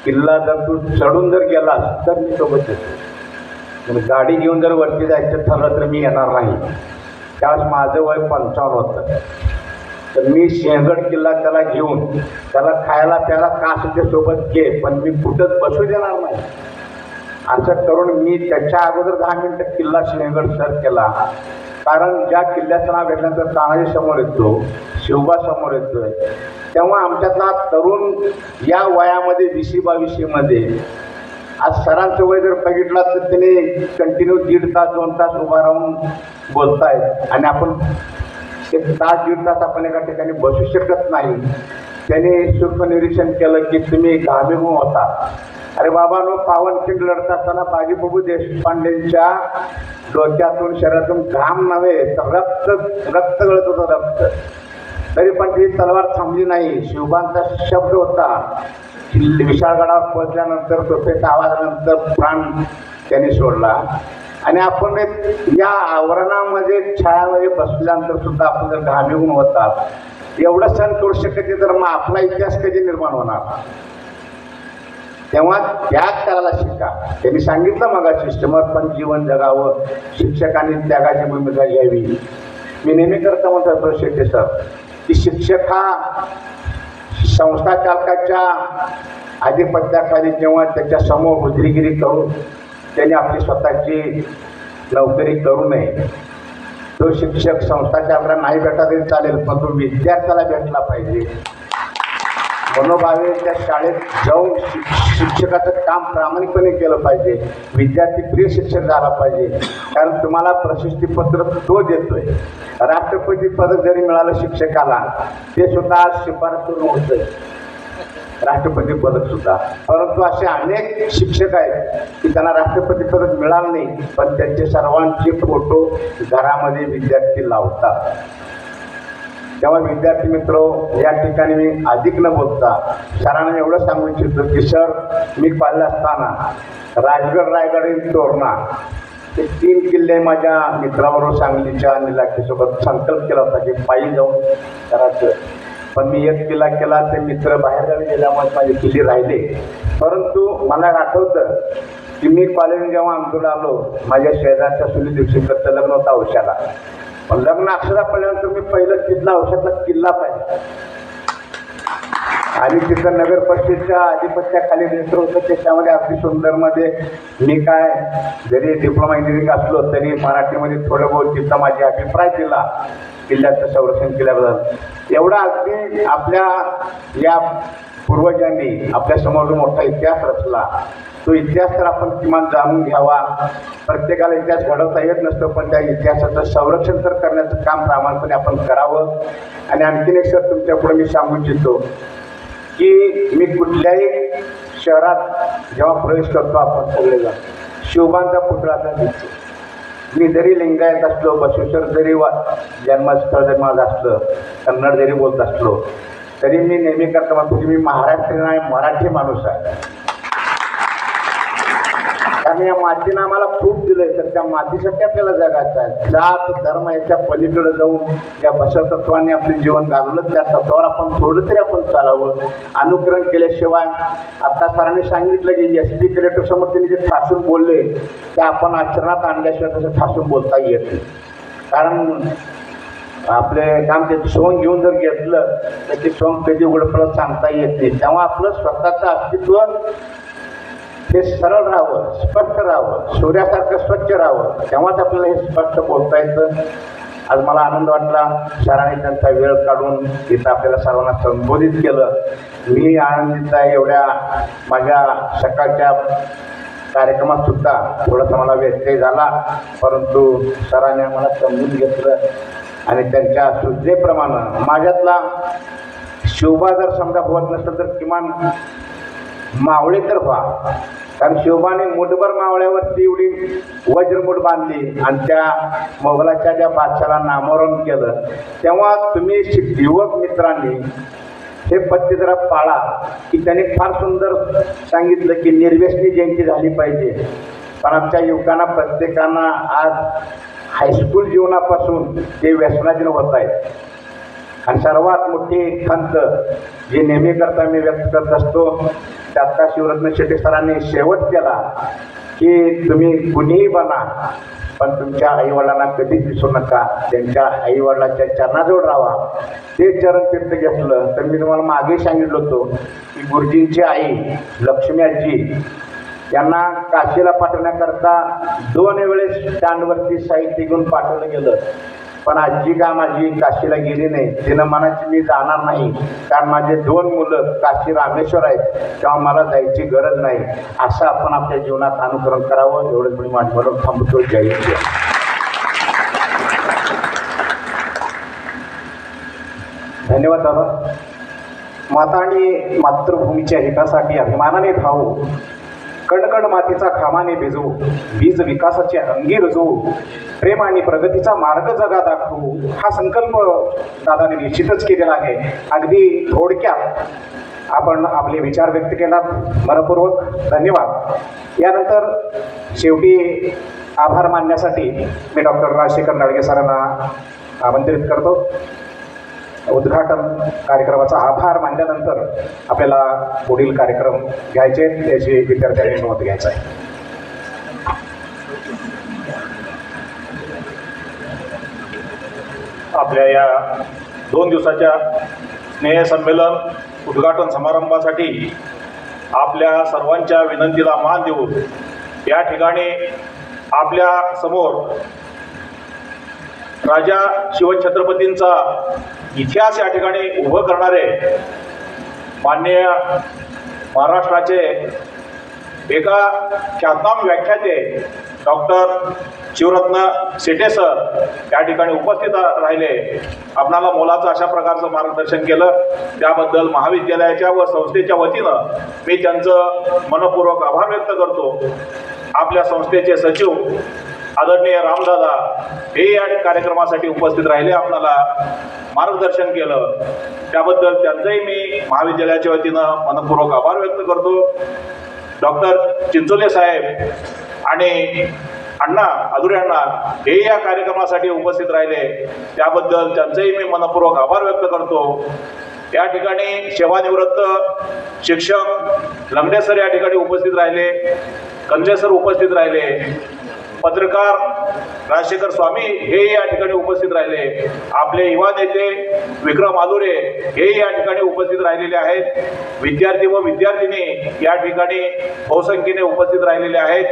किल्ला जर तू चढून जर गेलास तर मी सोबत येतो. गाडी घेऊन जर वरती जायचं ठरलं तर मी येणार नाही. त्यावेळेस माझं वय 55 होतं. तर मी सिंहगड किल्ला त्याला घेऊन त्याला खायला प्यायला का सुद्धा सोबत घे, पण मी कुठंच बसू देणार नाही. असं करून मी त्याच्या अगोदर 10 मिनिटं किल्ला सिंहगड सर केला. कारण ज्या किल्ल्याचं नाव घेतल्यानंतर तानाजी समोर येतो, शिवबा समोर येतोय, तेव्हा आमच्यातला तरुण या वयामध्ये 20-22मध्ये आज सरांचं वय जर बघितलं तर त्याने कंटिन्यू 1.5 तास 2 तास उभा राहून बोलतायत आणि आपण 1 तास 1.5 तास आपण एका ठिकाणी बसू शकत नाही. त्याने सूक्ष्म निरीक्षण केलं की तुम्ही घामेघूम होता. अरे बाबांनो, पावनखिंड लढत असताना बाजीप्रभू देशपांडेंच्या डोक्यातून शरीरातून घाम नव्हे तर रक्त गळत होतं, रक्त. तरी पण ती तलवार थांबली नाही. शिवबांचा शब्द होता. विशाळगडावर पोहोचल्यानंतर तोफेचा आवाजानंतर प्राण त्यांनी सोडला. आणि आपण या आवरणामध्ये छायामध्ये बसल्यानंतर सुद्धा आपण जर घामेघूम होतात, एवढं सण करू शकते तर मग आपला इतिहास कधी निर्माण होणार. तेव्हा त्याग करायला शिका. त्यांनी सांगितलं मगाशी समर्पण जीवन जगावं, शिक्षकांनी त्यागाची भूमिका घ्यावी. मी नेहमी करता म्हणतो शेट्टे सर की शिक्षक हा संस्था चालकाच्या आधिपत्याखाली जेव्हा त्याच्या समोर हुजरीगिरी करून त्यांनी आपली स्वतःची नोकरी करू नये. तो शिक्षक संस्था चालकाला नाही भेटला तरी चालेल, पण तो विद्यार्थ्याला भेटला पाहिजे. मनोभावे त्या शाळेत जाऊन शिक्षकाचं काम प्रामाणिकपणे केलं पाहिजे. विद्यार्थी प्रिय शिक्षक झाला पाहिजे. कारण तुम्हाला प्रशस्तीपत्र तो देतोय. राष्ट्रपती पदक जरी मिळालं शिक्षकाला, ते सुद्धा आज शिफारस करून होतंय. राष्ट्रपती पदक सुद्धा. परंतु असे अनेक शिक्षक आहेत की त्यांना राष्ट्रपती पदक मिळालं नाही, पण त्यांचे सर्वांचे फोटो घरामध्ये विद्यार्थी लावतात. तेव्हा विद्यार्थी मित्र, या ठिकाणी मी अधिक न बोलता सरांना एवढं सांगू इच्छितो की सर, मी पाहिलं असताना राजगड, रायगड आणि तोरणा हे 3 किल्ले माझ्या मित्राबरोबर सांगलीच्या निलाखीसोबत संकल्प केला होता की पायी जाऊन करायचं. पण मी 1 किल्ला केला, ते मित्र बाहेरगावी गेल्यामुळे माझे किल्ले राहिले. परंतु मला आठवतं की मी कॉलेज जेव्हा आमदोला आलो, माझ्या शेजारच्या सुनील दीक्षितचं लग्न होतं औषधाला. पण लग्न अक्षरा पडल्यानंतर मी पहिलं तिथला औषधातला किल्ला पाहिला आणि तिथं नगर परिषदेच्या आधिपत्याखाली नेत्र होतं. त्याच्यामध्ये अगदी सुंदरमध्ये मी काय जरी डिप्लोमा इंजिनिअरिंग असलो तरी मराठीमध्ये थोडं बहुत तिथं माझे अभिप्राय दिला किल्ल्याचं संरक्षण केल्याबद्दल. एवढा अगदी आपल्या या पूर्वजांनी आपल्यासमोर जो मोठा इतिहास रचला, तो इतिहास तर आपण किमान जाणून घ्यावा. प्रत्येकाला इतिहास घडवता येत नसतो, पण त्या इतिहासाचं संरक्षण तर करण्याचं काम प्रामाणिकपणे आपण करावं. आणि आणखीन एक सर तुमच्या पुढे मी सांगू इच्छितो की मी कुठल्याही शहरात जेव्हा प्रवेश करतो, आपण सगळेजण शिवबांचा पुतळा दिसतो. मी जरी लिंगायत असलो, बसवेश्वर जरी जन्मस्थळ जरी माझं असलं, कन्नड जरी बोलत असलो, तरी मी नेहमी करता म्हणतो की मी महाराष्ट्रीयन आहे, मराठी माणूस आहे. आणि या मातीनं आम्हाला खूप दिलंय, तर त्या मातीसाठी आपल्याला जगायचं आहे. जात धर्म याच्या पलीकडे जाऊन या बसवतत्वाने आपले जीवन घालवलं, त्या तत्वावर आपण थोडं तरी आपण चालावं. अनुकरण केल्याशिवाय, आता सरांनी सांगितलं की SP कलेक्टर समोर त्यांनी जे ठासून बोलले ते आपण आचरणात आणल्याशिवाय तसं ठासून बोलता येत नाही. कारण आपले काम ते सोंग घेऊन जर घेतलं तर ते सोंग कधी उघडपडत सांगता येत नाही. तेव्हा आपलं स्वतःचं अस्तित्व हे सरळ राहावं, स्पष्ट राहावं, सूर्यासारखं स्वच्छ राहावं, तेव्हाच आपल्याला हे स्पष्ट बोलता येतं. आज मला आनंद वाटला, सरांनी त्यांचा वेळ काढून इथं आपल्याला सर्वांना संबोधित केलं. मी आनंदित आहे. एवढ्या माझ्या सकाळच्या कार्यक्रमात सुद्धा थोडासा मला व्यत्यय झाला, परंतु सरांनी आम्हाला समजून घेतलं आणि त्यांच्या सूचनेप्रमाणे माझ्यातला शिवबा जर समजा होत नसलं तर किमान मावळे तर व्हा. कारण शिवबाने मुठभर मावळ्यावरती एवढी वज्रमुठ बांधली आणि त्या मोगलाच्या ज्या बादशाला नामोहरम केलं, तेव्हा तुम्ही युवक मित्रांनी हे पत्ते जरा पाळा. की त्याने फार सुंदर सांगितलं की निर्व्यसनी जयंती झाली पाहिजे. पण आमच्या युवकांना प्रत्येकांना आज हायस्कूल जीवनापासून ते व्यसनाधीन होत आहेत. आणि सर्वात मोठी खंत जी नेहमी करता मी व्यक्त करत असतो, त्यात शिवरत्न शेट्टी सरांनी शेवट केला की तुम्ही कुणीही बना, पण तुमच्या आईवडिलांना कधीच विसरू नका. त्यांच्या आईवडिलांच्या चरणाजवळ राहा. ते चरणतीर्थ घेतलं तर मी तुम्हाला मागे सांगितलं होतं की गुरुजींची आई लक्ष्मी आजी यांना काशीला पाठवण्याकरता 2 वेळेस स्टँडवरती साहित्य घेऊन पाठवलं गेलं. पण आजी का माझी काशीला गेली नाही. तिनं म्हणायची मी जाणार नाही, कारण माझे 2 मुलं काशी रामेश्वर आहेत, तेव्हा मला जायची गरज नाही. असं आपण आपल्या जीवनात अनुकरण करावं. एवढंच मी माझ्याबरोबर थांबतो. जय हिंद. धन्यवाद दादा. माता आणि मातृभूमीच्या हितासाठी अभिमानाने धावू, कणकण मातीचा खामाने भिजवू, बीज विकासाचे अंगी रुजवू, प्रेम आणि प्रगतीचा मार्ग जगा दाखवू, हा संकल्प दादाने निश्चितच केलेला आहे. अगदी थोडक्यात आपण आपले विचार व्यक्त केलात, मनपूर्वक धन्यवाद. यानंतर शेवटी आभार मानण्यासाठी मी डॉक्टर राजशेखर नाडगे सरांना आमंत्रित करतो. उद्घाटन कार्यक्रमाचा आभार मानल्यानंतर आपल्याला पुढील कार्यक्रम घ्यायचे, त्याची विद्यार्थ्यांनी नोंद घ्यायचं आहे. आपल्या या 2 दिवसाच्या स्नेहसंमेलन उद्घाटन समारंभासाठी आपल्या सर्वांच्या विनंतीला मान देऊन या ठिकाणी आपल्या समोर राजा शिवछत्रपतींचा इतिहास या ठिकाणी उभं करणारे माननीय महाराष्ट्राचे एका ख्यातनाम व्याख्याते डॉक्टर शिवरत्न शेटे सर या ठिकाणी उपस्थित राहिले. आपणाला मोलाचं अशा प्रकारचं मार्गदर्शन केलं, त्याबद्दल महाविद्यालयाच्या व संस्थेच्या वतीनं मी त्यांचं मनपूर्वक आभार व्यक्त करतो. आपल्या संस्थेचे सचिव आदरणीय रामदादा हे या कार्यक्रमासाठी उपस्थित राहिले, आपणाला मार्गदर्शन केलं, त्याबद्दल त्यांचंही मी महाविद्यालयाच्या वतीनं मनपूर्वक आभार व्यक्त करतो. डॉक्टर चिंचोले साहेब आणि अण्णा आदुरे अण्णा हे या कार्यक्रमासाठी उपस्थित राहिले, त्याबद्दल त्यांचंही मी मनपूर्वक आभार व्यक्त करतो. या ठिकाणी सेवानिवृत्त शिक्षक लंगडे सर या ठिकाणी उपस्थित राहिले, कंजे सर उपस्थित राहिले, पत्रकार राजशेखर स्वामी हे या ठिकाणी उपस्थित राहिले, आपले युवा नेते विक्रम आदुरे हे या ठिकाणी उपस्थित राहिलेले आहेत, विद्यार्थी व विद्यार्थिनी या ठिकाणी बहुसंख्येने उपस्थित राहिलेले आहेत,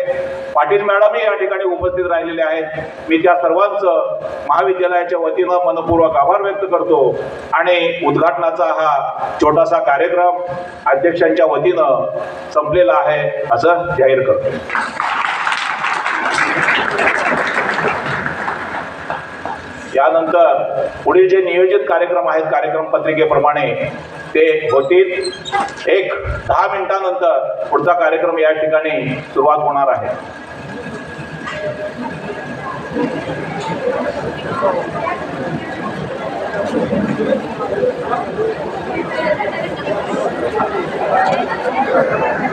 पाटील मॅडमही या ठिकाणी उपस्थित राहिलेले आहेत. मी त्या सर्वांचं महाविद्यालयाच्या वतीनं मनपूर्वक आभार व्यक्त करतो आणि उद्घाटनाचा हा छोटासा कार्यक्रम अध्यक्षांच्या वतीनं संपलेला आहे असं जाहीर करतो. यानंतर पुढील जे नियोजित कार्यक्रम आहेत कार्यक्रम पत्रिकेप्रमाणे ते होतील. 10 मिनिटांनंतर पुढचा कार्यक्रम या ठिकाणी सुरुवात होणार आहे.